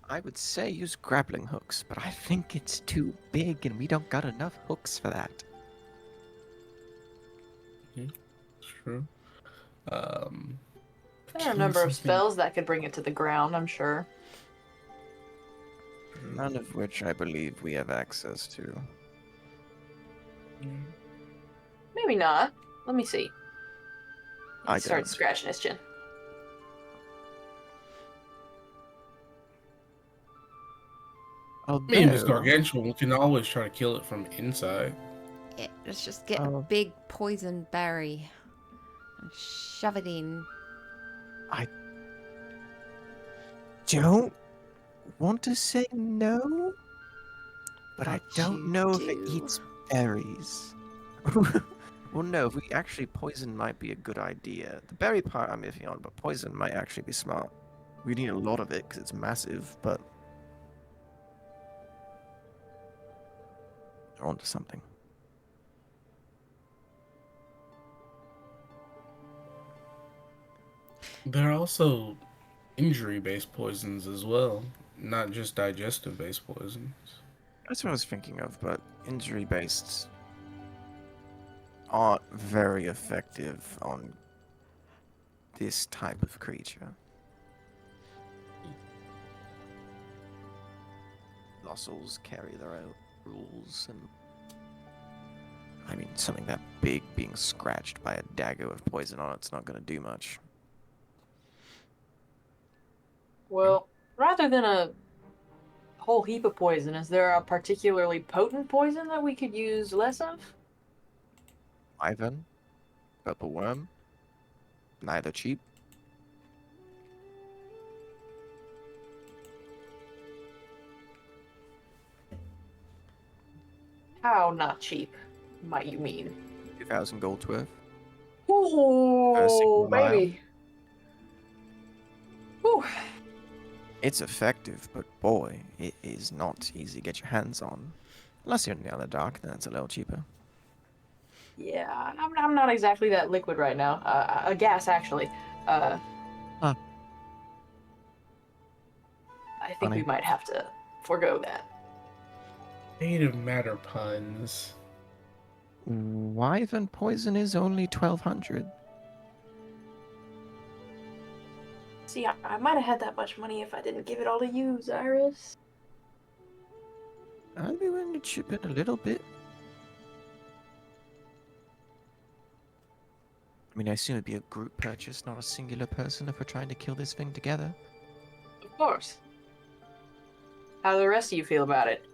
I would say use grappling hooks, but I think it's too big and we don't got enough hooks for that.
True.
There are a number of spells that could bring it to the ground, I'm sure.
None of which I believe we have access to.
Maybe not. Let me see.
I
He starts
don't.
scratching his chin.
I mean, this
Although-
gargantuan, we can always try to kill it from inside.
Yeah, let's just get a
Oh.
big poison berry and shove it in.
Don't want to say no, but I
But
don't
you
know if
do.
it eats berries. Well, no, if we actually poison might be a good idea. The berry part I'm iffy on, but poison might actually be smart. We need a lot of it because it's massive, but they're onto something.
There are also injury-based poisons as well, not just digestive-based poisons.
That's what I was thinking of, but injury-based aren't very effective on this type of creature. Colossals carry their own rules, and I mean, something that big being scratched by a dagger with poison on it's not going to do much.
Well, rather than a whole heap of poison, is there a particularly potent poison that we could use less of?
Ivan, purple worm, neither cheap.
How not cheap, might you mean?
2,000 gold worth.
Ooh,
vial.
baby. Ooh.
It's effective, but boy, it is not easy to get your hands on. Unless you're in the Underdark, then it's a little cheaper.
Yeah, I'm not exactly that liquid right now. A gas, actually.
Huh.
I think
Funny.
we might have to forego that.
Native matter puns.
Wyvern poison is only 1,200.
See, I might have had that much money if I didn't give it all to you, Zyrus.
I'd be willing to chip in a little bit. I mean, I assume it'd be a group purchase, not a singular person if we're trying to kill this thing together.
Of course. How do the rest of you feel about it?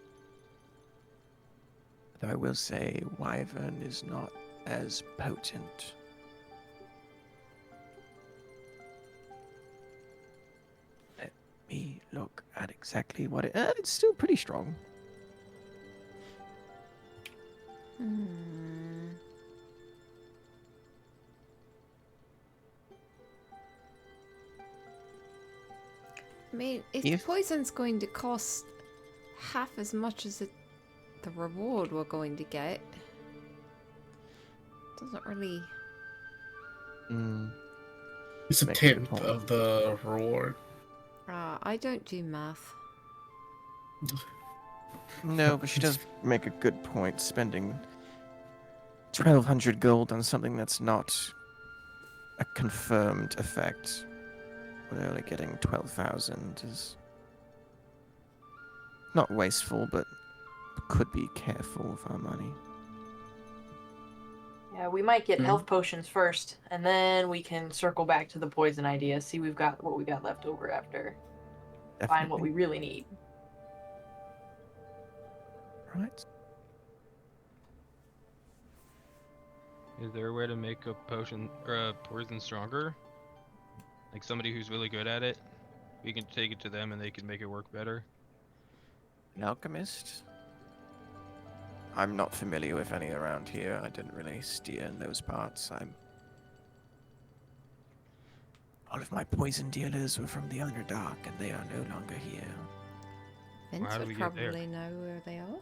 Though I will say, Wyvern is not as potent. Let me look at exactly what it... it's still pretty strong.
I mean, if
If-
poison's going to cost half as much as the reward we're going to get, doesn't really.
It's a
Make a good
tenth
point.
of the reward.
I don't do math.
No, but she does make a good point. Spending 1,200 gold on something that's not a confirmed effect, when only getting 12,000 is not wasteful, but could be careful with our money.
Yeah, we might get
Mhm.
health potions first, and then we can circle back to the poison idea. See, we've got what we got left over after. Find what we really need.
Right.
Is there a way to make a potion or a poison stronger? Like somebody who's really good at it, we can take it to them and they can make it work better.
An alchemist? I'm not familiar with any around here. I didn't really steer in those parts. All of my poison dealers were from the Underdark, and they are no longer here.
Vince
how do
would
we get there?
probably know where they are.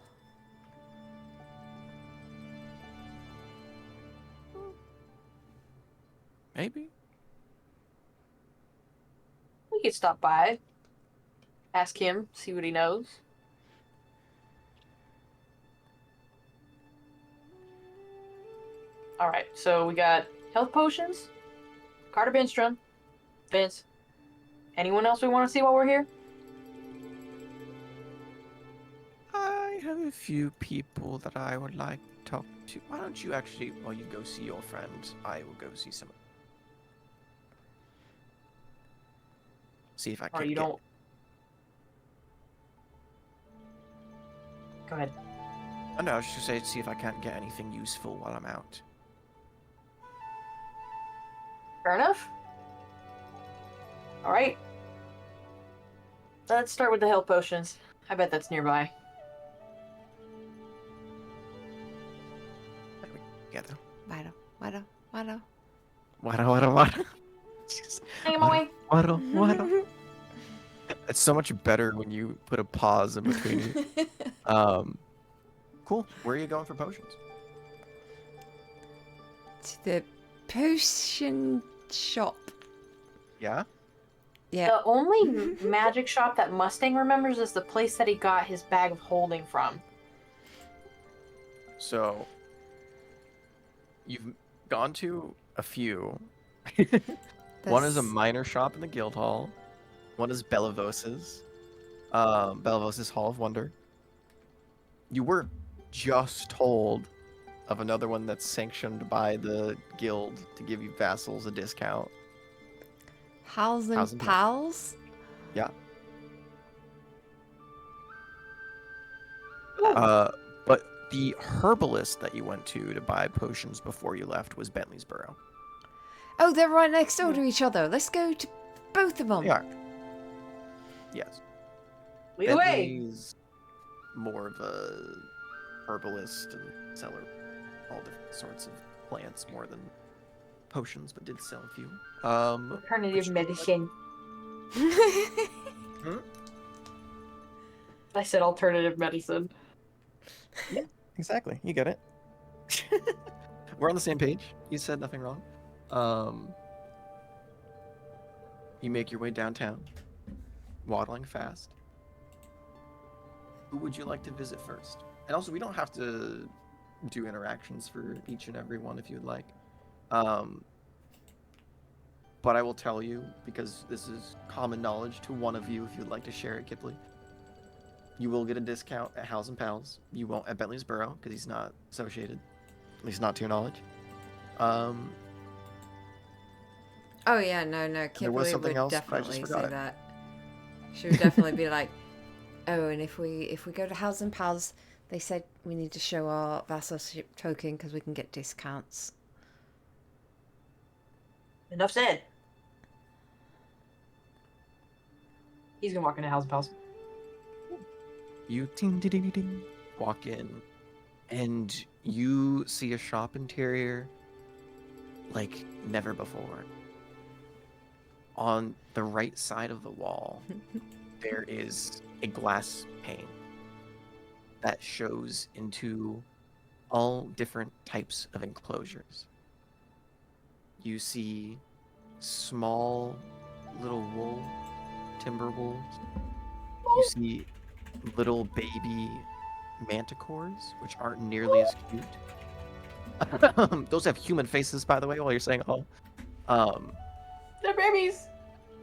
Maybe?
We could stop by, ask him, see what he knows. All right, so we got health potions, Carter Benstrom, Vince. Anyone else we want to see while we're here?
I have a few people that I would like to talk to. Why don't you actually, while you go see your friend, I will go see some. See if I
Or
can
you
get...
don't? Go ahead.
Oh, no, I was just saying, see if I can't get anything useful while I'm out.
Fair enough. All right. Let's start with the health potions. I bet that's nearby.
Together.
Wado, wado, wado.
Wada, wada, wada. Just
Hang him away.
wada, wada. It's so much better when you put a pause in between. Cool. Where are you going for potions?
To the potion shop.
Yeah.
Yeah.
The only magic shop that Mustang remembers is the place that he got his bag of holding from.
So you've gone to a few. One is a
There's-
minor shop in the guild hall. One is Bellavos's. Bellavos's Hall of Wonder. You were just told of another one that's sanctioned by the guild to give you vassals a discount.
Howls
Howls
and
and
Pals?
Yeah.
Ooh.
But the herbalist that you went to buy potions before you left was Bentley's Burrow.
Oh, they're right next door to each other. Let's go to both of them.
They are. Yes.
Lead the way.
Bentley's more of a herbalist and seller of all different sorts of plants more than potions, but did sell a few.
Alternative
which-
medicine. I said alternative medicine.
Exactly. You get it. We're on the same page. You said nothing wrong. You make your way downtown, waddling fast. Who would you like to visit first? And also, we don't have to do interactions for each and every one if you'd like. But I will tell you, because this is common knowledge to one of you if you'd like to share it, Kipley. You will get a discount at Howls and Pals. You won't at Bentley's Burrow, because he's not associated. At least not to your knowledge.
Oh yeah, no,
there
Kimberly
was something
would
else, but I just
definitely
forgot
say
it.
that. She would definitely be like, "Oh, and if we go to Howls and Pals, they said we need to show our vassalship token because we can get discounts."
Enough said. He's gonna walk into House of Pals.
You ding, ding, ding, ding, walk in, and you see a shop interior like never before. On the right side of the wall, there is a glass pane that shows into all different types of enclosures. You see small little wool, timber wolves. You see little baby manticores, which aren't nearly as cute. Those have human faces, by the way, while you're saying oh.
They're babies!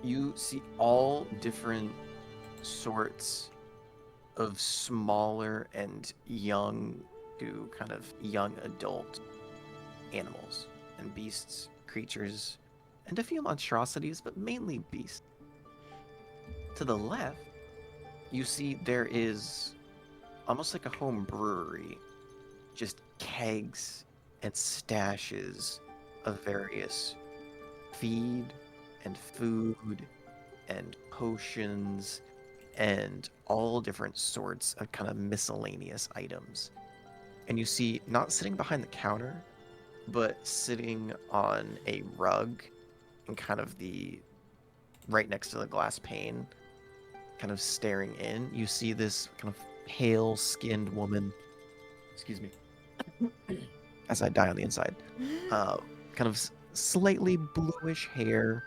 You see all different sorts of smaller and young to kind of young adult animals and beasts, creatures, and a few monstrosities, but mainly beasts. To the left, you see there is almost like a home brewery, just kegs and stashes of various feed and food and potions and all different sorts of kind of miscellaneous items. And you see, not sitting behind the counter, but sitting on a rug and kind of the right next to the glass pane, kind of staring in, you see this kind of pale skinned woman, excuse me, as I die on the inside, kind of slightly bluish hair,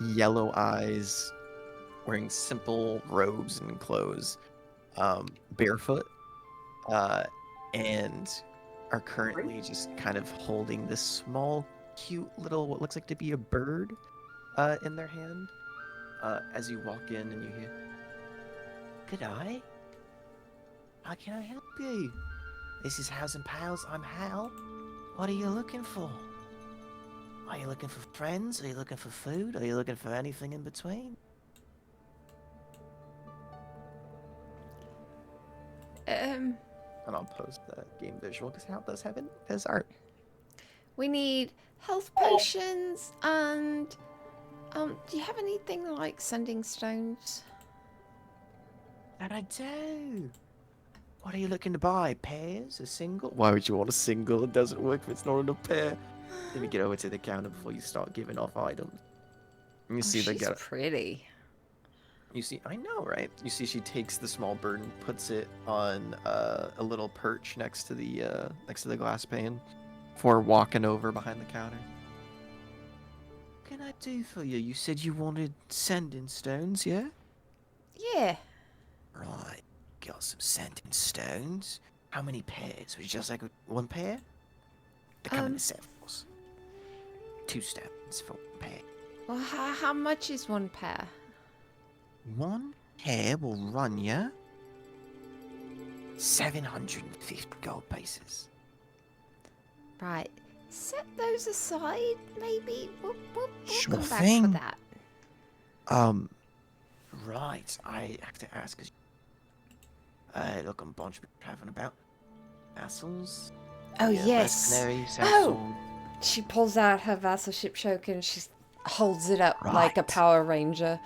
yellow eyes, wearing simple robes and clothes, barefoot, and are currently just kind of holding this small, cute little, what looks like to be a bird, in their hand. As you walk in and you hear, "Good eye. How can I help you? This is House and Pals. I'm Hal. What are you looking for? Are you looking for friends? Are you looking for food? Are you looking for anything in between?" And I'll post that game visual because Hal does have it as art.
We need health potions and do you have anything like sending stones?
And I do. What are you looking to buy? Pairs? A single? Why would you want a single? It doesn't work if it's not in a pair. Let me get over to the counter before you start giving off items. Let me see if they
She's
get it.
pretty.
You see, I know, right? You see, she takes the small bird and puts it on a little perch next to the glass pane, before walking over behind the counter. What can I do for you? You said you wanted sending stones, yeah?
Yeah.
Right, got some sending stones. How many pairs? Was it just like one pair? They come in the settles. 2 stones for 1 pair.
Well, how much is one pair?
1 pair will run you 750 gold pieces.
Right. Set those aside, maybe. We'll
Sure
come back
thing.
for that.
Right, I have to ask, cause look, a bunch of people traveling about. Vassals?
Oh,
Yeah,
yes.
mercenaries,
Oh!
household.
She pulls out her vassalship token and she holds it up like a
Right.
Power Ranger.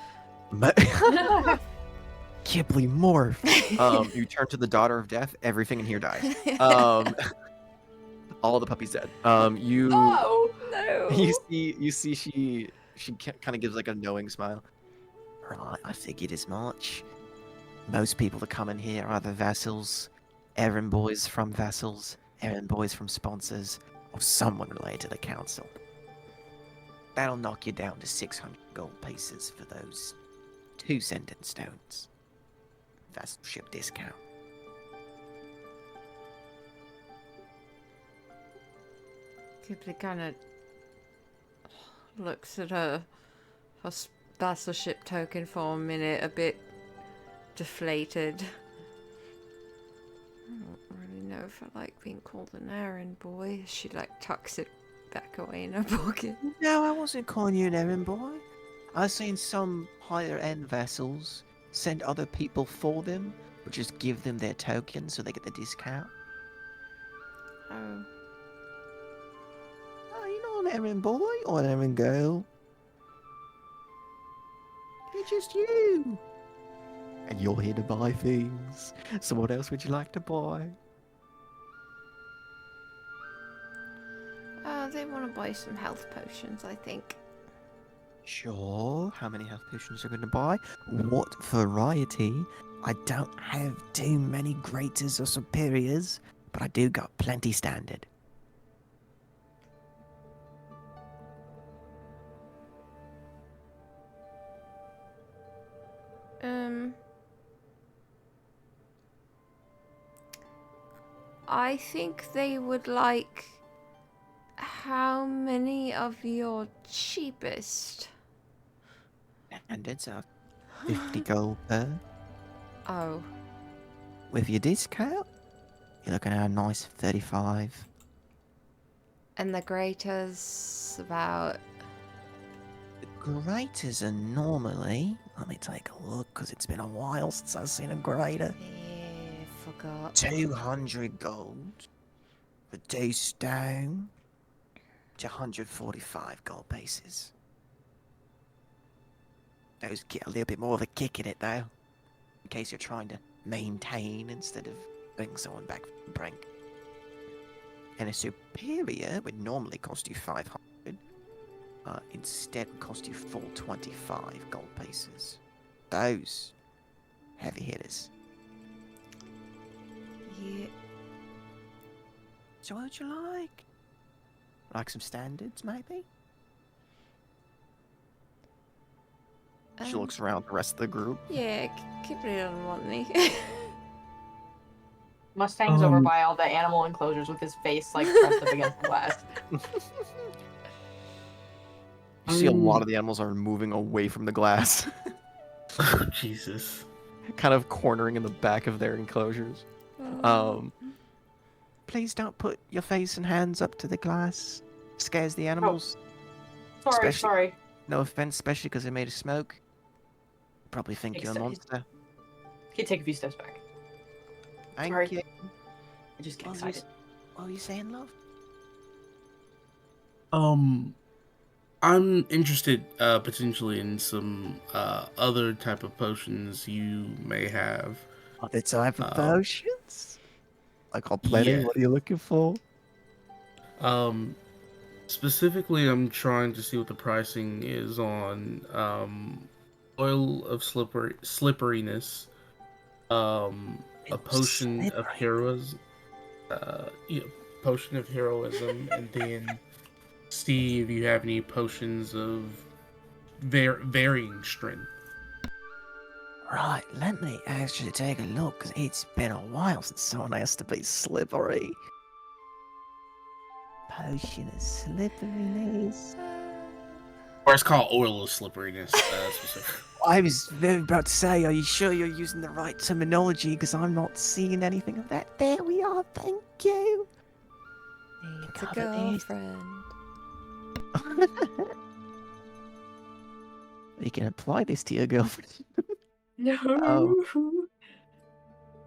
Ghibli morph. You turn to the daughter of death. Everything in here dies. All the puppies dead. You
Oh!
No.
you see she kind of gives like a knowing smile.
Right, I figured as much. Most people that come in here are either vassals, errand boys from vassals, errand boys from sponsors, or someone related to the council. That'll knock you down to 600 gold pieces for those 2 sending stones. Vassalship discount.
Kipling kind of looks at her vassalship token for a minute, a bit deflated. I don't really know if I like being called an errand boy. She like tucks it back away in her pocket.
No, I wasn't calling you an errand boy. I've seen some higher end vassals send other people for them, but just give them their token so they get the discount.
Oh.
Oh, you're not an errand boy or an errand girl. You're just you. And you're here to buy things. So what else would you like to buy?
They want to buy some health potions, I think.
Sure. How many health potions are you going to buy? What variety? I don't have too many greaters or superiors, but I do got plenty standard.
I think they would like how many of your cheapest?
And it's 50 gold per.
Oh.
With your discount, you're looking at a nice 35.
And the graters about...
The greaters are normally, let me take a look because it's been a while since I've seen a greater.
Yeah, forgot.
200 gold for 2 stone to 145 gold pieces. Those get a little bit more of a kick in it though, in case you're trying to maintain instead of bring someone back from the brink. And a superior would normally cost you 500. Instead would cost you 425 gold pieces. Those heavy hitters.
Yeah.
So what would you like? Like some standards, maybe?
She looks around the rest of the group.
Yeah, Kipling doesn't want any.
Mustang's over by all the animal enclosures with his face like pressed up against the glass.
You see a lot of the animals are moving away from the glass,
Oh, Jesus.
kind of cornering in the back of their enclosures.
Please don't put your face and hands up to the glass. Scares the animals.
Sorry,
Especially-
sorry.
No offense, especially because they're made of smoke. Probably think you're a monster.
Can you take a few steps back?
Thank
Sorry.
you.
I just get
What were you-
excited.
What were you saying, love?
I'm interested potentially in some other type of potions you may have.
Other type of potions? I got plenty.
Yeah.
What are you looking for?
Specifically, I'm trying to see what the pricing is on oil of slipperiness, a potion of
Slippery.
heroism, yeah, potion of heroism, and then see if you have any potions of varying strength.
Right, let me actually take a look, because it's been a while since someone has to be slippery. Potion of slipperiness.
Or it's called oil of slipperiness. Specific.
I was very about to say, are you sure you're using the right terminology? Because I'm not seeing anything of that. There we are, thank you.
Needs a
Cover this.
girlfriend.
You can apply this to your girlfriend.
No.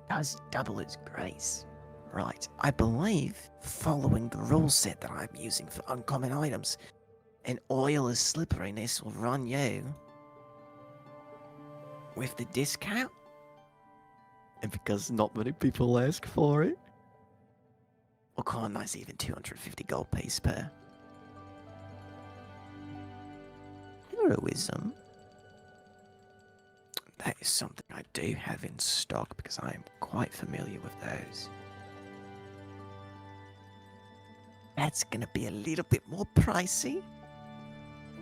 Does double its grace. Right, I believe, following the rule set that I'm using for uncommon items, an oil of slipperiness will run you with the discount. And because not many people ask for it, we'll call a nice even 250 gold piece per. Heroism. That is something I do have in stock because I am quite familiar with those. That's gonna be a little bit more pricey.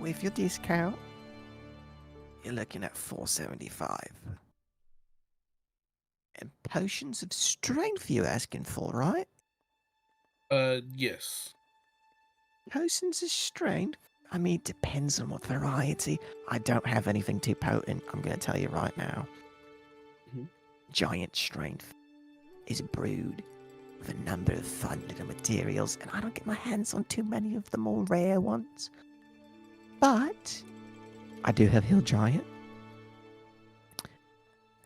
With your discount, you're looking at 475. And potions of strength you're asking for, right?
Yes.
Potions of strength? I mean, it depends on what variety. I don't have anything too potent, I'm gonna tell you right now.
Mhm.
Giant strength is brewed with a number of fun little materials, and I don't get my hands on too many of the more rare ones. But I do have Hill Giant.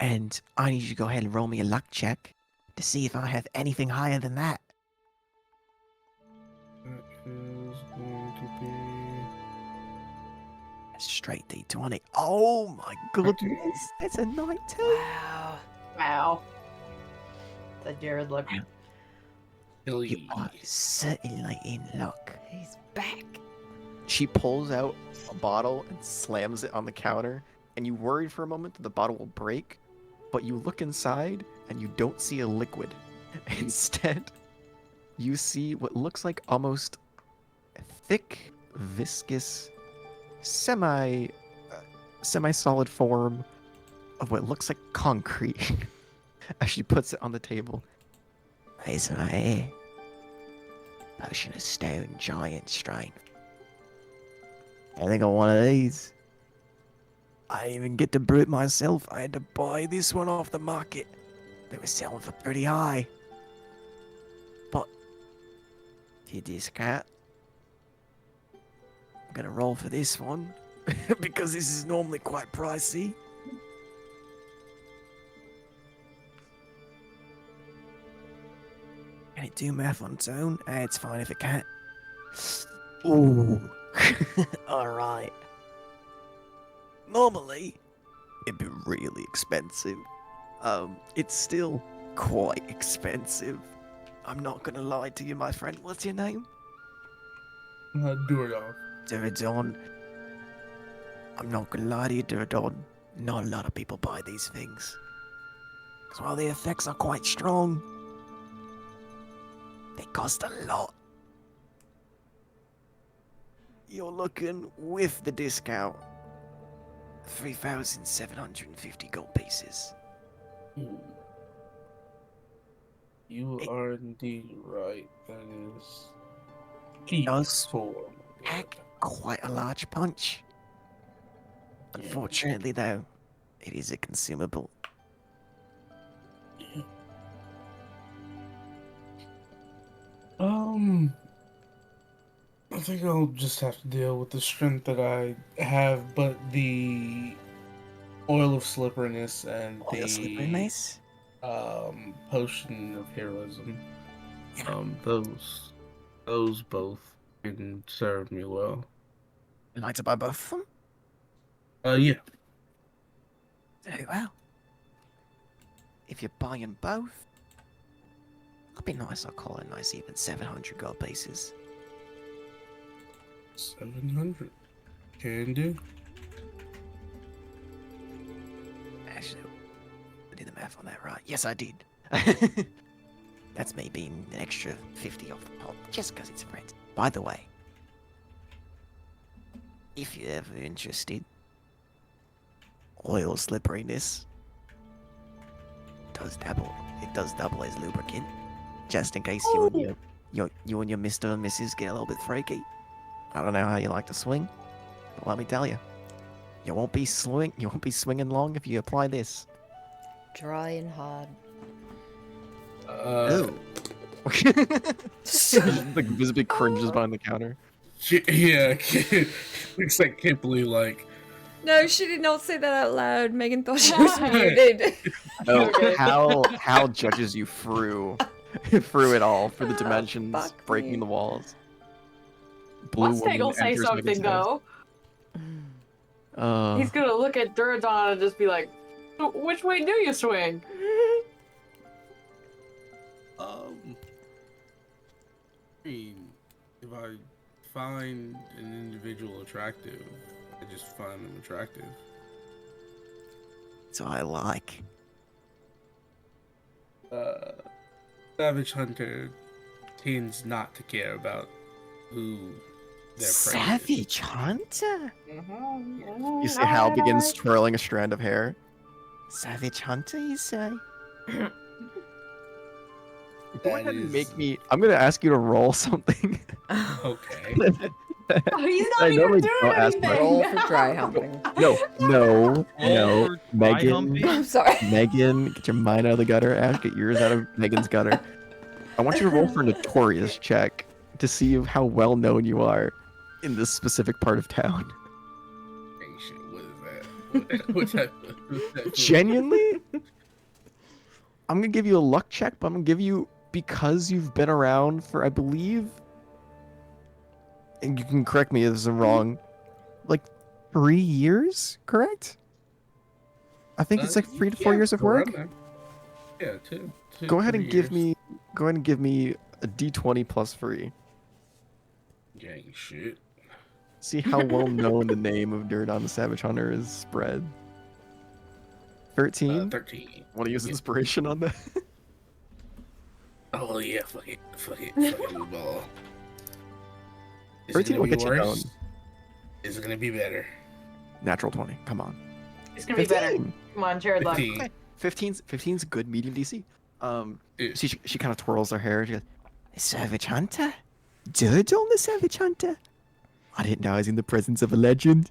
And I need you to go ahead and roll me a luck check to see if I have anything higher than that.
That is going to be.
Straight D20. Oh my goodness, that's a 19.
Wow.
Wow. That Jared look.
You are certainly in luck.
He's back.
She pulls out a bottle and slams it on the counter, and you worry for a moment that the bottle will break, but you look inside and you don't see a liquid. Instead, you see what looks like almost thick, viscous, semi-solid form of what looks like concrete. As she puts it on the table.
It's right here. Potion of stone giant strength. I think I want one of these. I didn't even get to brew it myself. I had to buy this one off the market. They were selling for pretty high. But if you discount, I'm gonna roll for this one because this is normally quite pricey. Can it do math on its own? It's fine if it can't. Ooh. Alright. Normally, it'd be really expensive. It's still quite expensive. I'm not gonna lie to you, my friend. What's your name?
Duradov.
Duradon. I'm not gonna lie to you, Duradon. Not a lot of people buy these things. Because while the effects are quite strong, they cost a lot. You're looking with the discount. 3,750 gold pieces.
You are indeed right. That is.
It does
for.
pack quite a large punch. Unfortunately, though, it is a consumable.
I think I'll just have to deal with the strength that I have, but the oil of slipperiness and
Oil slipperiness?
potion of heroism.
Yeah.
Those both can serve me well.
You'd like to buy both of them?
Yeah.
Very well. If you're buying both, that'd be nice. I'll call it nice even 700 gold pieces.
700. Can do.
math on that right. Yes, I did. That's me being an extra 50 off the top, just because it's friends. By the way, if you're ever interested, oil slipperiness does double. It does double as lubricant, just in case you and your Mr. and Mrs. get a little bit freaky. I don't know how you like to swing, but let me tell you, you won't be swinging long if you apply this.
Dry and hard.
Ooh.
Like visibly cringes behind the counter.
Yeah, looks like Kipley, like,
No, she did not say that out loud. Megan thought she was muted.
Oh,
Okay.
Hal judges you through it all for the
Oh,
dimensions,
fuck
breaking
me.
the walls. Blue
Mustang will
woman
say
enters
something
Megan's house.
though. He's gonna look at Duradon and just be like, "Which way do you swing?"
I mean, if I find an individual attractive, I just find them attractive.
So I like.
Savage Hunter tends not to care about who their prey is.
Savage Hunter?
You see Hal begins twirling a strand of hair.
Savage Hunter, you say?
Go
That
ahead and
is-
make me. I'm gonna ask you to roll something.
Okay.
Oh, he's
I
not even
normally
doing
don't ask
anything.
Roll for dry humping.
No,
Roll
no,
for dry
Megan.
humping?
I'm sorry.
Megan, get your mind out of the gutter. Ash, get yours out of Megan's gutter. I want you to roll for a notorious check to see how well known you are in this specific part of town.
Hey, shit, what is that? What's that?
Genuinely, I'm gonna give you a luck check, but I'm gonna give you because you've been around for, I believe, and you can correct me if I'm wrong, like 3 years, correct? I think it's like 3 to 4 years of work.
around there. Yeah, two.
Go ahead and
3
give
years.
me a d20 plus free.
Gang shit.
See how well known the name of Duradon the Savage Hunter is spread. 13?
13.
Want to use
Yeah.
inspiration on that?
Oh yeah, fuck it, we ball. Is it
13
gonna
will
be
get you
worse?
down.
Is it gonna be better?
Natural 20. Come on.
It's gonna be better.
15.
Come on, Jared Luck.
15.
15's good medium DC.
Yeah.
She kind of twirls her hair. She goes,
Savage Hunter? Duradon the Savage Hunter?
I didn't know I was in the presence of a legend.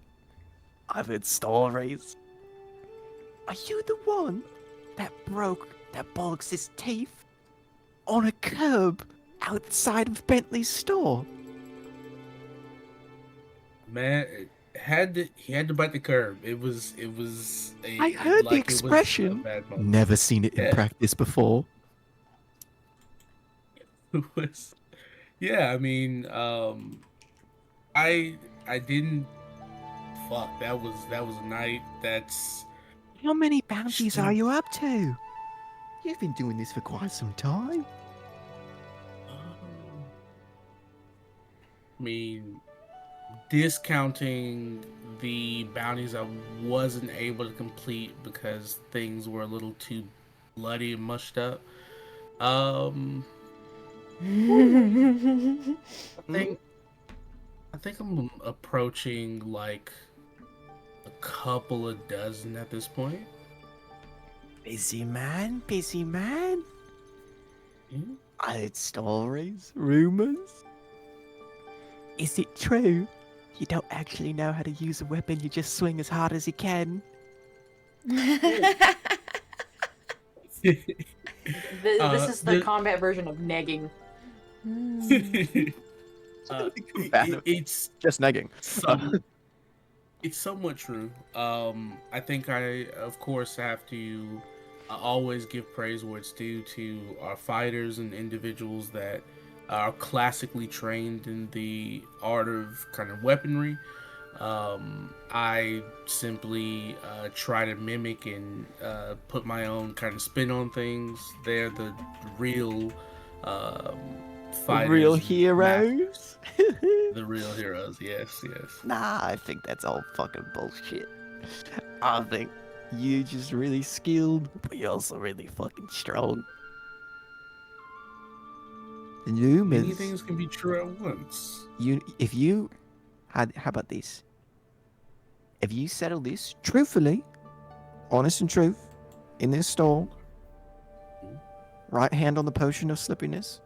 I've heard stories.
Are you the one that bogs his teeth on a curb outside of Bentley's store?
Man, he had to bite the curb. It was
I heard the
it was a
expression.
bad moment.
Never seen it in
Yeah.
practice before.
It was, yeah. I mean, I didn't. Fuck. That was a night. That's.
How many bounties
Still-
are you up to? You've been doing this for quite some time.
I mean, discounting the bounties I wasn't able to complete because things were a little too bloody and mushed up. I think I'm approaching like a couple of dozen at this point.
Busy man, busy man.
Yeah.
I heard stories, rumors.
Is it true? You don't actually know how to use a weapon, you just swing as hard as you can.
This is the
the-
combat version of negging.
It's
Just negging.
it's somewhat true. I think I, of course, have to always give praise where it's due to our fighters and individuals that are classically trained in the art of kind of weaponry. I simply try to mimic and put my own kind of spin on things. They're the real fighters.
Real
and
heroes.
the real heroes, yes.
Nah, I think that's all fucking bullshit. I think
You're just really skilled, but you're also really fucking strong. The
Many
rumors.
things can be true at once.
If you had, how about this? If you settle this truthfully, honest and truth, in this stall, right hand on the potion of slipperiness.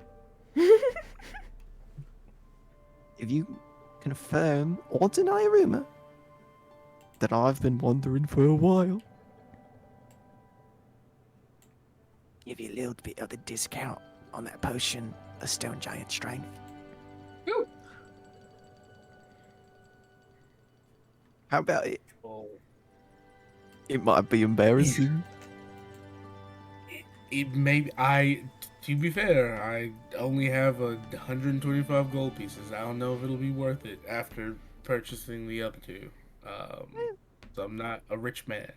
If you confirm or deny a rumor that I've been wondering for a while, give you a little bit of a discount on that potion of stone giant strength.
Ooh.
How about it?
Oh.
It might be embarrassing.
It may to be fair, I only have 125 gold pieces. I don't know if it'll be worth it after purchasing the other two. So I'm not a rich man.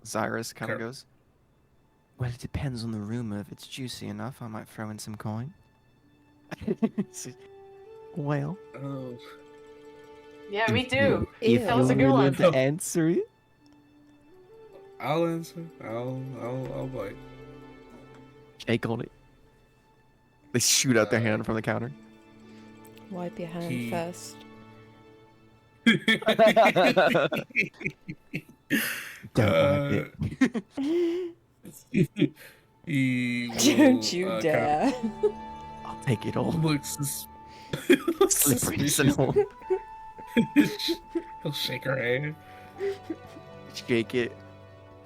Cyrus kind of
Cur-
goes, well, it depends on the rumor. If it's juicy enough, I might throw in some coin. Well,
Oh,
Yeah, me
if
too.
you- If
That was
you're
a good
willing
one.
to answer it,
I'll answer. I'll bite.
shake on it. They shoot out their
Uh,
hand from the counter.
Wipe your hand
He-
first.
Don't wipe it.
He will,
Don't you
kind
dare.
I'll take it all.
of look
Slippery and
suspicious.
all.
He'll shake her hand.
Shake it.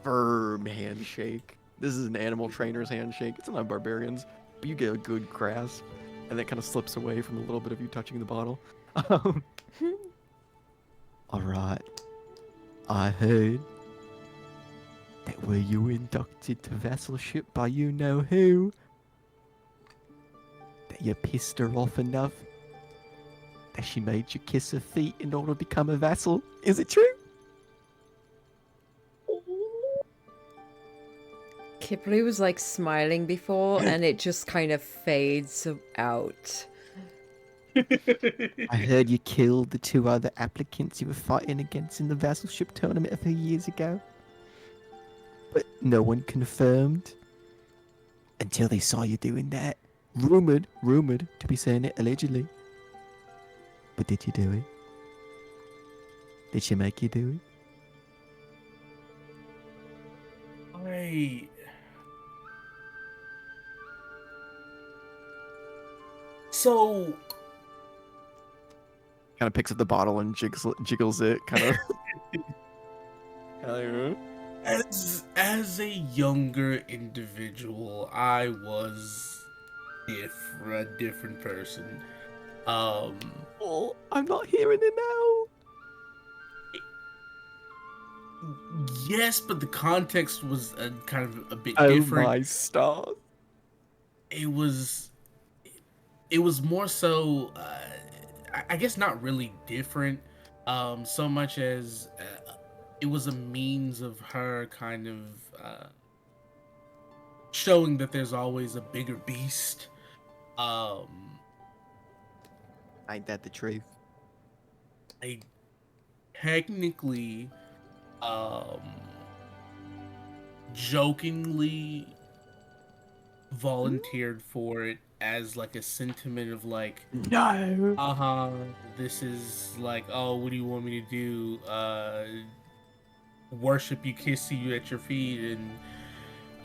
Firm handshake. This is an animal trainer's handshake. It's not a barbarian's, but you get a good grasp, and it kind of slips away from a little bit of you touching the bottle. All right. I heard that were you inducted to vassalship by you know who, that you pissed her off enough that she made you kiss her feet in order to become a vassal. Is it true?
Kipley was like smiling before and it just kind of fades out.
I heard you killed the two other applicants you were fighting against in the vassalship tournament a few years ago. But no one confirmed until they saw you doing that. Rumored to be saying it allegedly. But did you do it? Did she make you do it?
I so
Kind of picks up the bottle and jiggles it, kind of.
as a younger individual, I was a different person.
Oh, I'm not hearing it now.
Yes, but the context was kind of a bit
Oh
different.
my stars.
It was more so I guess not really different so much as it was a means of her kind of showing that there's always a bigger beast.
Ain't that the truth?
I technically jokingly volunteered for it as like a sentiment of like,
No.
this is like, oh, what do you want me to do? Worship you, kiss you at your feet.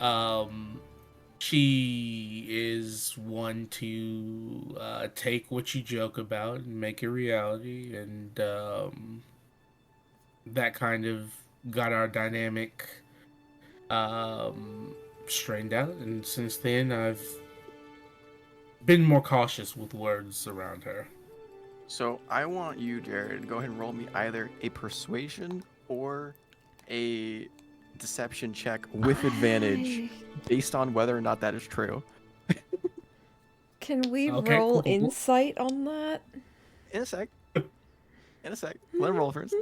And she is one to take what you joke about and make it reality. And that kind of got our dynamic strained out. And since then, I've been more cautious with words around her.
So I want you, Jared, to go ahead and roll me either a persuasion or a deception check with advantage based on whether or not that is true.
Can we
Okay,
roll
cool.
insight on that?
In a sec. Let him roll first.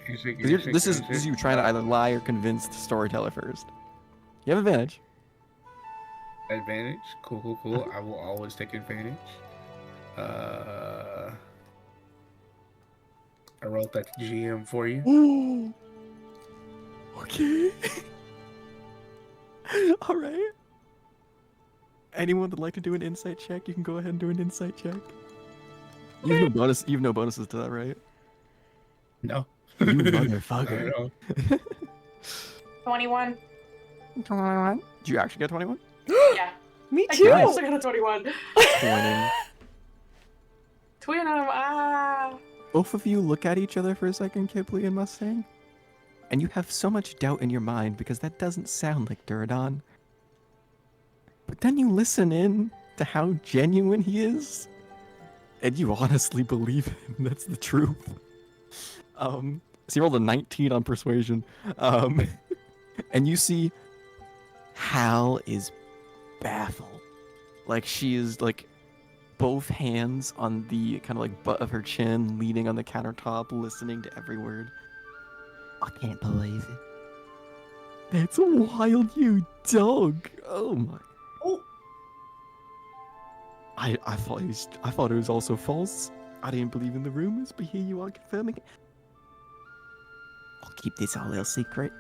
Handshake,
'Cause
handshake,
this is
handshake.
you trying to either lie or convince the storyteller first. You have advantage.
Advantage. Cool. I will always take advantage. I wrote that to GM for you.
Okay. All right. Anyone would like to do an insight check? You can go ahead and do an insight check. You have no bonus. You have no bonuses to that, right?
No.
You
Not
motherfucker.
at all.
21.
21. Did you actually get 21?
Yeah.
Me
I
too.
also got a 21.
Twinning.
Twin of
Both of you look at each other for a second, Kipley and Mustang. And you have so much doubt in your mind because that doesn't sound like Duradon. But then you listen in to how genuine he is. And you honestly believe him. That's the truth. So you rolled a 19 on persuasion. And you see Hal is baffled. Like she is like both hands on the kind of like butt of her chin, leaning on the countertop, listening to every word. I can't believe it. That's wild, you dog. Oh my.
Oh.
I thought it was also false. I didn't believe in the rumors, but here you are confirming it. I'll keep this our little secret.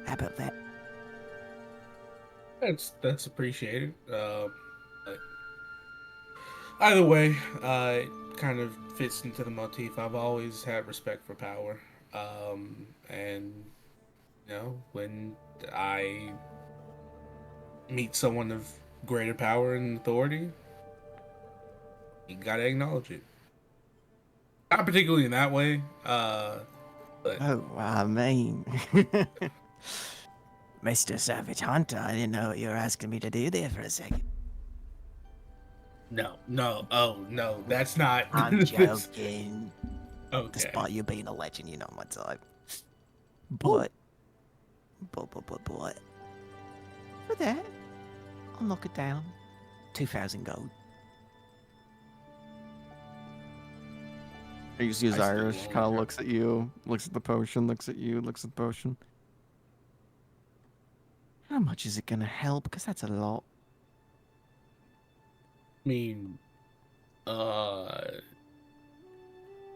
How about that?
That's appreciated. But either way, it kind of fits into the motif. I've always had respect for power, and you know, when I meet someone of greater power and authority, you gotta acknowledge it. Not particularly in that way, but
Oh, I mean, Mr. Savage Hunter, I didn't know what you were asking me to do there for a second.
no, oh no, that's not.
I'm
that's-
joking.
Okay.
Despite you being a legend, you're not my type. But, for that, I'll knock it down. 2,000 gold. You see his
I still
Irish
won't
kind of
care.
looks at you, looks at the potion, looks at you, looks at the potion. How much is it gonna help? Because that's a lot.
I mean,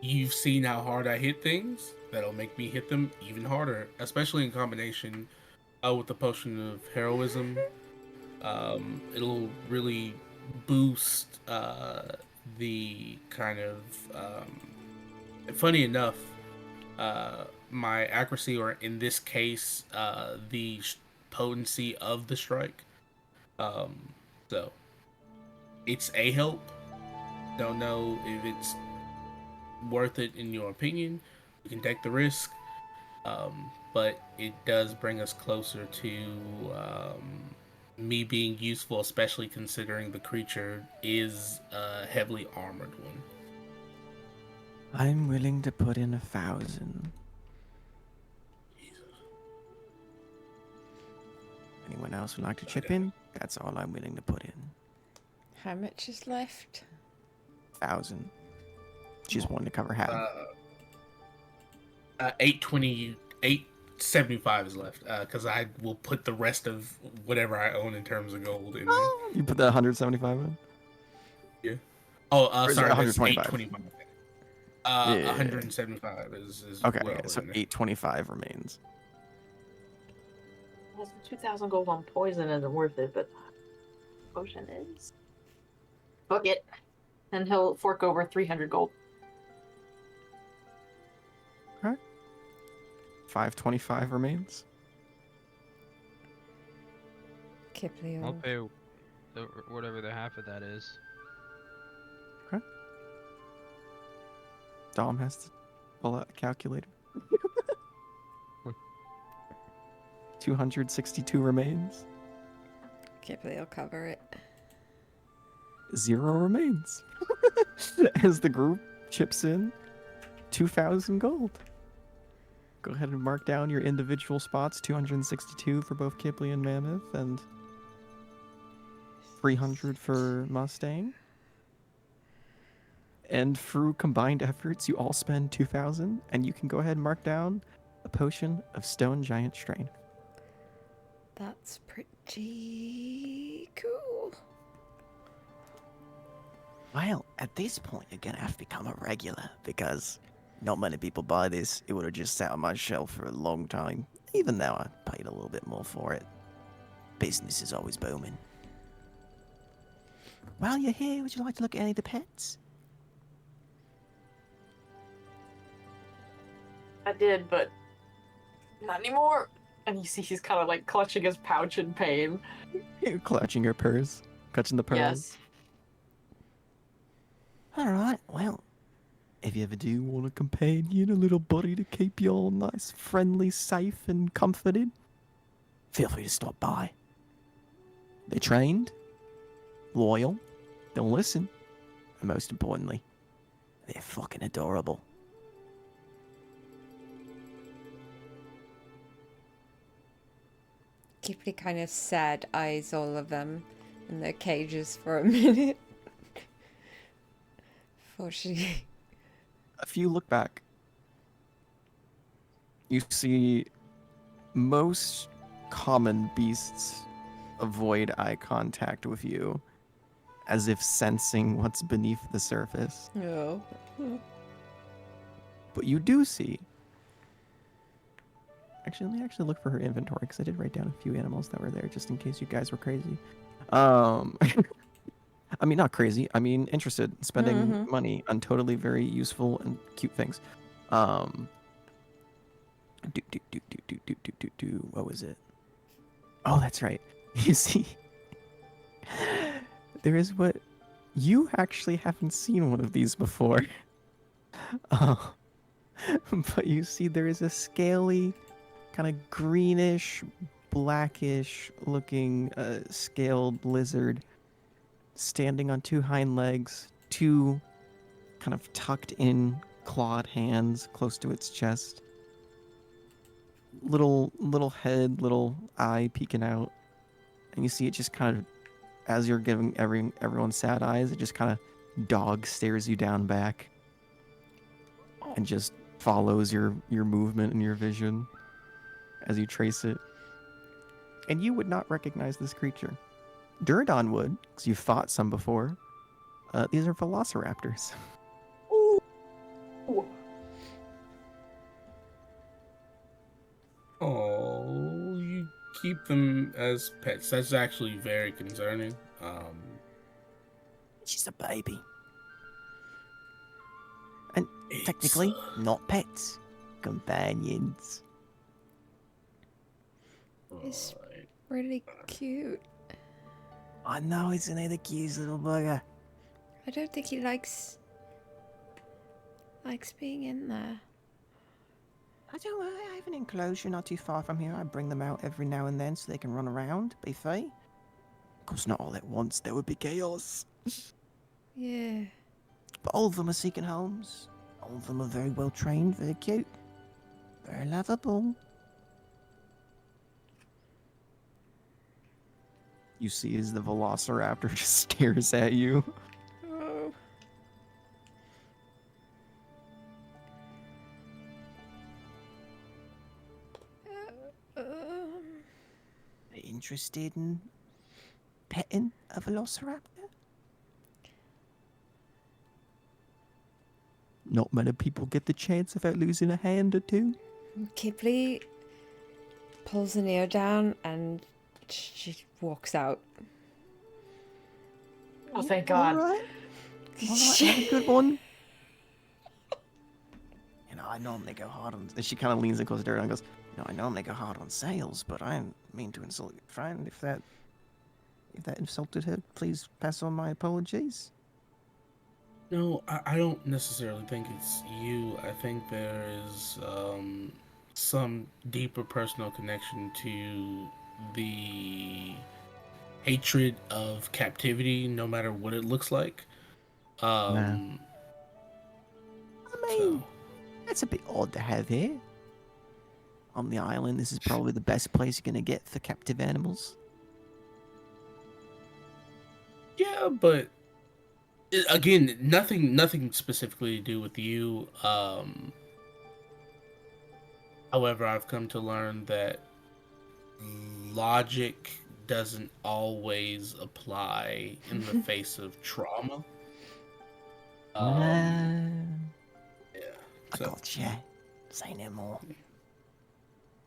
you've seen how hard I hit things. That'll make me hit them even harder, especially in combination with the potion of heroism. It'll really boost the kind of. Funny enough, my accuracy, or in this case, the potency of the strike. So it's a help. Don't know if it's worth it in your opinion. We can take the risk, but it does bring us closer to me being useful, especially considering the creature is a heavily armored one.
I'm willing to put in 1,000. Anyone else would like to chip in? That's all I'm willing to put in.
How much is left?
1,000. Just wanted to cover half.
820, 875 is left, because I will put the rest of whatever I own in terms of gold in there.
You put that 175 in?
Yeah. Oh,
Or is it
sorry, that's
125?
825.
Yeah.
175 is
Okay,
well
so
in there.
825 remains.
2,000 gold on poison isn't worth it, but potion is. Book it. And he'll fork over 300 gold.
525 remains.
Kipley
I'll
will...
pay whatever the half of that is.
Dom has to pull out a calculator. 262 remains.
Kipley will cover it.
0 remains. As the group chips in 2,000 gold. Go ahead and mark down your individual spots. 262 for both Kipley and Mammoth, and 300 for Mustang. And through combined efforts, you all spend 2,000, and you can go ahead and mark down a potion of Stone Giant Strength.
That's pretty cool.
Well, at this point, you're gonna have to become a regular because not many people buy this. It would have just sat on my shelf for a long time. Even though I paid a little bit more for it, business is always booming. While you're here, would you like to look at any of the pets?
I did, but not anymore. And you see he's kind of like clutching his pouch in pain.
You're clutching your purse, clutching the pearls.
Yes.
Alright, well,
If you ever do want a companion, a little buddy to keep you all nice, friendly, safe, and comforted,
feel free to stop by.
they're trained, loyal, they'll listen, and most importantly,
They're fucking adorable.
Kipli kind of sad eyes all of them in their cages for a minute. Before she...
if you look back, you see most common beasts avoid eye contact with you, as if sensing what's beneath the surface.
Oh.
But you do see. Actually, let me actually look for her inventory, because I did write down a few animals that were there, just in case you guys were crazy. I mean, not crazy. I mean, interested, spending money on totally very useful and cute things. What was it? Oh, that's right. You see, there is what you actually haven't seen one of these before. But you see, there is a scaly, kind of greenish, blackish looking scaled lizard standing on two hind legs, two kind of tucked in clawed hands close to its chest. Little head, little eye peeking out. And you see it just kind of, as you're giving everyone sad eyes, it just kind of dog stares you down back and just follows your movement and your vision as you trace it. And you would not recognize this creature. Duradon would, because you've fought some before. These are velociraptors.
Ooh.
Oh, you keep them as pets. That's actually very concerning.
She's a baby. And technically, not pets. Companions.
It's really cute.
I know, isn't he the cutest little bugger?
I don't think he likes being in there.
I don't worry, I have an enclosure not too far from here. I bring them out every now and then so they can run around, be free. Of course, not all at once, there would be chaos.
Yeah.
But all of them are seeking homes. All of them are very well trained, very cute, very lovable.
You see as the velociraptor just stares at you.
Oh.
Interested in petting a velociraptor?
Not many people get the chance without losing a hand or two.
Kipli pulls an ear down and she walks out.
Oh, thank God.
All right, have a good one. You know, I normally go hard on...
And she kind of leans in closer to her and goes,
You know, I normally go hard on sales, but I didn't mean to insult your friend. If that insulted her, please pass on my apologies.
No, I don't necessarily think it's you. I think there is some deeper personal connection to the hatred of captivity, no matter what it looks like.
I mean,
So,
that's a bit odd to have here. On the island, this is probably the best place you're going to get for captive animals.
yeah, but again, nothing specifically to do with you. However, I've come to learn that logic doesn't always apply in the face of trauma. Yeah.
I
So,
gotcha. Say no more.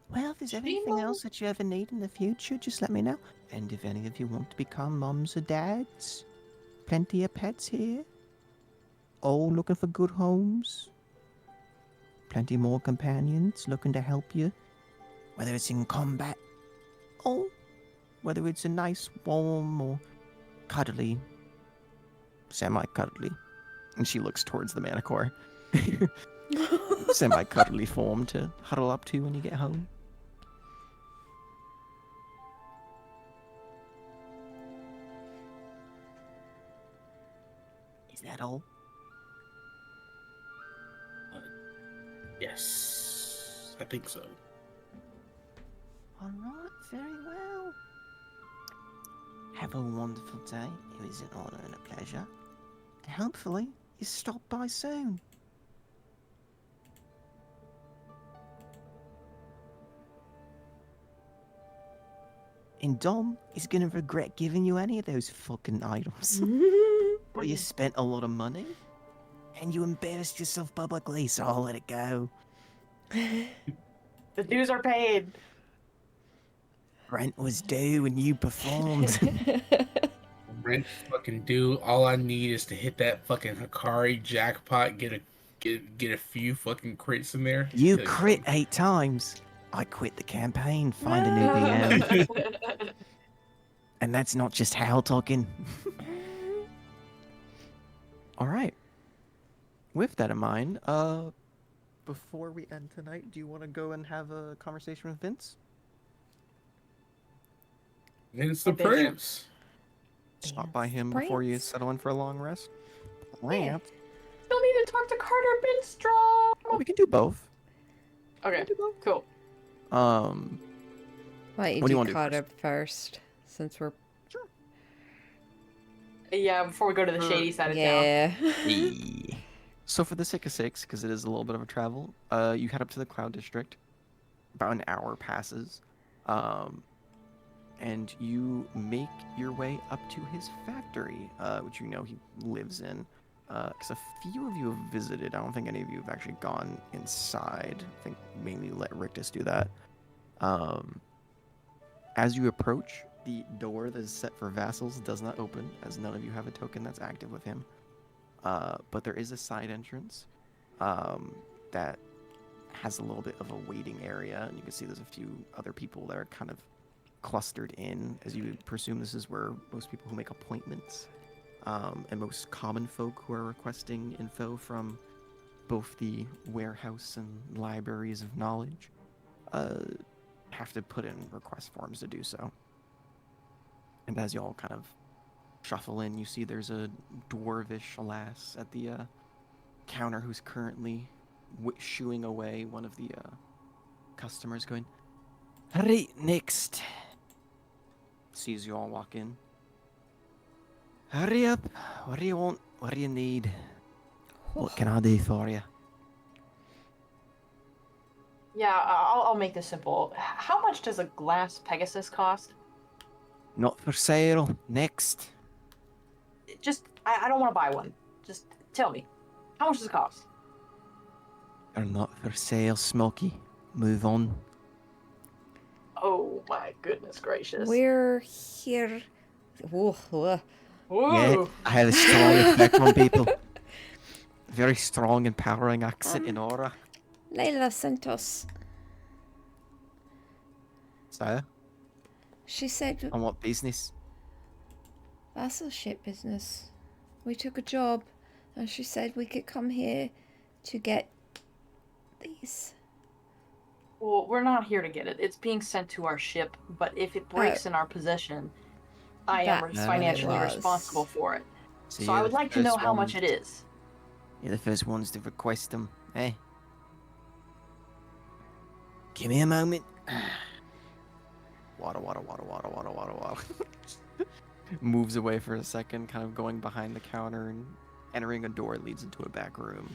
Well, if there's anything else that you ever need in the future, just let me know. And if any of you want to become mums or dads, plenty of pets here. All looking for good homes. Plenty more companions looking to help you. Whether it's in combat or whether it's a nice, warm, or cuddly, semi-cuddly. And she looks towards the Manicore. Semi-cuddly form to huddle up to when you get home. Is that all?
Yes, I think so.
All right, very well. Have a wonderful day. It was an honor and a pleasure. And hopefully, you stop by soon. And Dom is gonna regret giving you any of those fucking items. But you spent a lot of money, and you embarrassed yourself publicly, so I'll let it go.
The dues are paid.
Rent was due and you performed.
Rent fucking due. All I need is to hit that fucking Hikari jackpot, get a few fucking crits in there.
You
Good
crit
God.
8 times. I quit the campaign, find a new DM. And that's not just Hal talking. All right. With that in mind, before we end tonight, do you want to go and have a conversation with Vince?
It's the
Hey, bitch.
prince.
Stop by him
Prince.
before you settle in for a long rest.
Yeah.
Still need to talk to Carter Binstrom.
We can do both.
Okay, cool.
Why don't
What do
you
you
do
wanna do
Carter first, since we're
Yeah, before we go to the shady side of town.
yeah.
So for the sake of 6, because it is a little bit of a travel, you head up to the Cloud District. About an hour passes, and you make your way up to his factory, which you know he lives in. Because a few of you have visited. I don't think any of you have actually gone inside. I think mainly let Rictus do that. As you approach, the door that is set for vassals does not open, as none of you have a token that's active with him. But there is a side entrance that has a little bit of a waiting area, and you can see there's a few other people that are kind of clustered in, as you presume this is where most people who make appointments and most common folk who are requesting info from both the warehouse and libraries of knowledge have to put in request forms to do so. And as you all kind of shuffle in, you see there's a dwarvish lass at the counter who's currently shooing away one of the customers, going, "Right, next." Sees you all walk in. "Hurry up. What do you want? What do you need? What can I do for you?"
Yeah, I'll make this simple. How much does a glass Pegasus cost?
"Not for sale. Next."
Just, I don't want to buy one. Just tell me, how much does it cost?
"They're not for sale, Smoky. Move on."
Oh my goodness gracious.
We're here. Whoa, whoa.
Whoa.
Yeah, I have a strong effect on people. Very strong, empowering accent and aura.
Layla sent us.
So,
She said
on what business?
vassalship business. We took a job, and she said we could come here to get these.
Well, we're not here to get it. It's being sent to our ship, but if it breaks in our possession, I am
That's
what it
financially
was.
responsible for it. So I
you're
would
the
like to know
first
how much
ones-
it is.
You're the first ones to request them, eh? Give me a moment.
Water, water, water, water, water, water, water. Moves away for a second, kind of going behind the counter and entering a door that leads into a back room.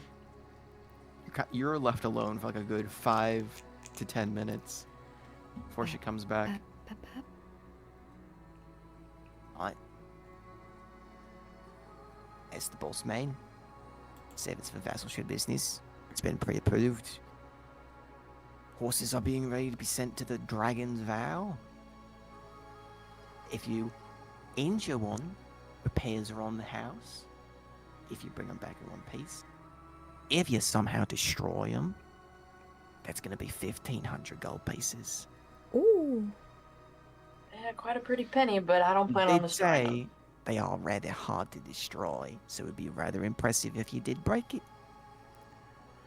You're left alone for like a good 5 to 10 minutes before she comes back.
Right. It's the boss man. Said it's for vassalship business. It's been pre-approved.
Horses are being ready to be sent to the Dragon's Vow. If you injure one, repairs are on the house. If you bring them back in one piece. If you somehow destroy them, that's going to be 1,500 gold pieces.
Ooh.
Yeah, quite a pretty penny, but I don't plan on
They'd
destroying them.
say they are rather hard to destroy, so it'd be rather impressive if you did break it.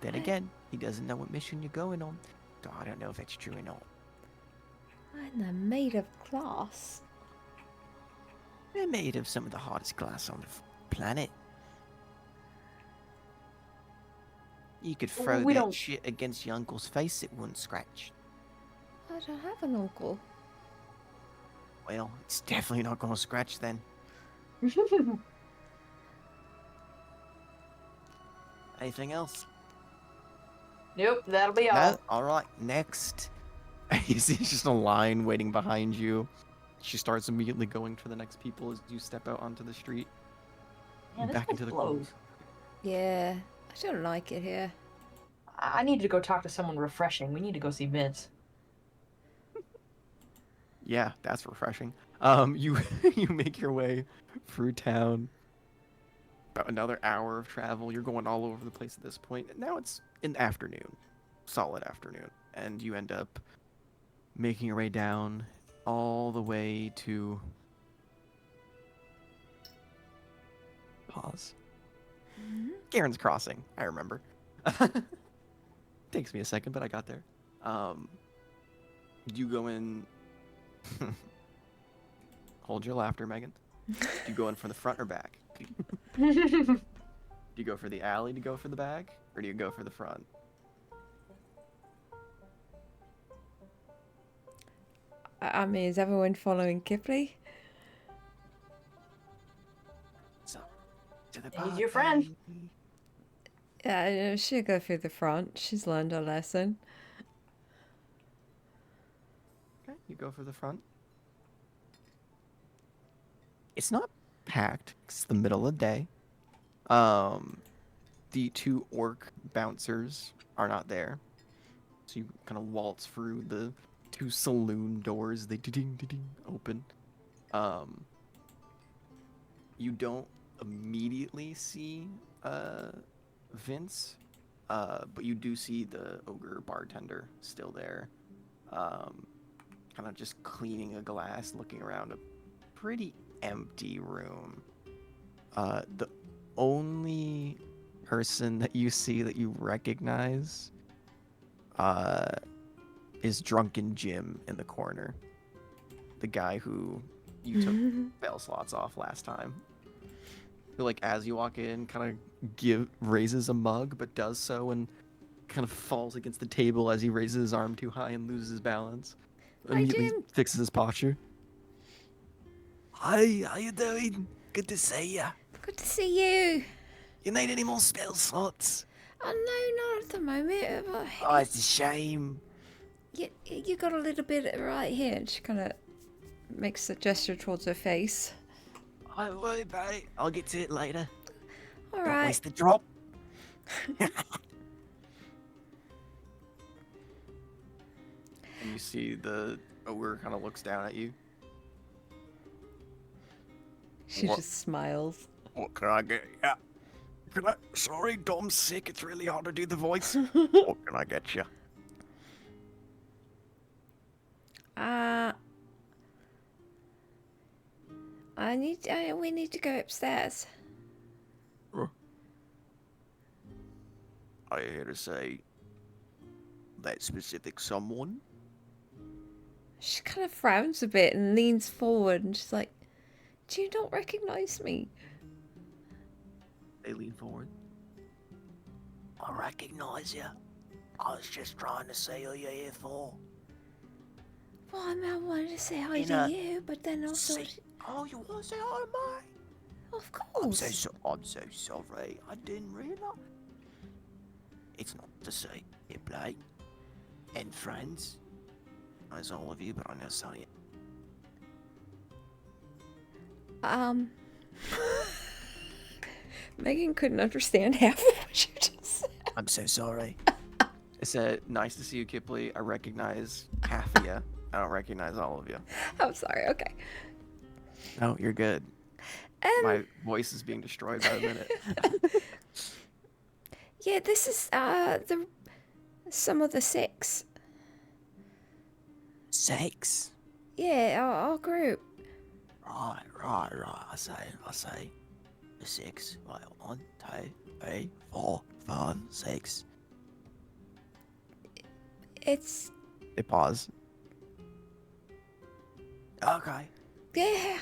Then again, he doesn't know what mission you're going on, so I don't know if that's true or not.
And they're made of glass.
They're made of some of the hardest glass on the planet. You could throw
We
that
don't-
shit against your uncle's face, it wouldn't scratch.
I don't have an uncle.
Well, it's definitely not going to scratch then. Anything else?
Nope, that'll be all.
No? Alright, next. You see just a line waiting behind you. She starts immediately going for the next people as you step out onto the street.
Man, this
back
place
into the
blows.
Yeah, I don't like it here.
I need to go talk to someone refreshing. We need to go see Vince.
Yeah, that's refreshing. You you make your way through town. About another hour of travel. You're going all over the place at this point. And now it's in the afternoon, solid afternoon, and you end up making your way down all the way to. Pause. Garen's Crossing. I remember. Takes me a second, but I got there. You go in. Hold your laughter, Megan. Do you go in from the front or back? Do you go for the alley to go for the back, or do you go for the front?
I mean, is everyone following Kipley?
So, to the
He's your friend.
party.
Yeah, she'll go through the front. She's learned her lesson.
Okay, you go for the front. It's not packed. It's the middle of the day. The two orc bouncers are not there. So you kind of waltz through the two saloon doors. They ding ding open. You don't immediately see Vince, but you do see the ogre bartender still there, kind of just cleaning a glass, looking around a pretty empty room. The only person that you see that you recognize is Drunken Jim in the corner. The guy who you took bell slots off last time. Who, like, as you walk in, kind of raises a mug, but does so and kind of falls against the table as he raises his arm too high and loses his balance.
Hi,
Immediately
Jim.
fixes his posture.
Hi, how you doing? Good to see ya.
Good to see you.
You need any more spell slots?
Oh, no, not at the moment. But
Oh, it's a shame.
you got a little bit right here. And she kind of makes a gesture towards her face.
Don't worry about it. I'll get to it later.
All
Don't
right.
waste the drop.
And you see the ogre kind of looks down at you.
She
What?
just smiles.
What can I get? Yeah. Sorry, Dom's sick. It's really hard to do the voice. What can I get you?
We need to go upstairs.
I hear to say that specific someone.
She kind of frowns a bit and leans forward and she's like, "Do you not recognize me?"
They lean forward.
I recognise you. I was just trying to see who you're here for.
Well, I mean, I wanted to say hi
In
to
a
you, but then also,
Oh, you want to say hi to me?
of
I'm
course.
I'm so sorry. I didn't realise. It's not to say you play and friends, as all of you, but I know some of you.
Megan couldn't understand half of what you just said.
I'm so sorry.
I said, nice to see you, Kipley. I recognize half of you. I don't recognize all of you.
I'm sorry. Okay.
No, you're good.
Um.
My voice is being destroyed by the minute.
Yeah. This is the some of the six.
6.
Yeah. Our group.
Right. I say. The 6. Right, 1, 2, 3, 4, 5, 6.
It's
They pause.
Okay.
yeah.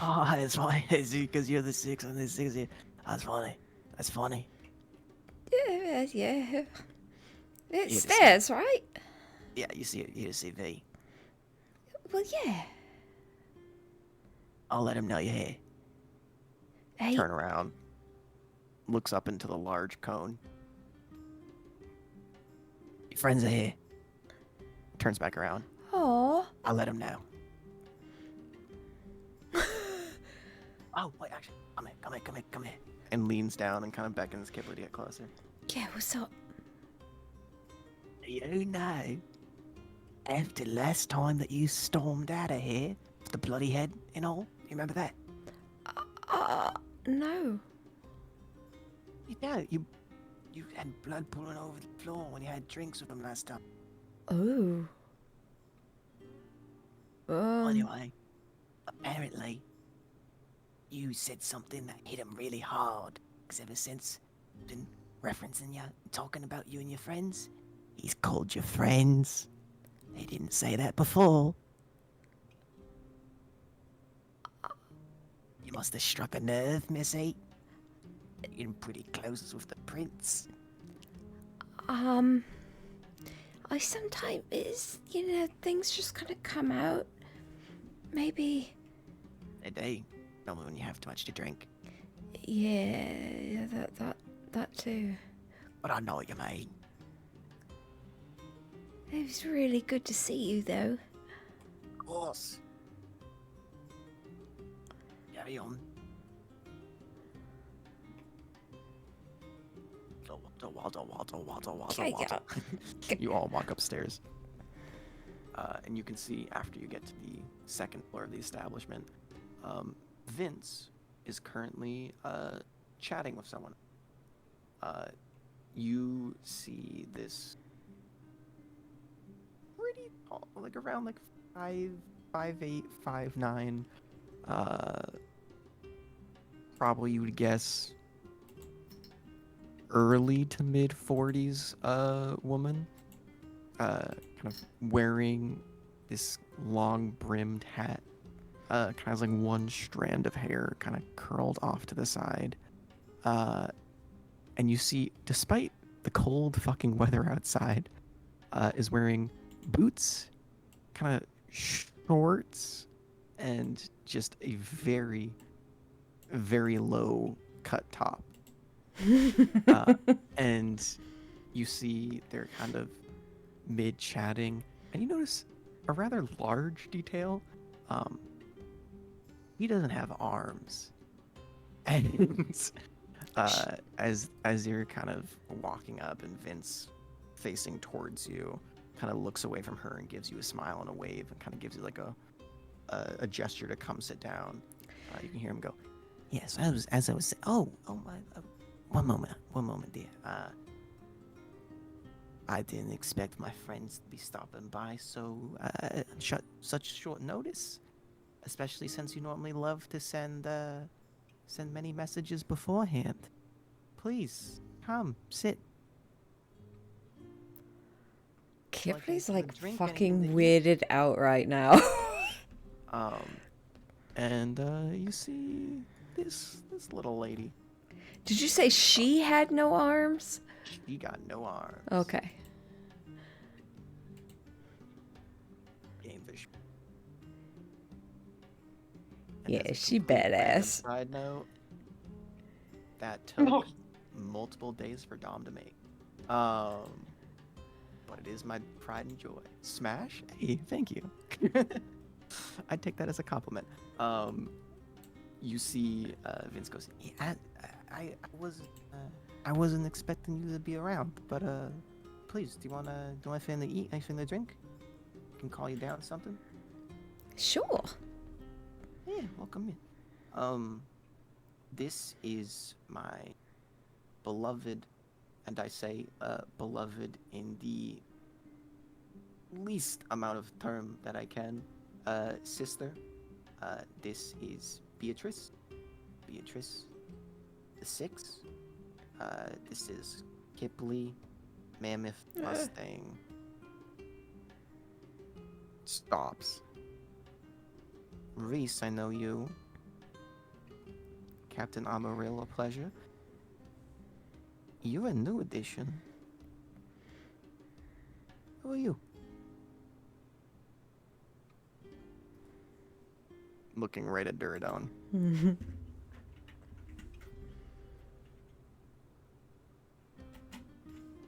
Oh, that's fine. It's because you're the 6 and the 6 here. That's funny.
Yeah. It's
You're the
stairs, right?
Yeah, you see V.
Well, yeah.
I'll let him know you're here.
Hey.
Turn around. Looks up into the large cone.
Your friends are here.
Turns back around.
Oh.
I'll let him know. Oh, wait, actually. Come here.
And leans down and kind of beckons Kipley to get closer.
Yeah. What's up?
You know, after last time that you stormed out of here, with the bloody head and all, you remember that?
No.
You know, you had blood pooling over the floor when you had drinks with him last time.
Oh.
Anyway, apparently, you said something that hit him really hard. Because ever since, been referencing you, talking about you and your friends. He's called you friends. He didn't say that before. You must have struck a nerve, Missy. You're pretty close with the prince.
I sometimes, things just kind of come out. Maybe.
They do. Normally when you have too much to drink.
Yeah, that too.
But I know what you mean.
It was really good to see you, though.
Of course. Carry on.
You all walk upstairs. And you can see after you get to the second floor of the establishment, Vince is currently chatting with someone. You see this pretty tall, like around like 5'8", 5'9", probably you would guess early to mid 40s woman, kind of wearing this long brimmed hat, kind of like one strand of hair kind of curled off to the side, and you see, despite the cold fucking weather outside, is wearing boots, kind of shorts, and just a very, very low cut top. And you see they're kind of mid chatting, and you notice a rather large detail. He doesn't have arms, and as you're kind of walking up, and Vince facing towards you, kind of looks away from her and gives you a smile and a wave, and kind of gives you like a gesture to come sit down. You can hear him go,
Yes, as I was saying. Oh my. One moment, dear. I didn't expect my friends to be stopping by such short notice, especially since you normally love to send many messages beforehand. Please come sit.
Kipley's
Like,
like
drink
fucking
anything
weirded out right now.
and you see this little lady.
Did you say she had no arms?
She got no arms.
Okay.
Game fish.
Yeah,
as a
she
complete random
badass.
Side note, that took multiple days for Dom to make. But it is my pride and joy. Smash? Hey, thank you. I'd take that as a compliment. You see, Vince goes,
I wasn't expecting you to be around, but please, do you want anything to eat, anything to drink? I can call you down or something?
Sure.
Yeah, welcome in. This is my beloved, and I say beloved in the least amount of term that I can, sister. This is Beatrice. Beatrice the Six. This is Kipley, Mammoth Mustang. Stops. Reese, I know you. Captain Amarillo, a pleasure. You're a new addition. Who are you?
Looking right at Duradon.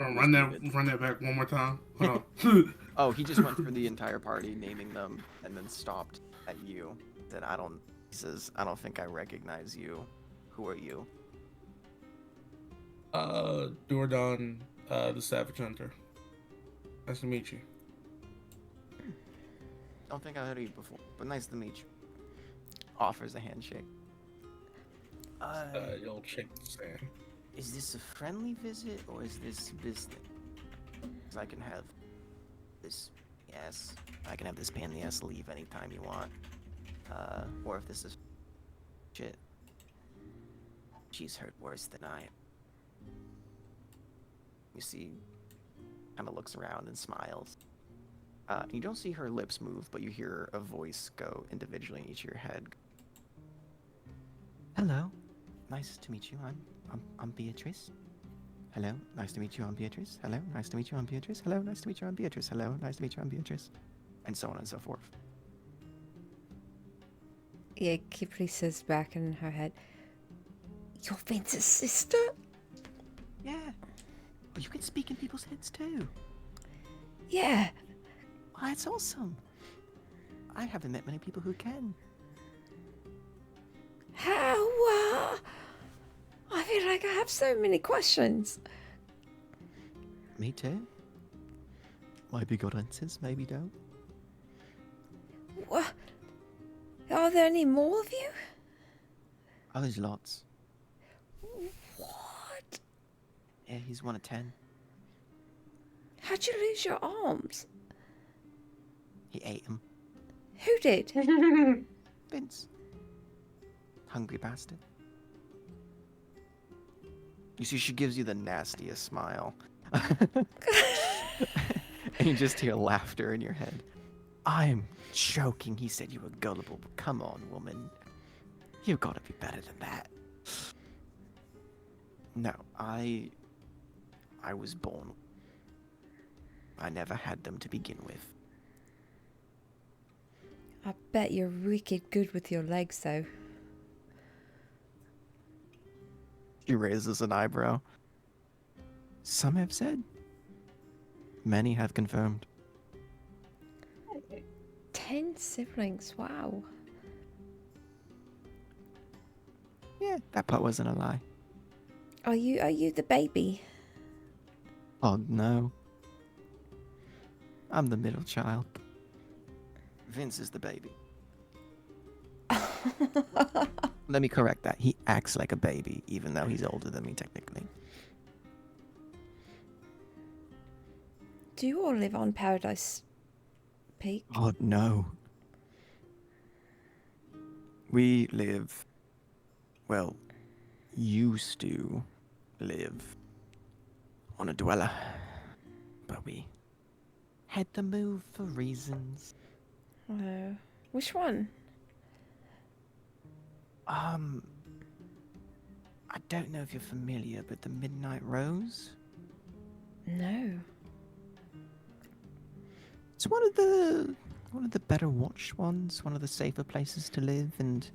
Run that back one more time. Hold on.
Oh, he just went through the entire party, naming them, and then stopped at you. Said, he says, I don't think I recognize you. Who are you?
Dordon, the Savage Hunter. Nice to meet you.
Don't think I've heard of you before, but nice to meet you. Offers a handshake.
You'll check the sand.
Is this a friendly visit or is this business? 'Cause I can have this, yes. I can have this pain in the ass leave anytime you want. Or if this is shit, she's hurt worse than I am. You see, kind of looks around and smiles. You don't see her lips move, but you hear a voice go individually in each of your head. Hello, nice to meet you. I'm Beatrice. Hello, nice to meet you. I'm Beatrice. Hello, nice to meet you. I'm Beatrice. Hello, nice to meet you. I'm Beatrice. Hello, nice to meet you. I'm Beatrice.
And so on and so forth.
Yeah, Kipley says back in her head, "You're Vince's sister?"
Yeah, but you can speak in people's heads too.
Yeah.
Oh, that's awesome. I haven't met many people who can.
How? I feel like I have so many questions.
Me too. Maybe got answers, maybe don't.
What? Are there any more of you?
Oh, there's lots.
What?
Yeah, he's one of 10.
How'd you lose your arms?
He ate them.
Who did?
Vince. Hungry bastard.
You see, she gives you the nastiest smile. And you just hear laughter in your head.
I'm joking. He said you were gullible. But come on, woman. You've got to be better than that.
No, I was born. I never had them to begin with.
I bet you're wicked good with your legs, though.
She raises an eyebrow.
Some have said. Many have confirmed.
10 siblings, wow.
Yeah, that part wasn't a lie.
Are you the baby?
Oh, no. I'm the middle child.
Vince is the baby.
Let me correct that. He acts like a baby, even though he's older than me, technically.
Do you all live on Paradise Peak?
Oh, no.
We live, well, used to live on a dweller, but we
Had to move for reasons.
Oh. Which one?
I don't know if you're familiar, but the Midnight Rose?
No.
It's one of the better watched ones, one of the safer places to live, and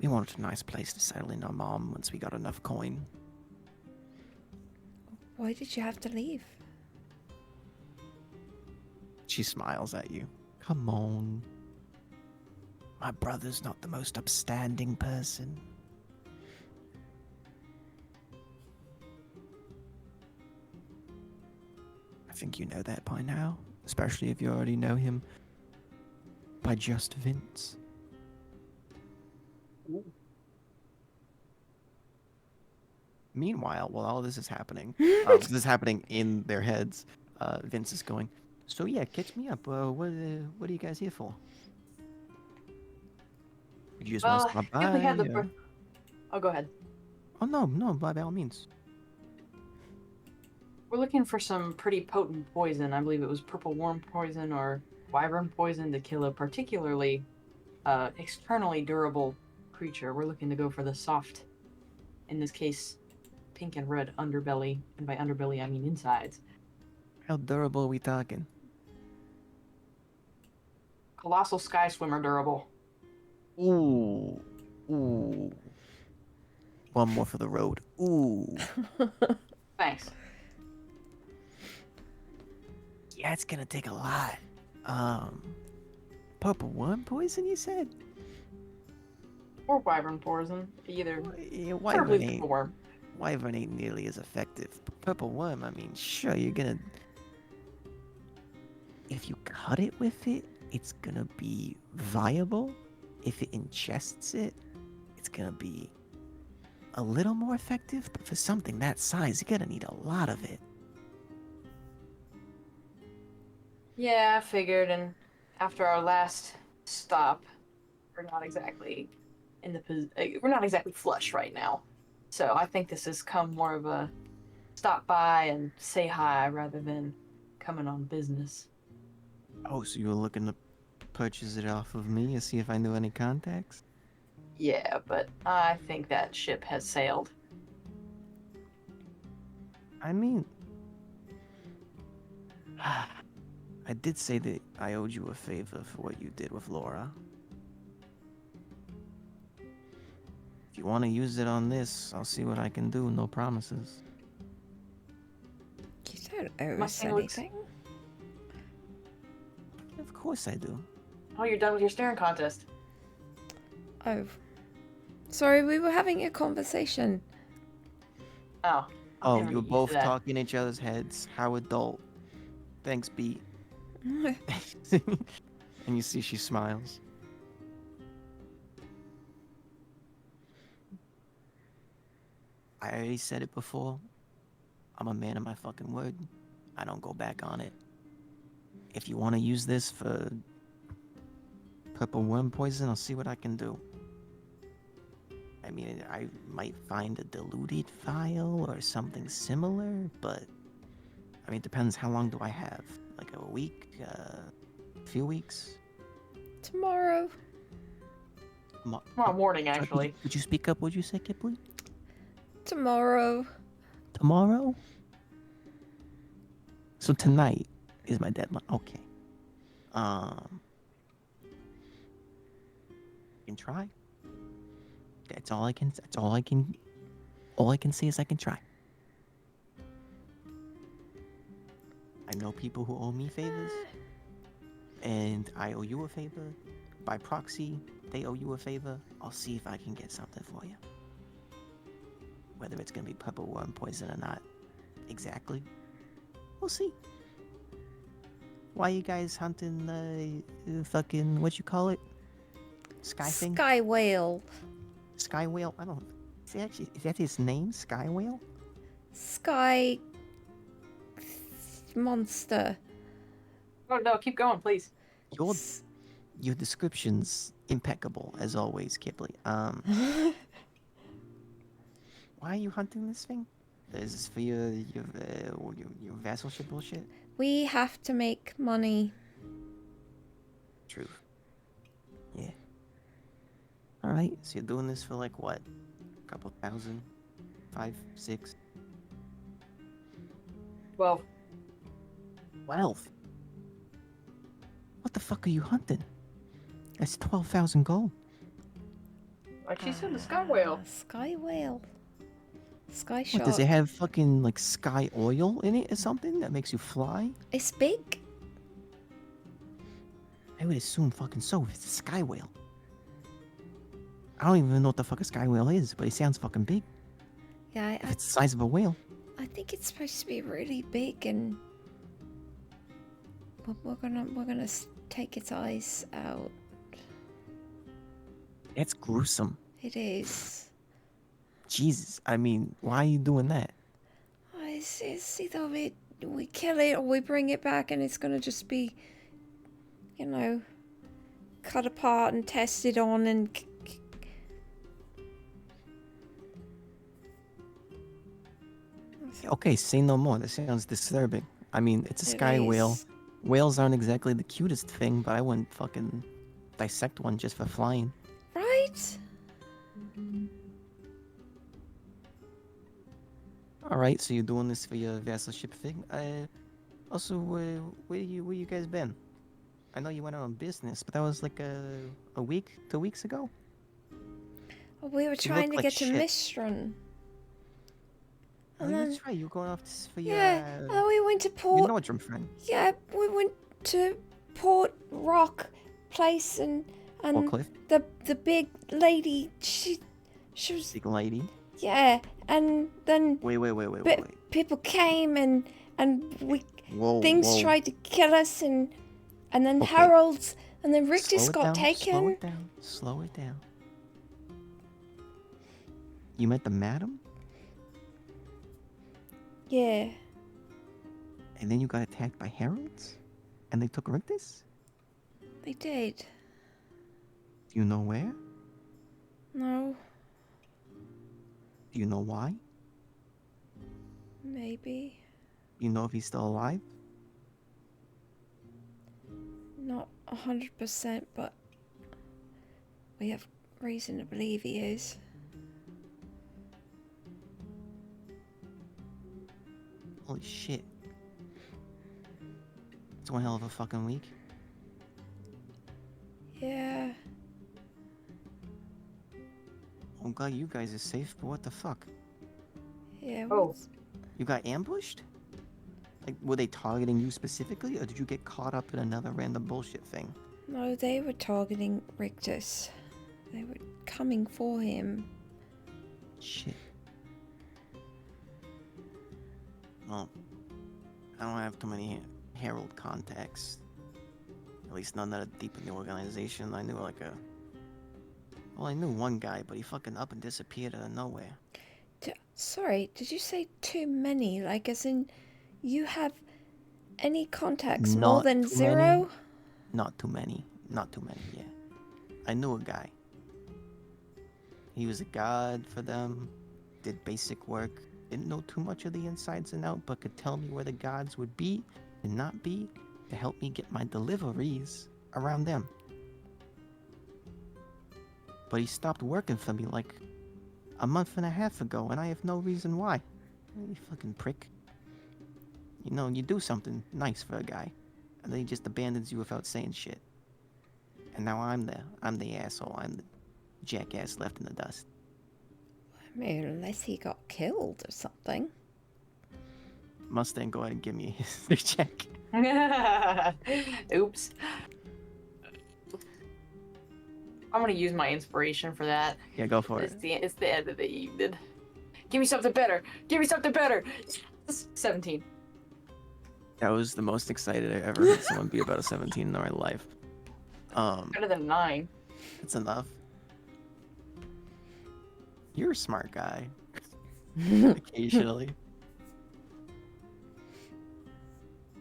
we wanted a nice place to settle in our mom once we got enough coin.
Why did you have to leave?
she smiles at you.
Come on. My brother's not the most upstanding person. I think you know that by now, especially if you already know him by just Vince. Meanwhile, while all this is happening, this is happening in their heads. Vince is going, so yeah, catch me up. What are you guys here for? You just want to
Well,
stop
Ghibli
by?
had the. Oh, go ahead.
Oh no, by all means.
We're looking for some pretty potent poison. I believe it was purple worm poison or wyvern poison to kill a particularly externally durable creature. We're looking to go for the soft, in this case, pink and red underbelly. And by underbelly, I mean insides.
How durable are we talking?
Colossal sky swimmer durable.
Ooh. One more for the road. Ooh.
Thanks.
Yeah, it's gonna take a lot. Purple worm poison, you said?
Or wyvern poison. Either.
Yeah,
Preferably purple worm.
Wyvern ain't nearly as effective. Purple worm, I mean, sure, you're gonna... If you cut it with it, it's gonna be viable. If it ingests it, it's gonna be a little more effective. But for something that size, you're gonna need a lot of it.
Yeah, I figured. And after our last stop, we're not exactly we're not exactly flush right now. So I think this has come more of a stop by and say hi rather than coming on business.
Oh, so you were looking to purchase it off of me and see if I knew any contacts?
Yeah, but I think that ship has sailed.
I mean... I did say that I owed you a favor for what you did with Laura. If you want to use it on this, I'll see what I can do. No promises.
You don't owe
My
us
thing looks-
anything.
Of course I do.
Oh, you're done with your staring contest.
Oh. Sorry, we were having a conversation.
Oh.
Oh,
never
you were
get used to
both
that.
talking in each other's heads. How adult. Thanks, B. And you see she smiles. I already said it before. I'm a man of my fucking word. I don't go back on it. If you want to use this for purple worm poison, I'll see what I can do. I mean, I might find a diluted vial or something similar, but I mean, it depends. How long do I have? Like a week? A few weeks?
Tomorrow.
Tomorrow morning, actually.
Could you speak up? What'd you say, Kipling?
Tomorrow.
Tomorrow? So tonight is my deadline. Okay. You can try. That's all I can. That's all I can. All I can say is I can try. I know people who owe me favors, and I owe you a favor. By proxy, they owe you a favor. I'll see if I can get something for you. Whether it's gonna be purple worm poison or not, exactly, we'll see. Why you guys hunting fucking what you call it? Sky thing?
Sky whale.
Sky whale? I don't. Is that his name? Sky whale?
Sky monster.
Oh, no, keep going, please.
Your description's impeccable as always, Kipley. Why are you hunting this thing? Is this for your vassalship bullshit?
We have to make money.
True. Yeah. Alright, so you're doing this for like what? A couple thousand? 5, 6?
12.
12? What the fuck are you hunting? That's 12,000 gold.
Like she said, the sky whale.
Sky whale. Sky shark.
What, does it have fucking like sky oil in it or something that makes you fly?
It's big.
I would assume fucking so if it's a sky whale. I don't even know what the fuck a sky whale is, but it sounds fucking big.
Yeah,
If it's the size of a whale.
I think it's supposed to be really big and we're gonna take its eyes out.
It's gruesome.
It is.
Jesus, I mean, why are you doing that?
It's either we kill it or we bring it back, and it's gonna just be, you know, cut apart and tested on and.
Okay, say no more. This sounds disturbing. I mean, it's a
It
sky whale.
is.
Whales aren't exactly the cutest thing, but I wouldn't fucking dissect one just for flying.
Right?
Alright, so you're doing this for your vassalship thing. Also, where you guys been? I know you went on business, but that was like a week, 2 weeks ago?
We were
You
trying to
look like
get to
shit.
Mistron.
Oh,
And then,
that's right, you were going off for your,
yeah, we went to
your
Port.
Nordrum friend.
Yeah, we went to Port Rock place, and
Cliff,
the big lady, she was,
big lady.
yeah, and then
Wait.
people came and we
Whoa,
things
whoa.
tried to kill us, and then
Okay.
Harold's, and then Rictus
Slow it
got
down,
taken.
Slow it down. You met the madam,
Yeah,
and then you got attacked by heralds, and they took Rictus?
they did.
Do you know where?
No,
Do you know why?
maybe
Do you know if he's still alive?
not 100%, but we have reason to believe he is.
Holy shit. It's one hell of a fucking week.
Yeah,
I'm glad you guys are safe, but what the fuck?
yeah.
Oh.
You got ambushed? Like, were they targeting you specifically, or did you get caught up in another random bullshit thing?
No, they were targeting Rictus. They were coming for him.
Shit. Well, I don't have too many herald contacts. At least none that are deep in the organization. I knew I knew one guy, but he fucking up and disappeared out of nowhere.
Sorry, did you say too many? Like, as in, you have any contacts more
Not
than
too
0?
many. Not too many, yeah. I knew a guy. He was a god for them, did basic work, didn't know too much of the insides and out, but could tell me where the gods would be and not be to help me get my deliveries around them. But he stopped working for me like a month and a half ago, and I have no reason why. You fucking prick. You know, you do something nice for a guy, and then he just abandons you without saying shit. And now I'm the asshole. I'm the jackass left in the dust.
I mean, unless he got killed or something.
Mustang, go ahead and give me a history check.
Oops. I'm gonna use my inspiration for that.
Yeah, go for it.
It's the end of the evening. Give me something better. Give me something better. Yes! 17.
That was the most excited I ever heard someone be about a 17 in their life.
Better than 9.
That's enough. You're a smart guy. Occasionally.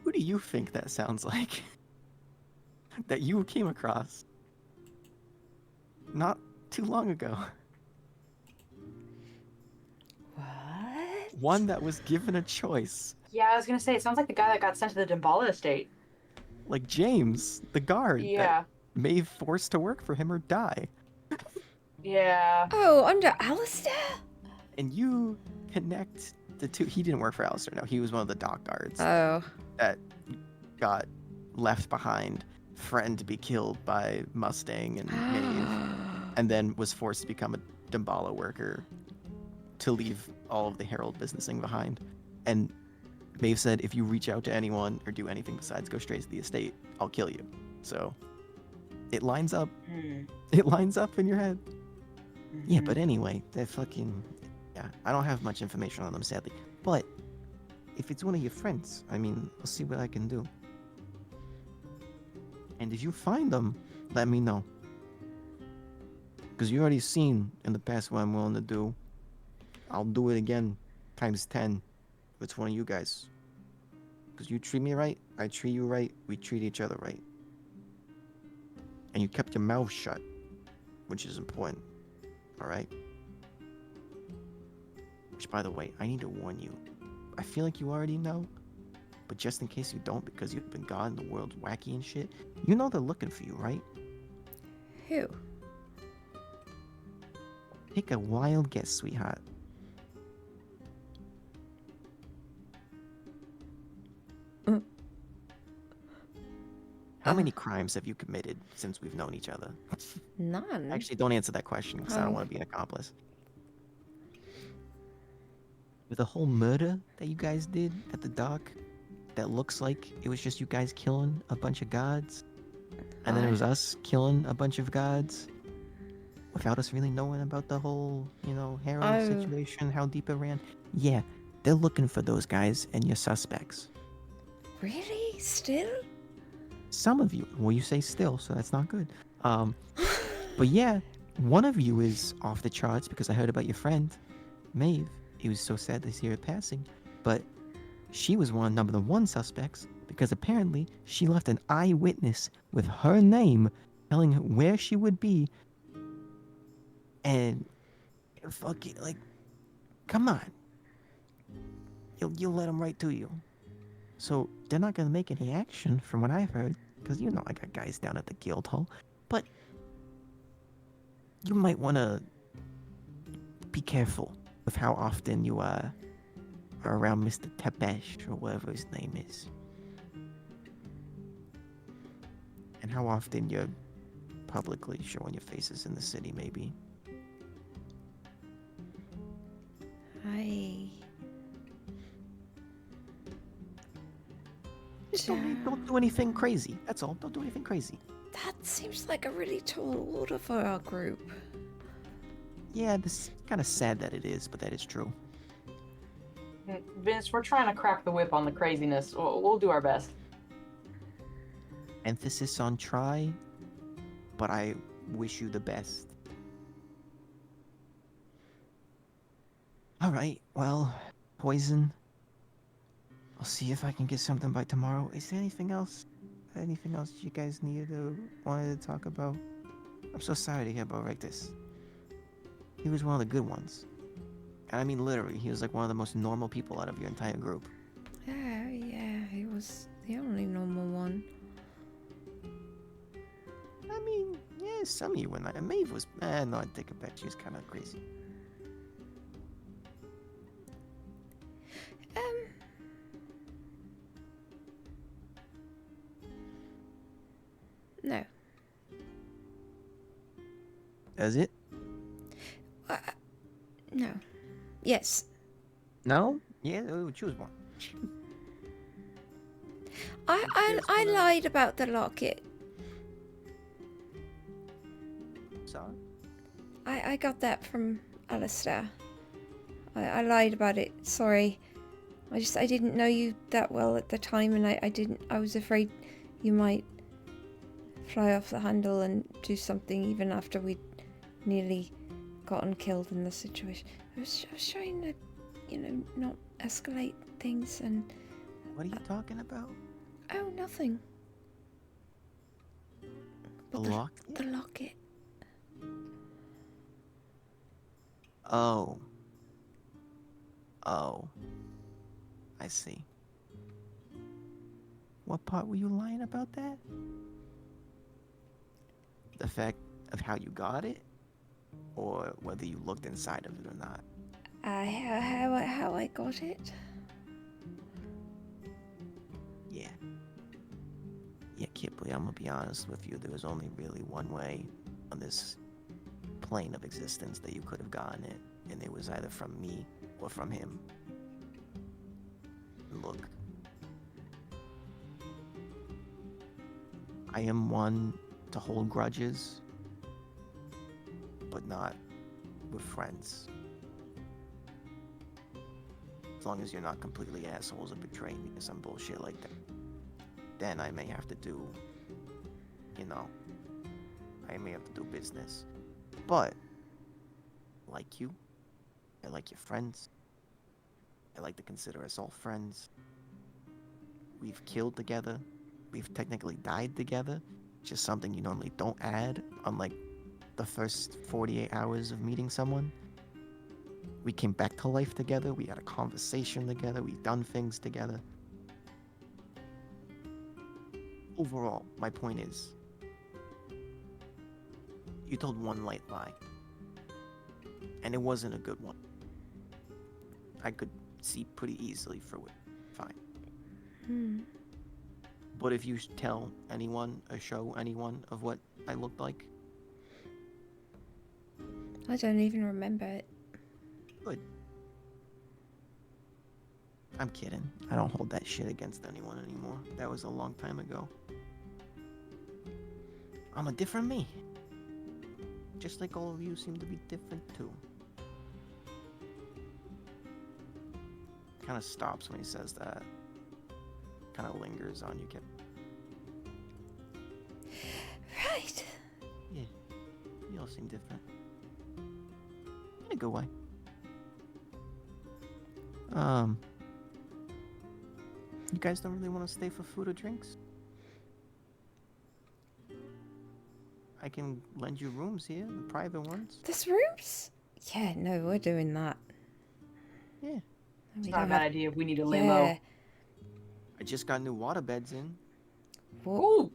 Who do you think that sounds like? That you came across not too long ago.
What?
One that was given a choice.
Yeah, I was gonna say, it sounds like the guy that got sent to the Damballa estate.
Like James, the guard
Yeah.
that may forced to work for him or die.
Yeah.
Oh, under Alistair?
And you connect the two. He didn't work for Alistair, no. He was one of the dock guards
Oh.
that got left behind, threatened to be killed by Mustang and Maeve, and then was forced to become a Damballa worker to leave all of the Herald businessing behind. And Maeve said, if you reach out to anyone or do anything besides go straight to the estate, I'll kill you. So it lines up. It lines up in your head. Yeah, but anyway, they're fucking... Yeah, I don't have much information on them, sadly. But if it's one of your friends, I mean, I'll see what I can do. And if you find them, let me know. Because you already seen in the past what I'm willing to do. I'll do it again times 10 if it's one of you guys. Because you treat me right, I treat you right, we treat each other right. And you kept your mouth shut, which is important. Alright? Which, by the way, I need to warn you. I feel like you already know, but just in case you don't, because you've been gone, the world's wacky and shit, you know they're looking for you, right?
Who?
Take a wild guess, sweetheart. How many crimes have you committed since we've known each other?
None.
Actually, don't answer that question because I don't want to be an accomplice. With the whole murder that you guys did at the dock, that looks like it was just you guys killing a bunch of gods, and then it was us killing a bunch of gods, without us really knowing about the whole, Harold situation, how deep it ran. Yeah, they're looking for those guys and your suspects.
Really? Still?
Some of you. Well, you say still, so that's not good. But yeah, one of you is off the charts because I heard about your friend, Maeve. It was so sad to see her passing. But she was number one suspects because apparently she left an eyewitness with her name telling her where she would be. And fuck it, like, come on. You'll let them right to you. So they're not going to make any action from what I've heard, because I got guys down at the guild hall. But you might want to be careful with how often you are around Mr. Tepesh, or whatever his name is. And how often you're publicly showing your faces in the city, maybe. Just don't do anything crazy. That's all. Don't do anything crazy.
That seems like a really tall order for our group.
Yeah, this is kind of sad that it is, but that is true.
Vince, we're trying to crack the whip on the craziness. We'll do our best.
Emphasis on try, but I wish you the best. Alright, well, Poison. I'll see if I can get something by tomorrow. Is there anything else? Anything else you guys wanted to talk about? I'm so sorry to hear about Rectus. He was one of the good ones. And I mean literally, he was like one of the most normal people out of your entire group.
Yeah, he was the only normal one.
I mean, yeah, some of you were not. Maeve was, no, I take it back. She was kind of crazy.
No.
Does it?
No. Yes.
No? Yeah, choose one.
I lied about the locket.
Sorry?
I got that from Alistair. I lied about it. Sorry. I didn't know you that well at the time, and I was afraid you might fly off the handle and do something even after we'd nearly gotten killed in the situation. I was trying to, not escalate things and...
What are you talking about?
Oh, nothing.
The locket?
The locket.
Oh. I see. What part were you lying about that? The fact of how you got it? Or whether you looked inside of it or not?
How I got it?
Yeah. Yeah, Kipley, I'm gonna be honest with you. There was only really one way on this plane of existence that you could have gotten it. And it was either from me or from him. Look. I am one to hold grudges, but not with friends. As long as you're not completely assholes and betraying me or some bullshit like that. Then I may have to do you know, I may have to do business. But, like you, I like your friends. I like to consider us all friends. We've killed together. We've technically died together. Just something you normally don't add on like the first 48 hours of meeting someone. We came back to life together. We had a conversation together. We've done things together. Overall, my point is, you told one white lie. And it wasn't a good one. I could see pretty easily through it. Fine. But if you tell anyone or show anyone of what I looked like,
I don't even remember it.
good. I'm kidding. I don't hold that shit against anyone anymore. That was a long time ago. I'm a different me. Just like all of you seem to be different too. Kind of stops when he says that. Kind of lingers on you, Kip.
Right.
Yeah, you all seem different. In a good way. You guys don't really want to stay for food or drinks? I can lend you rooms here, the private ones.
There's rooms? Yeah, no, we're doing that.
Yeah.
It's not a bad idea. We need to lay low.
Yeah.
I just got new water beds in.
Ooh.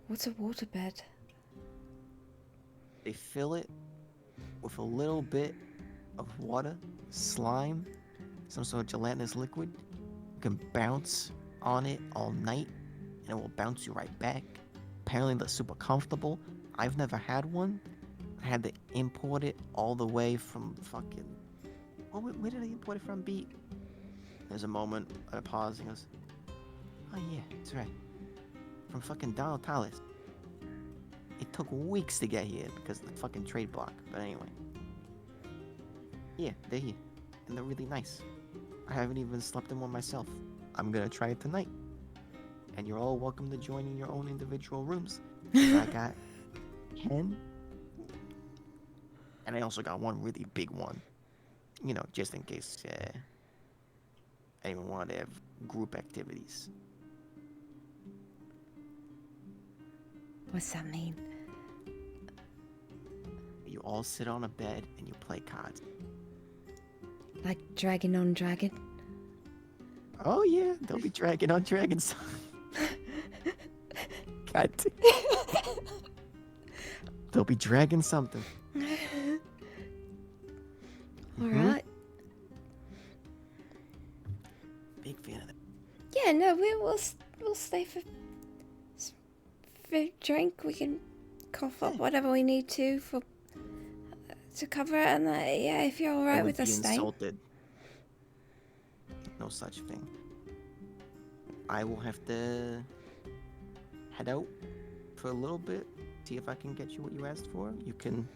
What's a waterbed?
They fill it with a little bit of water, slime, some sort of gelatinous liquid. You can bounce on it all night, and it will bounce you right back. Apparently, they're super comfortable. I've never had one. I had to import it all the way from fucking... Oh, where did I import it from, Beat? There's a moment, a pause, and he goes, oh yeah, that's right. From fucking Donald Tallis. It took weeks to get here because of the fucking trade block. But anyway. Yeah, they're here. And they're really nice. I haven't even slept in one myself. I'm gonna try it tonight. And you're all welcome to join in your own individual rooms. I got 10. And I also got one really big one. You know, just in case anyone wanted to have group activities.
What's that mean?
You all sit on a bed and you play cards.
Like dragon on dragon?
Oh yeah, they'll be dragging on dragons. God damn. They'll be dragging something.
Alright.
Big fan of it.
Yeah, no, we'll stay for drink. We can cough up whatever we need to cover it, and yeah, if you're alright with us staying.
Insulted. No such thing. I will have to head out for a little bit, see if I can get you what you asked for. You can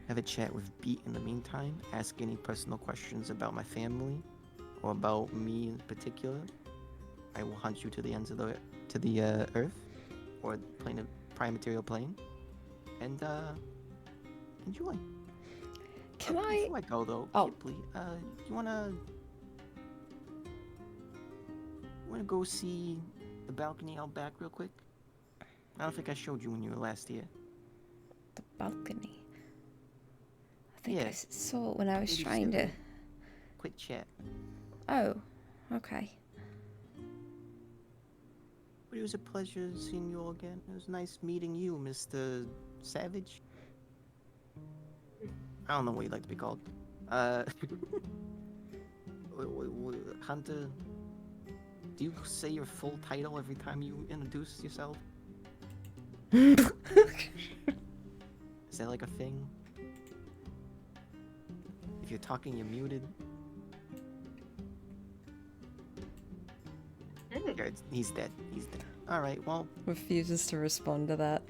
have a chat with Beat in the meantime. Ask any personal questions about my family or about me in particular. I will hunt you to the ends of the earth or plane of prime material plane, and enjoy.
Can
Before I go though, Kipley, you wanna go see the balcony out back real quick? I don't think I showed you when you were last here.
The balcony? I think
Yeah.
I saw it when I was
Maybe
trying
just
to...
have a quick chat.
Oh, okay.
But it was a pleasure seeing you all again. It was nice meeting you, Mr. Savage. I don't know what you'd like to be called. Hunter, do you say your full title every time you introduce yourself? Is that like a thing? If you're talking, you're muted. He's dead. He's dead. Alright, well...
Refuses to respond to that.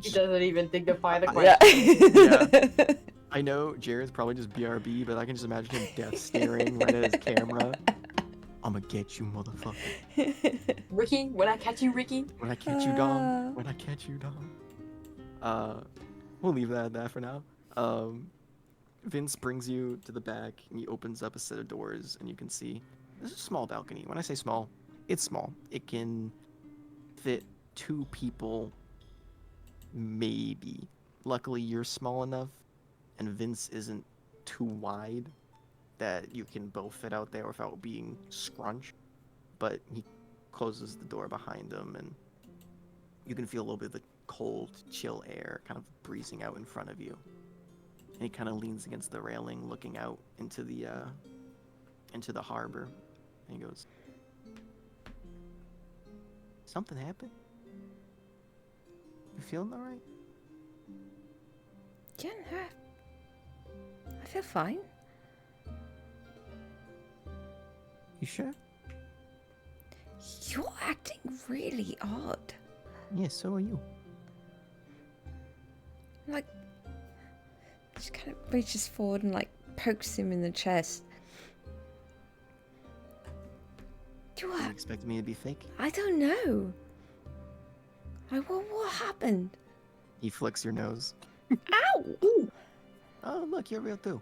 He doesn't even dignify the question.
Yeah.
I know Jared's probably just BRB, but I can just imagine him death staring right at his camera. I'ma get you, motherfucker.
Ricky, when I catch you, Ricky.
When I catch you, dog. When I catch you, dog. We'll leave that at that for now. Vince brings you to the back, and he opens up a set of doors, and you can see there's a small balcony. When I say small, it's small. It can fit 2 people, maybe. Luckily, you're small enough, and Vince isn't too wide that you can both fit out there without being scrunched. But he closes the door behind him, and you can feel a little bit of the cold, chill air kind of breezing out in front of you. And he kind of leans against the railing, looking out into the harbor. And he goes, "Something happened? You feeling all right?"
Yeah, no, I feel fine.
You sure?
You're acting really odd.
Yeah, so are you.
Like, just kind of reaches forward and like pokes him in the chest. You
You
are,
expected me to be fake?
I don't know. Like, what happened?
He flicks your nose.
Ow!
Oh, look, you're real too.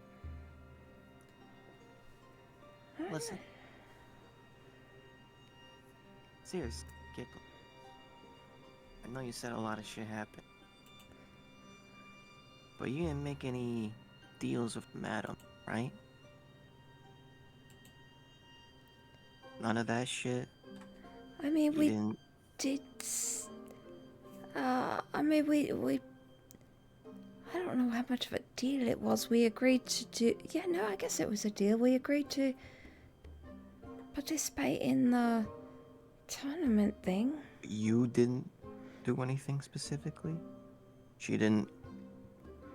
Listen. Serious, Kip. I know you said a lot of shit happened. But you didn't make any deals with Madam, right? None of that shit?
I mean,
You
we
didn't...
did. I mean, we. I don't know how much of a deal it was. We agreed to do. Yeah, no, I guess it was a deal. We agreed to participate in the tournament thing.
You didn't do anything specifically? She didn't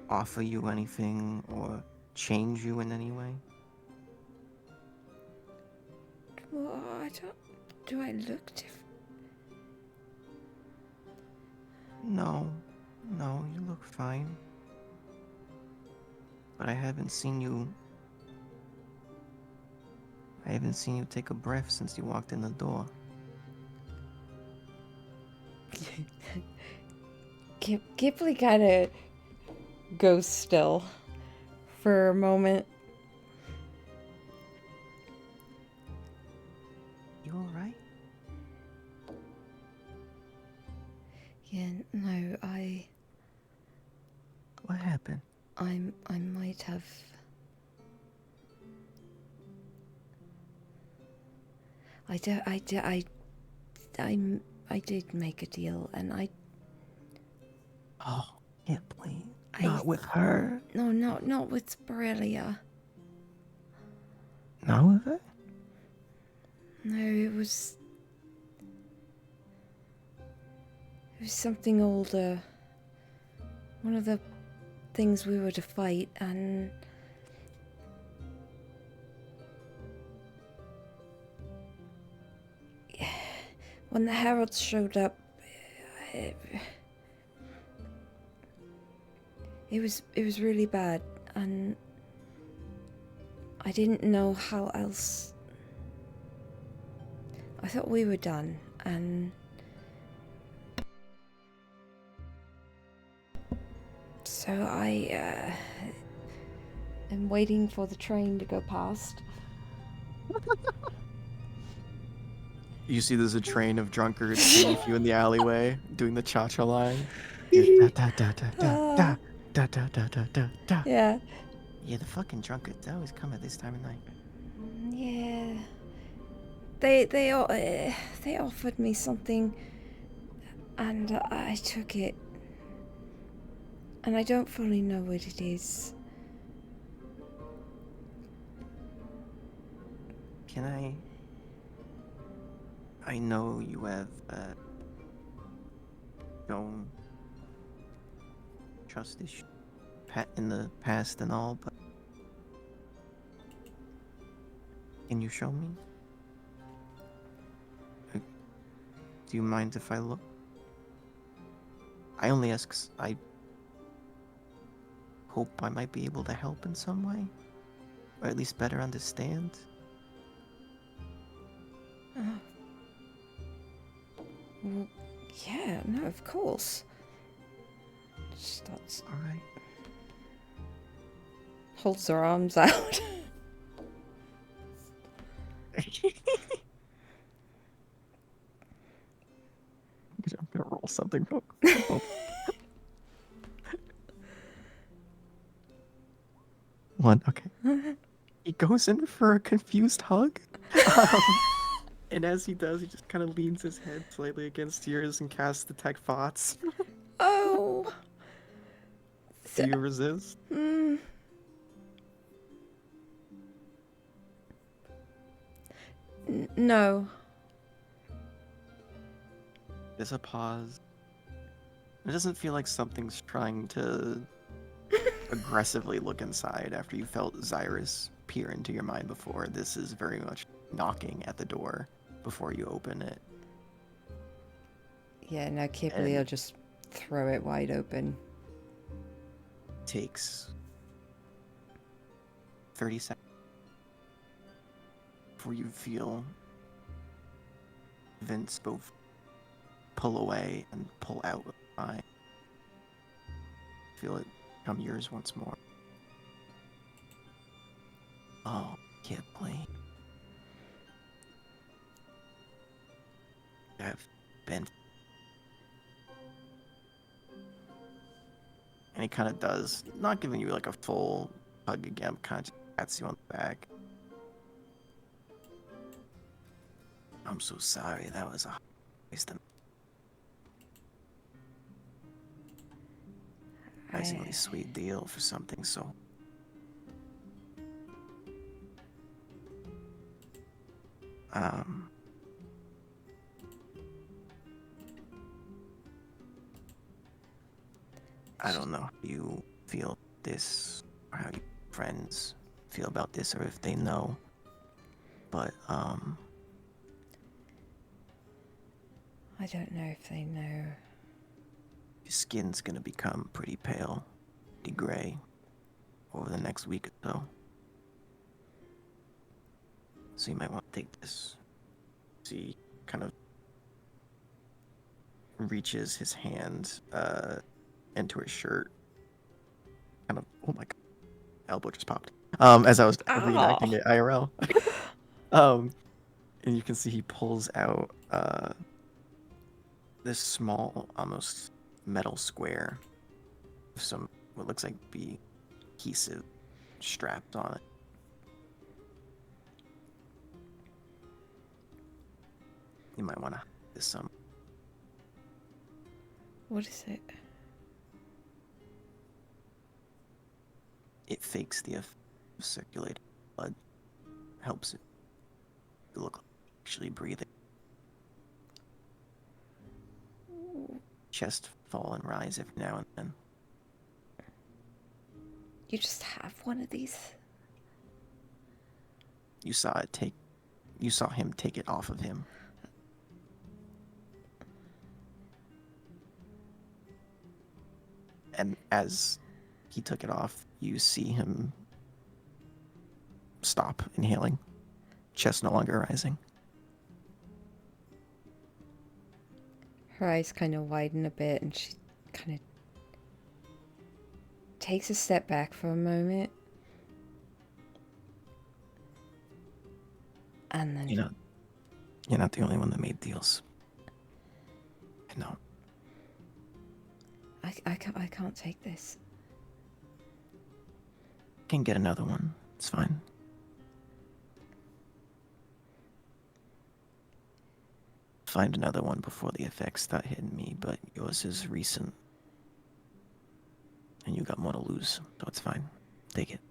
offer you anything or change you in any way?
Well, I don't. Do I look different?
No, you look fine. But I haven't seen you take a breath since you walked in the door.
Ghibli kind of goes still for a moment.
You alright?
Yeah, no,
What happened?
I might have. I did make a deal, and
Oh, yeah, please.
I-
Not with her.
no, not with Borrelia.
Not with her?
No, it was something older. One of the things we were to fight, and when the heralds showed up, it was really bad, and I didn't know how else. I thought we were done, and so I am waiting for the train to go past.
You see there's a train of drunkards seeing you in the alleyway doing the cha-cha line. Da, da, da, da, da, da, da, da, da, da, da.
Yeah.
Yeah, the fucking drunkards, they always come at this time of night.
Yeah. They offered me something, and I took it, and I don't fully know what it is.
Can I know you have shown trust issues in the past and all, but can you show me? Do you mind if I look? I only ask 'cause I hope I might be able to help in some way, or at least better understand.
Well, yeah, no, of course. Starts,
All right.
holds her arms out.
I'm gonna roll something real quick. Oh. One, okay. He goes in for a confused hug. And as he does, he just kind of leans his head slightly against yours and casts Detect Thoughts.
Oh.
Do you resist?
No.
There's a pause. It doesn't feel like something's trying to aggressively look inside after you felt Zyrus peer into your mind before. This is very much knocking at the door before you open it.
Yeah, no, Kipley
And-
will just throw it wide open.
Takes 30 seconds before you feel Vince both pull away and pull out of the eye. Feel it become yours once more. Oh, Kipley. I've been. And he kind of does, not giving you like a full hug again, kind of just pats you on the back. I'm so sorry, that was a waste of surprisingly sweet deal for something so. I don't know how you feel this, or how your friends feel about this, or if they know. But,
I don't know if they know.
your skin's gonna become pretty pale, pretty gray, over the next week or so. So you might want to take this. See, kind of reaches his hand into his shirt. Kind of, oh my god, elbow just popped. As I was reenacting it IRL. And you can see he pulls out this small, almost metal square with some what looks like be adhesive strapped on it. You might want to hide this some.
What is it?
It fakes the effect of circulating blood, helps it to look like actually breathing. Chest fall and rise every now and then.
You just have one of these?
You saw him take it off of him. And as he took it off, you see him stop inhaling, chest no longer rising.
Her eyes kind of widen a bit and she kind of takes a step back for a moment. And then...
You're not the only one that made deals. I know.
I can't take this.
Can get another one. It's fine. Find another one before the effects start hitting me, but yours is recent. And you got more to lose, so it's fine. Take it.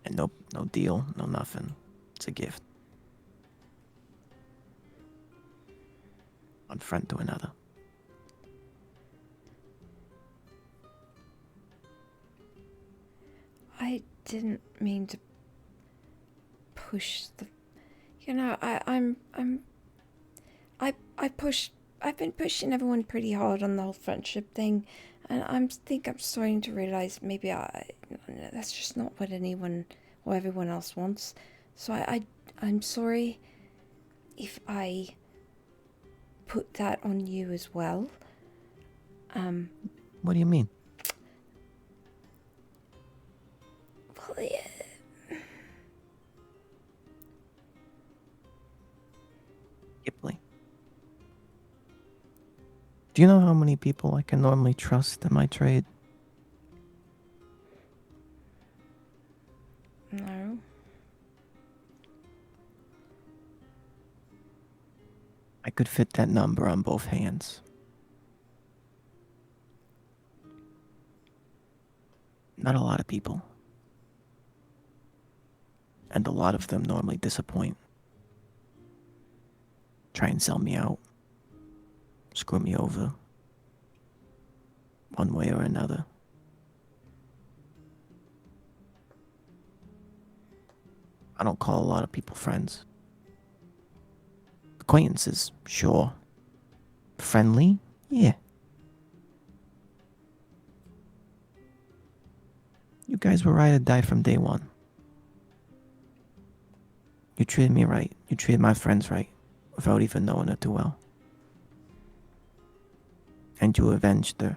And no deal, no nothing. It's a gift. One friend to another.
I didn't mean to push the... I've been pushing everyone pretty hard on the whole friendship thing, and I think I'm starting to realize maybe that's just not what anyone what everyone else wants. So I'm sorry if I put that on you as well.
What do you mean?
Well, yeah.
Ghibli. Do you know how many people I can normally trust in my trade?
No.
I could fit that number on both hands. Not a lot of people. And a lot of them normally disappoint. Try and sell me out. Screw me over. One way or another. I don't call a lot of people friends. Acquaintances, sure. Friendly? Yeah. You guys were ride or die from day one. You treated me right. You treated my friends right. Without even knowing her too well. And you avenged her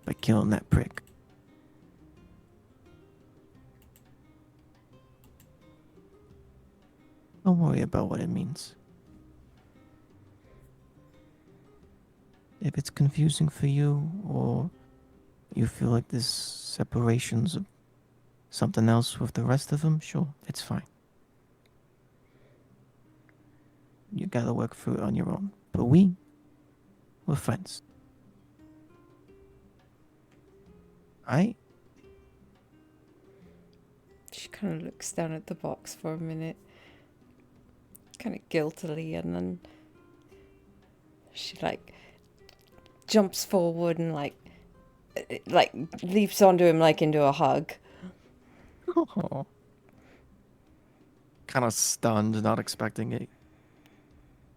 by killing that prick. Don't worry about what it means. If it's confusing for you, or you feel like this separation's something else with the rest of them, sure, it's fine. You gotta work through it on your own. But we're friends. Aight?
She kind of looks down at the box for a minute, kind of guiltily, and then she like jumps forward and like leaps onto him like into a hug.
Oh. Kind of stunned, not expecting it.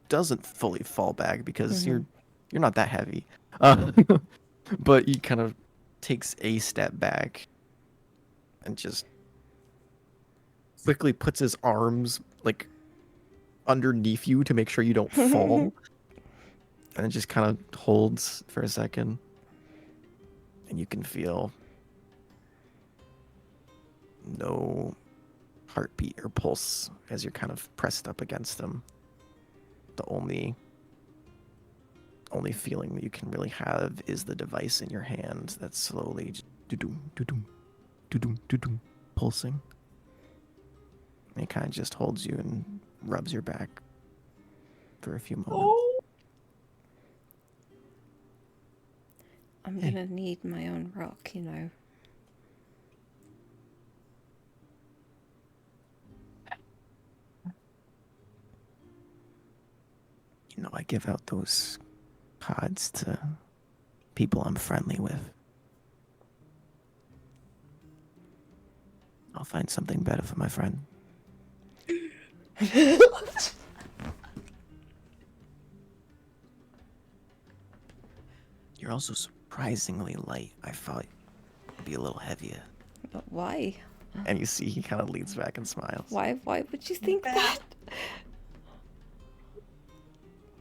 Doesn't fully fall back because you're not that heavy. But he kind of takes a step back and just quickly puts his arms like underneath you to make sure you don't fall. And it just kind of holds for a second. And you can feel no heartbeat or pulse as you're kind of pressed up against him. The only feeling that you can really have is the device in your hand that's slowly do-doom, do-doom, do-doom, do-doom, pulsing. And it kind of just holds you and rubs your back for a few moments.
Oh.
I'm
Hey.
gonna need my own rock, you know.
You know, I give out those cards to people I'm friendly with. I'll find something better for my friend. You're also surprisingly light. I thought you'd be a little heavier.
But why?
And you see he kind of leans back and smiles.
Why would you think that?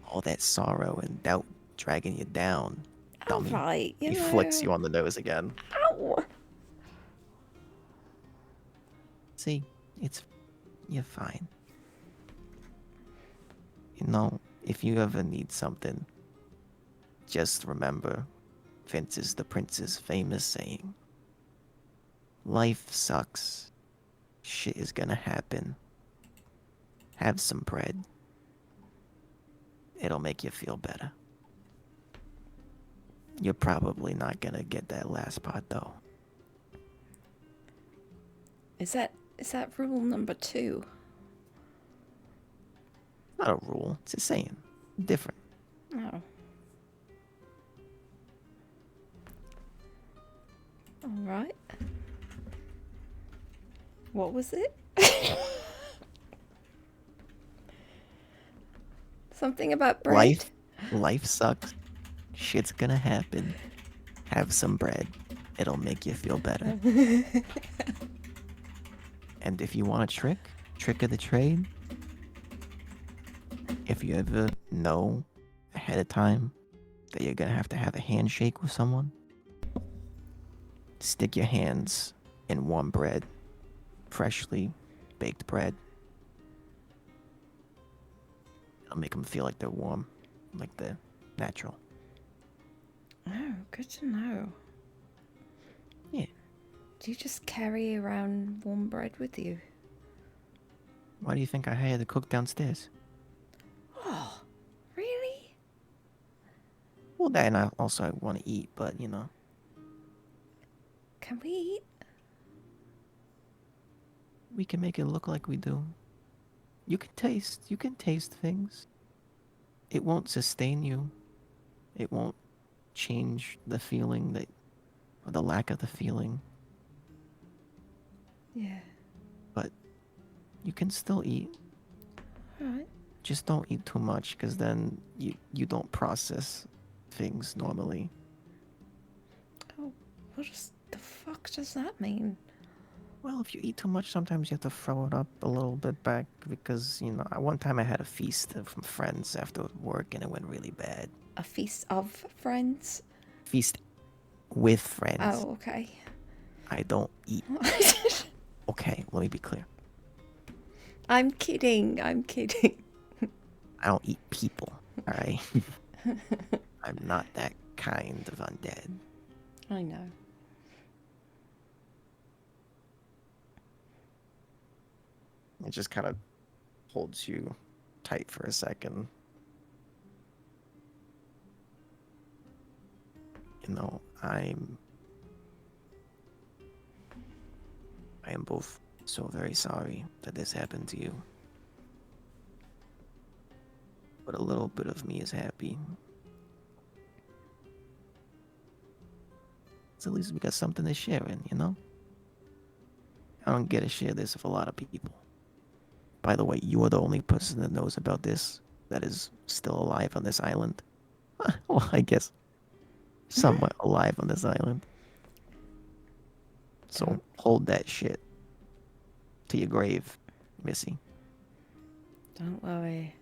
All that sorrow and doubt dragging you down. Dummy.
Alright, you
He
know.
flicks you on the nose again.
Ow!
See, you're fine. You know, if you ever need something, just remember Vince's the Prince's famous saying. Life sucks. Shit is gonna happen. Have some bread. It'll make you feel better. You're probably not gonna get that last part though.
Is that rule number 2?
Not a rule, it's a saying. Different.
Oh. Alright. What was it? Something about bread?
Life sucks. Shit's gonna happen. Have some bread. It'll make you feel better. And if you want a trick of the trade, if you ever know ahead of time that you're gonna have a handshake with someone, stick your hands in warm bread, freshly baked bread. It'll make them feel like they're warm, like they're natural.
Oh, good to know.
Yeah.
Do you just carry around warm bread with you?
Why do you think I hired the cook downstairs?
Oh, really?
Well, that and I want to eat, but
Can we eat?
we can make it look like we do. You can taste things. It won't sustain you. It won't change the feeling or the lack of the feeling.
Yeah.
But you can still eat.
Alright.
Just don't eat too much, because then you don't process things normally.
Oh, what the fuck does that mean?
Well, if you eat too much, sometimes you have to throw it up a little bit back, because, one time I had a feast from friends after work and it went really bad.
A feast of friends?
Feast with friends.
Oh, okay.
I don't eat. Okay, let me be clear.
I'm kidding.
I don't eat people, alright? I'm not that kind of undead.
I know.
It just kind of holds you tight for a second.
I am both so very sorry that this happened to you. But a little bit of me is happy. So at least we got something to share in. I don't get to share this with a lot of people. By the way, you are the only person that knows about this that is still alive on this island. Well, I guess somewhat alive on this island. So hold that shit to your grave, Missy.
Don't worry.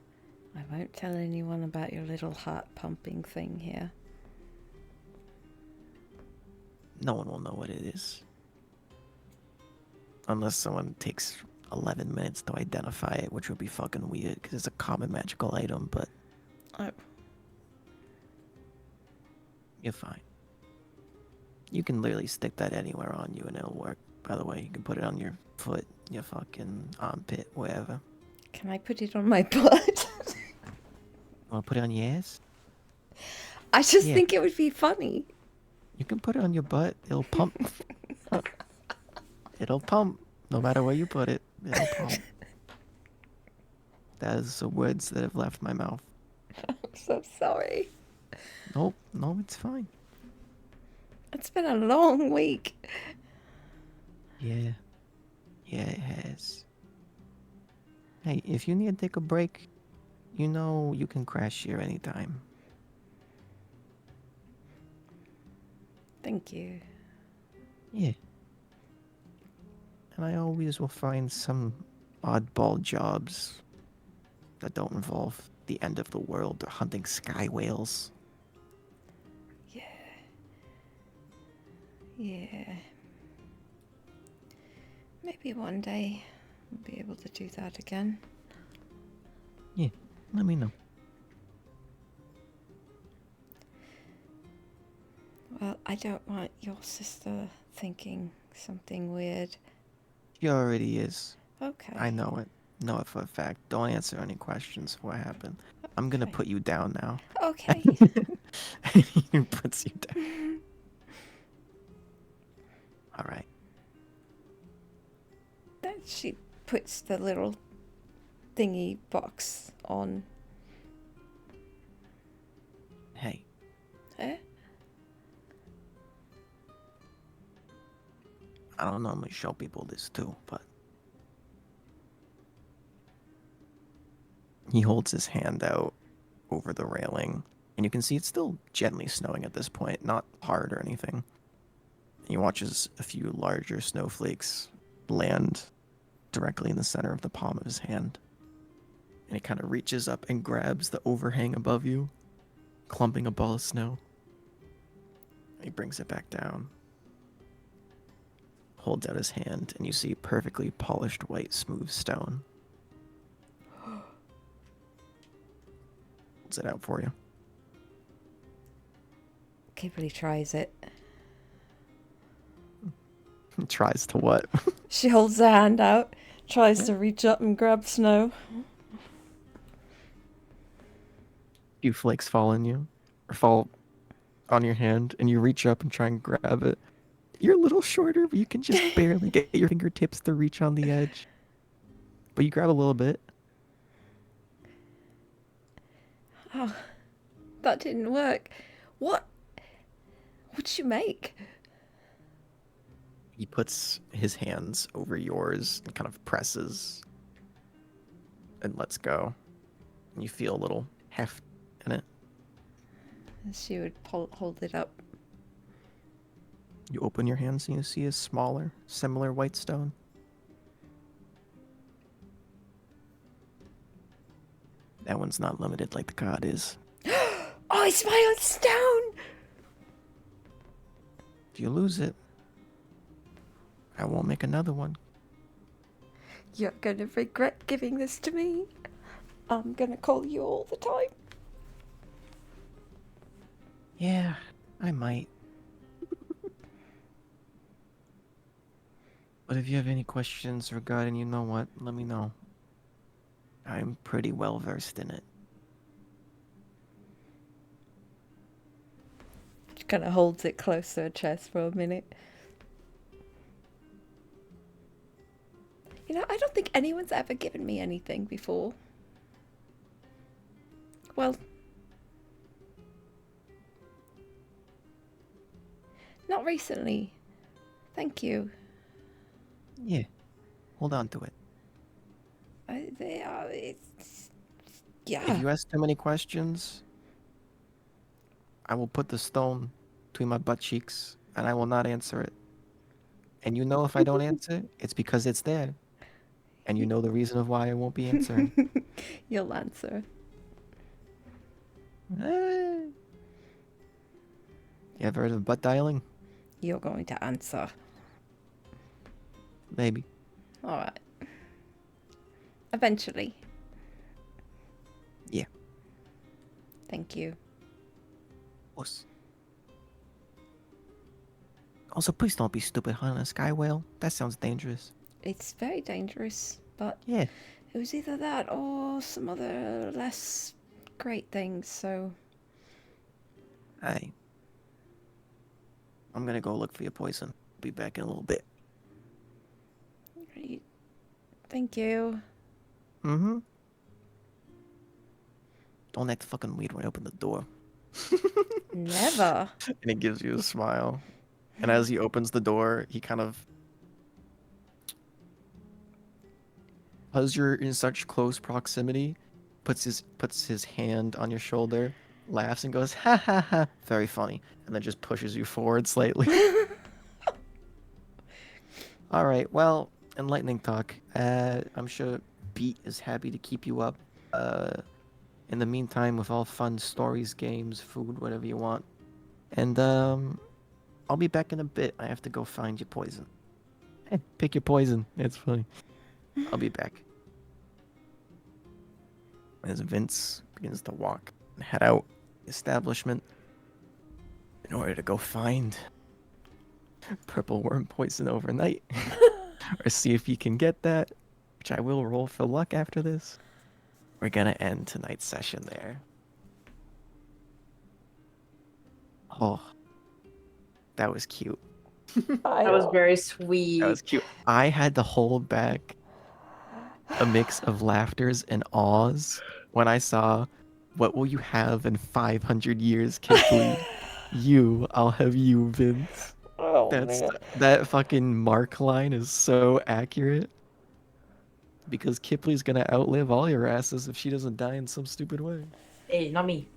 I won't tell anyone about your little heart pumping thing here.
No one will know what it is. Unless someone takes 11 minutes to identify it, which would be fucking weird because it's a common magical item, but
Oh.
You're fine. You can literally stick that anywhere on you and it'll work. By the way, you can put it on your foot, your fucking armpit, wherever.
Can I put it on my butt?
Want to put it on your ass?
I just
Yeah.
think it would be funny.
You can put it on your butt. It'll pump. It'll pump. No matter where you put it, it'll pump. That is the words that have left my mouth.
I'm so sorry.
Nope, no, it's fine.
It's been a long week.
Yeah. Yeah, it has. Hey, if you need to take a break, you know you can crash here anytime.
Thank you.
Yeah. And I always will find some oddball jobs that don't involve the end of the world or hunting sky whales.
Yeah. Yeah. Maybe one day I'll be able to do that again.
Yeah, let me know.
Well, I don't want your sister thinking something weird.
She already is.
Okay.
I know it. Know it for a fact. Don't answer any questions for what happened. I'm gonna
Okay.
put you down now.
Okay.
He puts you down. Alright.
Then she puts the little thingy box on.
Hey,
Eh?
I don't normally show people this too, but he holds his hand out over the railing, and you can see it's still gently snowing at this point, not hard or anything. He watches a few larger snowflakes land
directly in the center of the palm of his hand. And he kind of reaches up and grabs the overhang above you, clumping a ball of snow. He brings it back down, holds out his hand, and you see perfectly polished white smooth stone. Holds it out for you.
Kippley tries it.
Tries to what?
She holds her hand out, tries to reach up and grab snow.
Few flakes fall in you, or fall on your hand, and you reach up and try and grab it. You're a little shorter, but you can just barely get your fingertips to reach on the edge. But you grab a little bit.
Oh, that didn't work. What? What'd you make?
He puts his hands over yours and kind of presses and lets go. And you feel a little heft in it.
She would hold it up.
You open your hands and you see a smaller, similar white stone. That one's not limited like the god is.
Oh, it's my own stone!
If you lose it, I won't make another one.
You're gonna regret giving this to me. I'm gonna call you all the time.
Yeah, I might. But if you have any questions regarding you know what, let me know. I'm pretty well versed in it.
She kind of holds it close to her chest for a minute. You know, I don't think anyone's ever given me anything before. Well, not recently. Thank you.
Yeah, hold on to it.
Yeah.
If you ask too many questions, I will put the stone between my butt cheeks and I will not answer it. And you know if I don't answer, it's because it's there. And you know the reason of why I won't be answering.
You'll answer.
You ever heard of butt dialing?
You're going to answer.
Maybe.
Alright. Eventually.
Yeah.
Thank you.
Of course. Also, please don't be stupid hunting a sky whale. That sounds dangerous.
It's very dangerous, but
Yeah.
it was either that or some other less great things, so...
I'm gonna go look for your poison. Be back in a little bit.
Right. Thank you.
Mm-hmm. Don't act fucking weird when I open the door.
Never.
And he gives you a smile. And as he opens the door, he kind of... Because you're in such close proximity, puts his hand on your shoulder, laughs and goes, ha ha ha, very funny. And then just pushes you forward slightly. Alright, well, enlightening talk. I'm sure Beat is happy to keep you up. In the meantime, with all fun stories, games, food, whatever you want. And I'll be back in a bit. I have to go find your poison. Pick your poison. It's funny. I'll be back. As Vince begins to walk and head out the establishment in order to go find purple worm poison overnight. Or see if he can get that, which I will roll for luck after this. We're gonna end tonight's session there. Oh, that was cute.
That was very sweet.
That was cute. I had to hold back a mix of laughters and awes when I saw, what will you have in 500 years, Kippley? I'll have you, Vince.
Oh,
That fucking Mark line is so accurate. Because Kipley's gonna outlive all your asses if she doesn't die in some stupid way.
Hey, not me.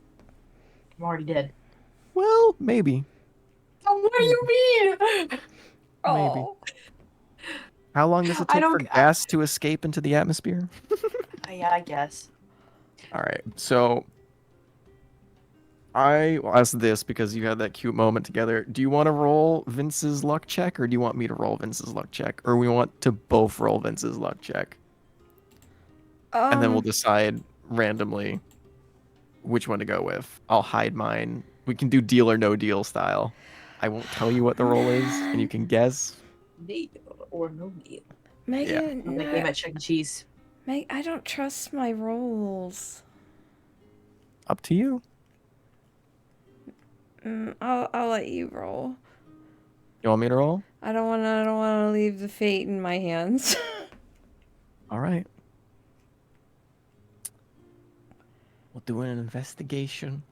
I'm already dead.
Well, maybe.
Oh, what do you mean?
Maybe.
Oh.
How long does it
I
take for
don't-
gas to escape into the atmosphere?
Yeah, I guess.
All right, so will ask this because you had that cute moment together. Do you want to roll Vince's luck check, or do you want me to roll Vince's luck check, or we want to both roll Vince's luck check, and then we'll decide randomly which one to go with. I'll hide mine. We can do deal or no deal style. I won't tell you what the roll is, and you can guess.
Deal or no deal.
Megan,
Like that game at Chuck E. Cheese.
I don't trust my rolls.
Up to you.
I'll let you roll.
You want me to roll?
I don't wanna leave the fate in my hands.
All right. We'll do an investigation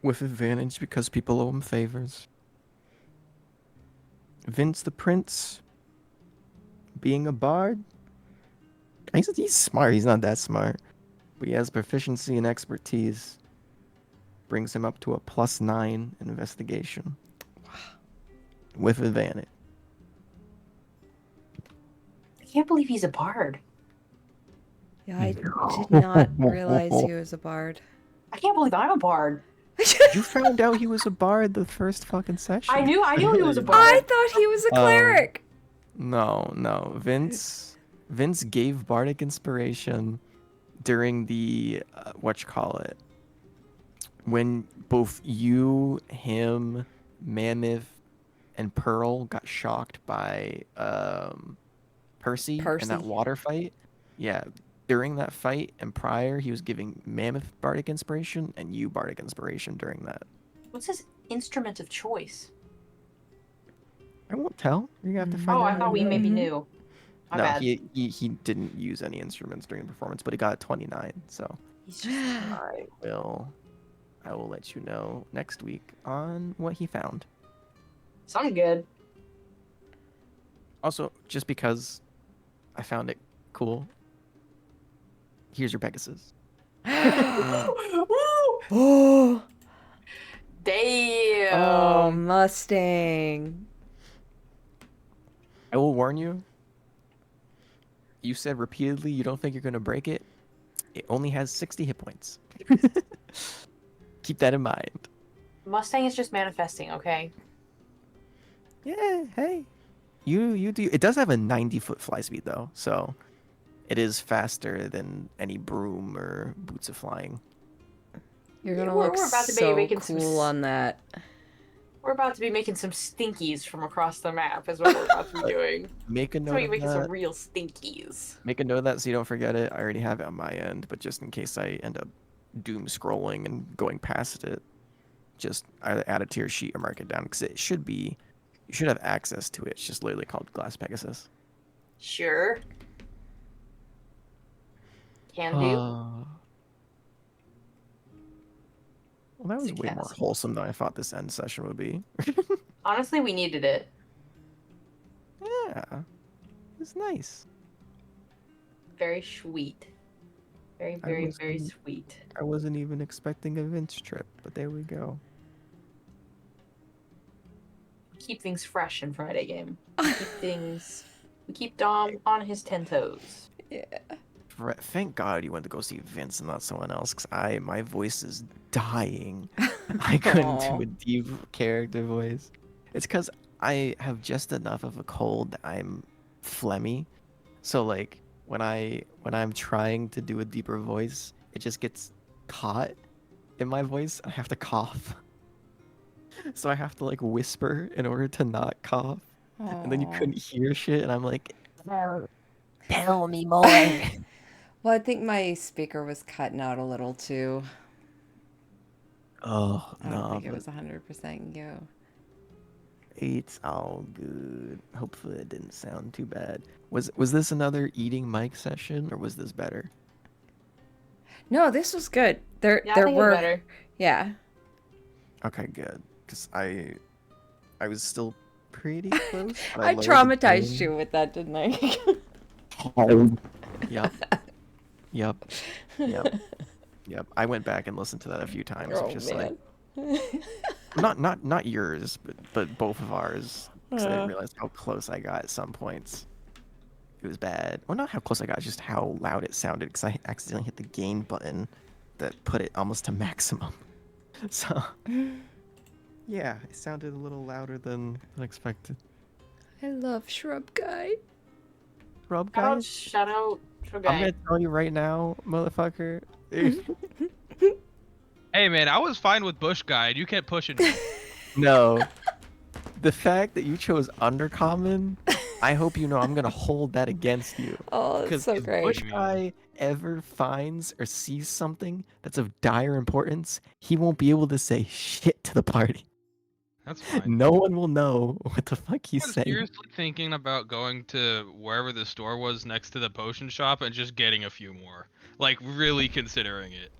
with advantage because people owe him favors. Vince the Prince, being a bard, he's smart. He's not that smart, but he has proficiency and expertise. Brings him up to a +9 in investigation with advantage.
I can't believe he's a bard.
Yeah, I did not realize he was a bard.
I can't believe I'm a bard.
You found out he was a bard the first fucking session.
I knew he was a
I
bard.
thought he was a cleric.
No. Vince gave bardic inspiration during the whatchamacallit, when both you, him, Mammoth, and Pearl got shocked by Percy in that water fight. Yeah, during that fight and prior, he was giving Mammoth bardic inspiration and you bardic inspiration during that.
What's his instrument of choice?
I won't tell. You're gonna have to find
Oh,
out.
I thought we maybe knew. My
No,
bad.
he didn't use any instruments during the performance, but he got a 29. So
He's just
I will let you know next week on what he found.
something good.
Also, just because I found it cool, here's your Pegasus.
Oh,
Damn.
Mustang.
I will warn you. You said repeatedly you don't think you're gonna break it. It only has 60 hit points. Keep that in mind.
Mustang is just manifesting, okay?
Yeah, hey. You do. It does have a 90-foot fly speed though, so it is faster than any broom or boots of flying.
You're gonna
We're
look
about to be
so
making some
cool on that.
We're about to be making some stinkies from across the map, is what we're about to be doing.
Make a
So
note
we're
of
making some
that.
real stinkies.
Make a note of that so you don't forget it. I already have it on my end, but just in case I end up doom scrolling and going past it, just either add it to your sheet or mark it down because it should be. You should have access to it. It's just literally called Glass Pegasus.
Sure. Can do.
Well, that was way more
Success.
wholesome than I thought this end session would be.
Honestly, we needed it.
Yeah, it's nice.
Very sweet. Very,
I
very,
was
very
in-
sweet.
I wasn't even expecting a Vince trip, but there we go.
Keep things fresh in Friday game. We keep Dom on his 10 toes.
Thank God you went to go see Vince and not someone else, because my voice is dying. I couldn't do
Aw.
a deep character voice. It's because I have just enough of a cold that I'm phlegmy. So like when I'm trying to do a deeper voice, it just gets caught in my voice. I have to cough. So I have to like whisper in order to not cough. And then you
Aw.
couldn't hear shit, and I'm like,
Tell me more.
Well, I think my speaker was cutting out a little too.
oh
I don't
no,
think it
but
was 100% you.
it's all good. Hopefully it didn't sound too bad. Was this another eating mic session, or was this better?
No, this was good. There
Yeah, I think
were
it's better.
yeah.
Okay, good. Because I was still pretty close. but
I
lowered the
traumatized
gain.
you with that, didn't I?
Yep. Yep. I went back and listened to that a few times.
Oh,
Just
man.
like not yours, but both of ours. because I didn't realize how close I got at some points. It was bad. Well, not how close I got, just how loud it sounded because I accidentally hit the gain button that put it almost to maximum. So, yeah, it sounded a little louder than expected.
I love Shrub Guy.
Rob,
Shout out,
guys,
shout out,
I'm
guy.
gonna tell you right now, motherfucker.
Hey man, I was fine with Bush Guide. You kept pushing me.
No, the fact that you chose Undercommon, I hope you know I'm gonna hold that against you.
Oh, that's
Because
so
if
great.
Bush Guy ever finds or sees something that's of dire importance, he won't be able to say shit to the party.
That's fine.
No one will know what the fuck he's
I was
saying.
seriously thinking about going to wherever the store was next to the potion shop and just getting a few more. Like, really considering it.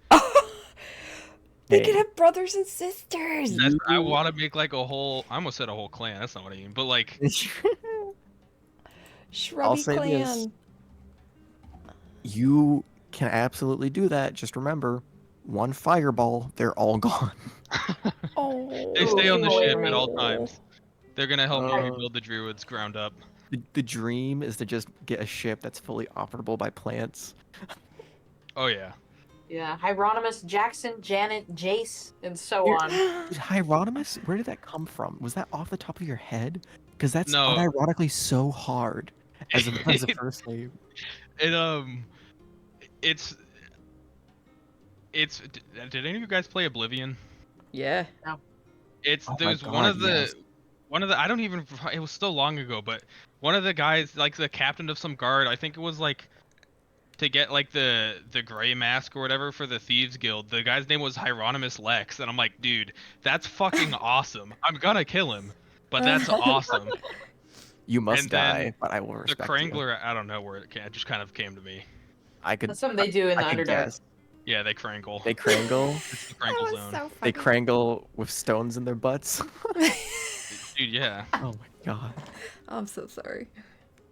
They can
Hey,
have brothers and sisters.
I want to make like a whole. I almost said a whole clan. That's not what I mean. But like,
Shrubby
say this.
clan.
You can absolutely do that. Just remember, one fireball, they're all gone.
Oh.
they stay on the
Ooh,
ship
wait,
at all
wait.
times. They're gonna help me
Uh,
rebuild the druids ground up.
The dream is to just get a ship that's fully operable by plants.
Oh yeah.
Yeah, Hieronymus, Jackson, Janet, Jace, and so
Here-
on.
Dude, Hieronymus, where did that come from? Was that off the top of your head? Because that's
No.
unironically so hard as a first name.
It's. Did any of you guys play Oblivion?
Yeah.
It's
Oh my
there's
God, yes.
one of the I don't even it was so long ago, but one of the guys, like the captain of some guard, I think it was like to get like the gray mask or whatever for the thieves guild. The guy's name was Hieronymus Lex, and I'm like, dude, that's fucking awesome. I'm gonna kill him, but that's awesome.
You must
And then
die, but I will
The
respect you.
Crangler, I don't know where it came. It just kind of came to me.
I could.
That's something they do in the
I could
Underdark.
guess.
Yeah, they crangle.
They crangle.
It's the
That
crankle
was
zone.
so
They
funny.
crangle with stones in their butts.
Dude, yeah.
Oh my God.
I'm so sorry.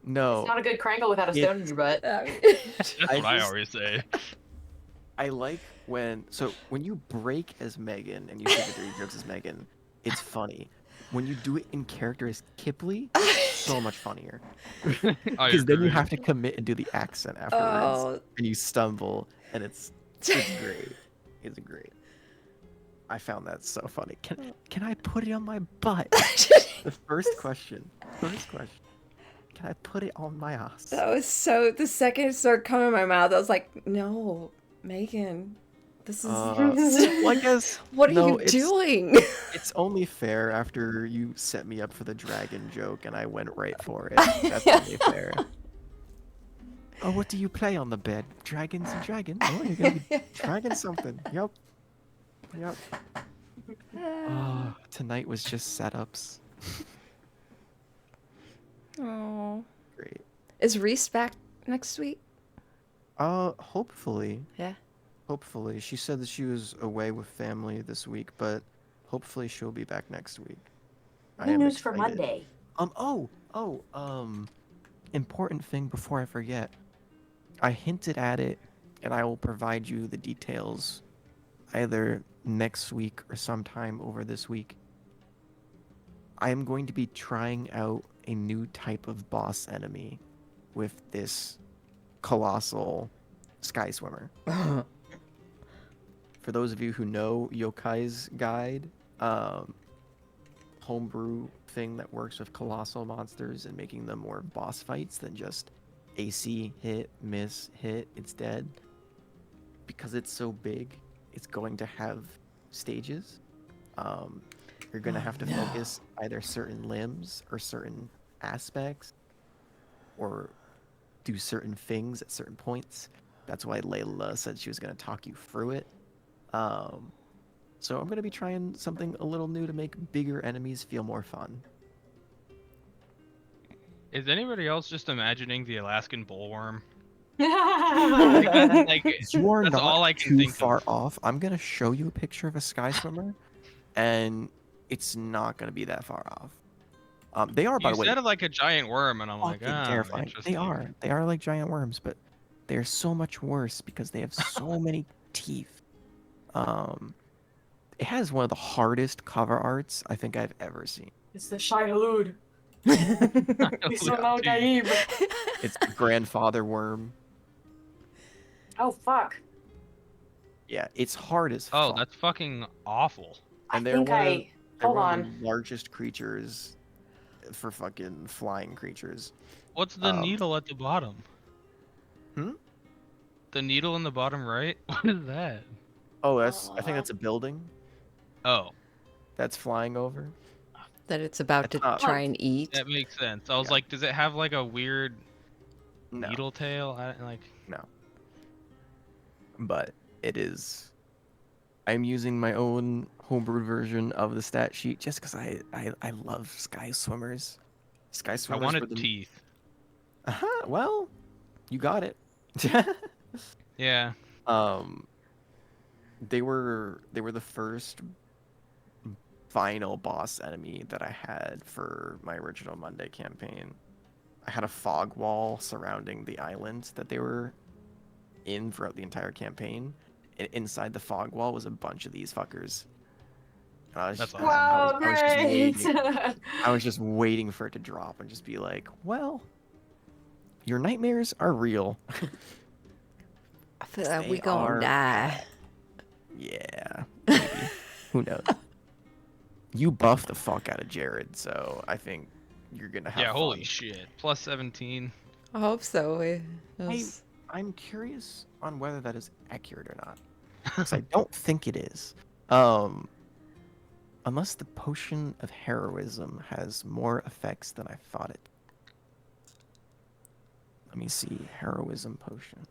No.
It's not a good crangle without a
Yeah.
stone in your butt.
That's
I
what I
just-
always say.
I like when you break as Megan and you say the dirty jokes as Megan, it's funny. When you do it in character as Kipley, so much funnier.
I
Because then you
agree.
have to commit and do the accent afterwards,
Oh.
and you stumble, and it's great. It's great. I found that so funny. Can I put it on my butt? The first question. Can I put it on my ass?
That was so. The second it started coming in my mouth, I was like, "No, Megan, this is.
Well, I guess.
What are
no,
you
it's-
doing?"
It's only fair after you set me up for the dragon joke and I went right for it. That's only fair. Oh, what do you play on the bed? Dragons and dragons. Oh, you're gonna be dragon something. Yep. Oh, tonight was just setups.
Oh.
Great.
Is Reese back next week?
Hopefully.
Yeah.
Hopefully. She said that she was away with family this week, but hopefully she'll be back next week. I
Any
am
news for
excited.
Monday?
Important thing before I forget. I hinted at it, and I will provide you the details either next week or sometime over this week. I am going to be trying out a new type of boss enemy with this colossal sky swimmer. For those of you who know Yokai's Guide, homebrew thing that works with colossal monsters and making them more boss fights than just AC, hit, miss, hit, it's dead. Because it's so big, it's going to have stages. You're going to have to focus either certain limbs or certain aspects or do certain things at certain points. That's why Layla said she was going to talk you through it. So I'm going to be trying something a little new to make bigger enemies feel more fun.
Is anybody else just imagining the Alaskan bullworm?
That's
Like,
You are
that's
not
all I can
too
think
far
of.
off. I'm going to show you a picture of a sky swimmer, and it's not going to be that far off. They are, by
You
the way,
said it like a giant worm, and I'm like,
fucking
ah,
terrifying. They
interesting.
are. They are like giant worms, but they're so much worse because they have so many teeth. It has one of the hardest cover arts I think I've ever seen.
It's the Shai Halud.
It's the grandfather worm.
Oh fuck!
Yeah, it's hard as
Oh,
fuck.
that's fucking awful.
And
I
they're
think
one of,
I.
they're
Hold
one of
on.
the largest creatures for fucking flying creatures.
What's the needle at the bottom?
Hmm?
The needle in the bottom right? What is that?
Oh, I think that's a building
Oh,
that's flying over.
That it's about
That's
to
not-
try and eat.
that makes sense. I was
Yeah.
like, does it have like a weird
No,
needle tail? Like,
no. But it is. I'm using my own homebrewed version of the stat sheet just because I love sky swimmers. Sky
I
swimmers
wanted
were the.
teeth.
Well, you got it.
Yeah.
They were the first final boss enemy that I had for my original Monday campaign. I had a fog wall surrounding the island that they were in throughout the entire campaign. And inside the fog wall was a bunch of these fuckers. And I was
That's
just,
awesome.
Wow,
I was just
great!
waiting. I was just waiting for it to drop and just be like, well, your nightmares are real.
I feel like we
They
gonna
are
die.
Yeah, maybe. Who knows? You buff the fuck out of Jared, so I think you're gonna have
Yeah,
fun.
holy shit. Plus 17.
I hope so. It was-
I'm curious on whether that is accurate or not. Because I don't think it is. Unless the potion of heroism has more effects than I thought it. Let me see. Heroism potion.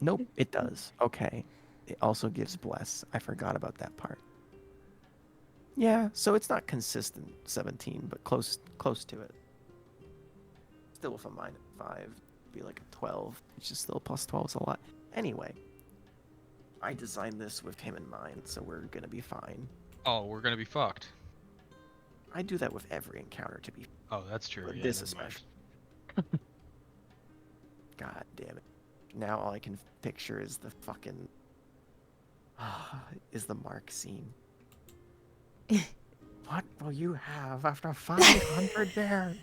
Nope, it does. Okay. It also gives bless. I forgot about that part. Yeah, so it's not consistent 17, but close to it. Still with a -5, be like a 12, which is still plus 12 is a lot. Anyway, I designed this with him in mind, so we're gonna be fine.
Oh, we're gonna be fucked.
I do that with every encounter to be,
Oh, that's true.
but
Yeah,
this
never mind.
especially. God damn it. Now all I can picture is the fucking is the Mark scene. What will you have after 500 bears?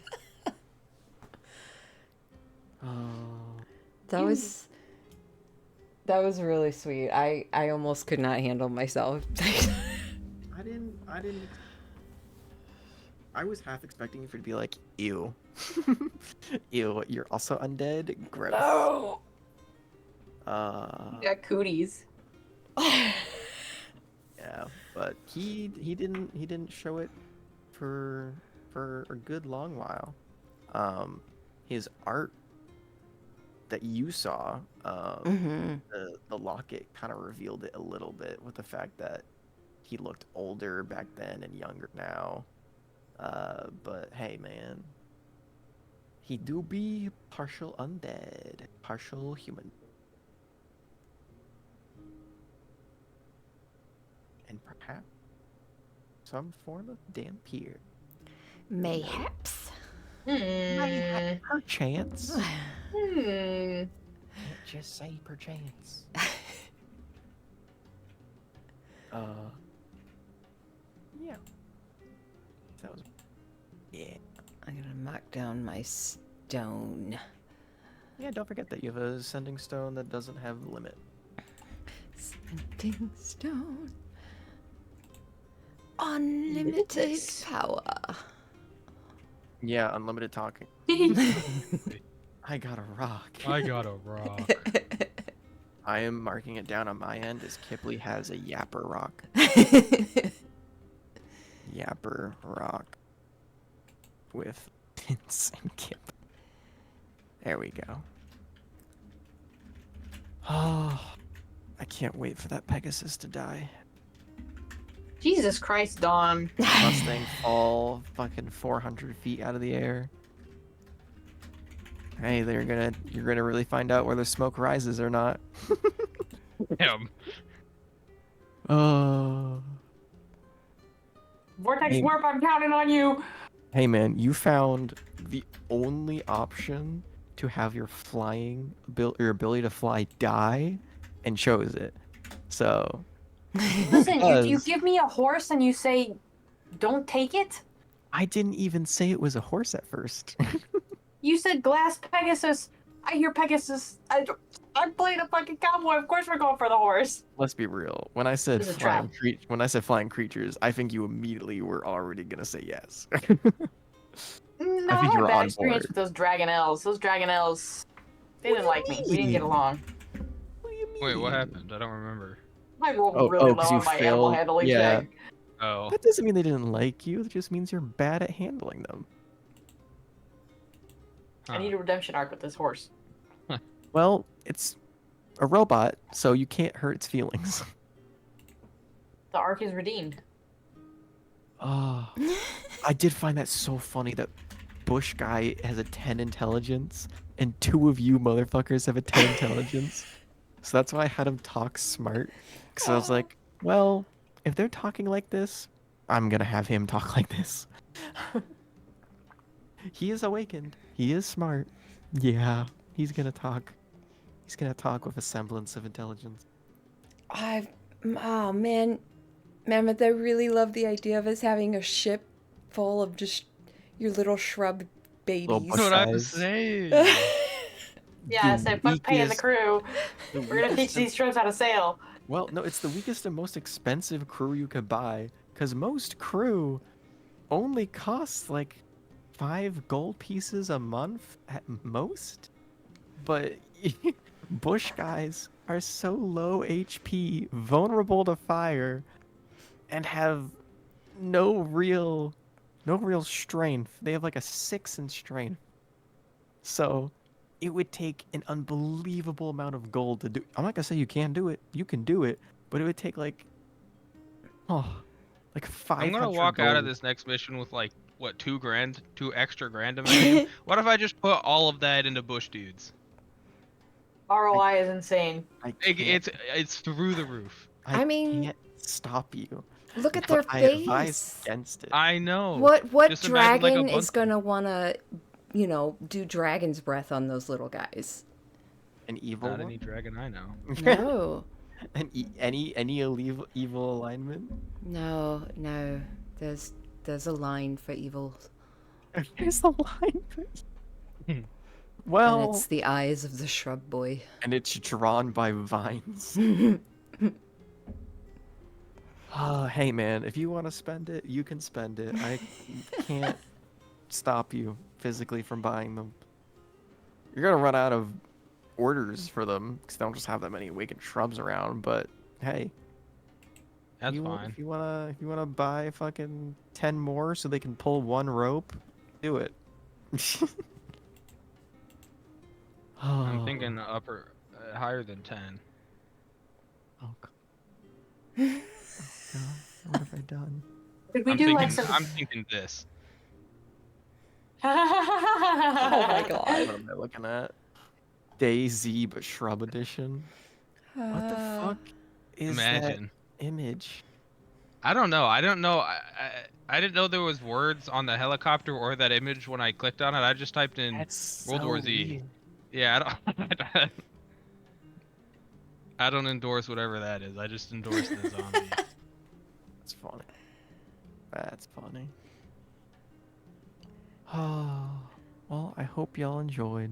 Oh,
that was really sweet. I almost could not handle myself.
I didn't. I was half expecting for it to be like, ew, ew. You're also undead. Gross.
No!
Uh,
Yeah, cooties.
yeah, but he didn't show it for a good long while. His art that you saw,
Mm-hmm.
the locket kind of revealed it a little bit with the fact that he looked older back then and younger now. But hey, man, he do be partial undead, partial human. And perhaps some form of dampier.
Mayhaps.
Perchance.
Hmm.
Can't just say perchance. Yeah. That was. Yeah.
I'm gonna mark down my stone.
Yeah, don't forget that you have a sending stone that doesn't have a limit.
Sending stone. Unlimited power.
Yeah, unlimited talking. I got a rock.
I got a rock.
I am marking it down on my end as Kipley has a yapper rock. Yapper rock. With Vince and Kip. There we go. Oh, I can't wait for that Pegasus to die.
Jesus Christ, Dawn.
Mustang fall fucking 400 feet out of the air. Hey, you're gonna really find out whether smoke rises or not.
Damn.
Oh.
Vortex
Hey.
Warp, I'm counting on you.
Hey man, you found the only option to have your your ability to fly die, and chose it. So
Listen, if you
Because-
give me a horse and you say, don't take it,
I didn't even say it was a horse at first.
You said glass Pegasus. I hear Pegasus. I'm playing a fucking cowboy. Of course we're going for the horse.
Let's be real. When I said
It's a trap.
flying creatures, I think you immediately were already gonna say yes.
No,
I think
I
you
had
were
bad
on
experience
board.
with those dragonelles. Those dragonelles, they didn't like me. We didn't get
mean?
along.
What do you
Wait, what
mean?
happened? I don't remember.
I rolled
Oh,
really low
because you
on my animal
failed.
handling
Yeah,
check.
Oh.
that doesn't mean they didn't like you. It just means you're bad at handling them.
I need a redemption arc with this horse.
Well, it's a robot, so you can't hurt its feelings.
The arc is redeemed.
Oh, I did find that so funny that Bush guy has a 10 intelligence, and 2 of you motherfuckers have a 10 intelligence. So that's why I had him talk smart. Because I was like, well, if they're talking like this, I'm gonna have him talk like this. He is awakened. He is smart. Yeah, he's gonna talk. He's gonna talk with a semblance of intelligence.
Oh man, Mammoth, I really love the idea of us having a ship full of just your little shrub
Little
babies.
bush
That's what I was
guys.
saying.
Yeah, I
The
said fuck paying the
weakest-
crew.
the
We're gonna teach
weakest and-
these shrubs how to sail.
Well, no, it's the weakest and most expensive crew you could buy, because most crew only costs like 5 gold pieces a month at most. But bush guys are so low HP, vulnerable to fire, and have no real strength. They have like a 6 in strength. So it would take an unbelievable amount of gold to do. I'm not gonna say you can't do it. You can do it, but it would take like 500
I'm gonna walk out of
gold.
this next mission with like what, 2 grand, 2 extra grand in my name. What if I just put all of that into bush dudes?
ROI is insane.
I
Like,
can't,
it's through the roof.
I mean,
can't stop you.
look at
But
their
I advise
face.
against it.
I know.
What
Just imagine, like, a
dragon is
bunch of-
gonna wanna, do dragon's breath on those little guys?
An evil
Not
one?
any dragon I know.
No,
Any evil alignment?
no. There's a line for evil,
There's the line.
and
Well,
it's the eyes of the shrub boy.
and it's drawn by vines. Oh, hey man, if you want to spend it, you can spend it. I can't stop you physically from buying them. You're gonna run out of orders for them because they don't just have that many awakened shrubs around. But hey,
That's
if
fine.
you wanna buy fucking 10 more so they can pull 1 rope, do it.
I'm thinking higher than 10.
Oh God. Oh God. What have I done?
Could we
I'm
do
thinking,
like some?
I'm thinking this.
Oh my
What
god.
am I looking at? DayZ but Shrub Edition. What the fuck is
Imagine.
that image?
I don't know. I don't know. I didn't know there was words on the helicopter or that image when I clicked on it. I just typed in
That's
World
so
War Z.
weird.
Yeah, I don't endorse whatever that is. I just endorse the zombie.
That's funny. That's funny. Oh, well, I hope y'all enjoyed.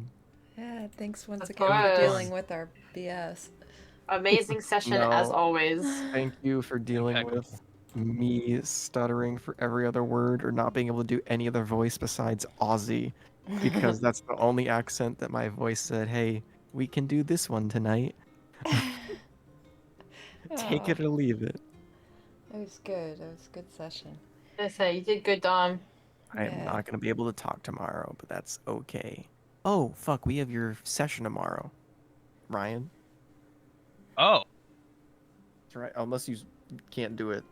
Yeah, thanks once
Of
again for
course.
dealing with our BS.
Amazing session as
No.
always.
Thank you for dealing with me stuttering for every other word or not being able to do any other voice besides Aussie, because that's the only accent that my voice said, hey, we can do this one tonight. Take it or leave it.
It was good. It was a good session.
I say you did good, Dom.
I am
Yeah.
not going to be able to talk tomorrow, but that's okay. Oh, fuck, we have your session tomorrow. Ryan?
Oh,
That's right, unless you can't do it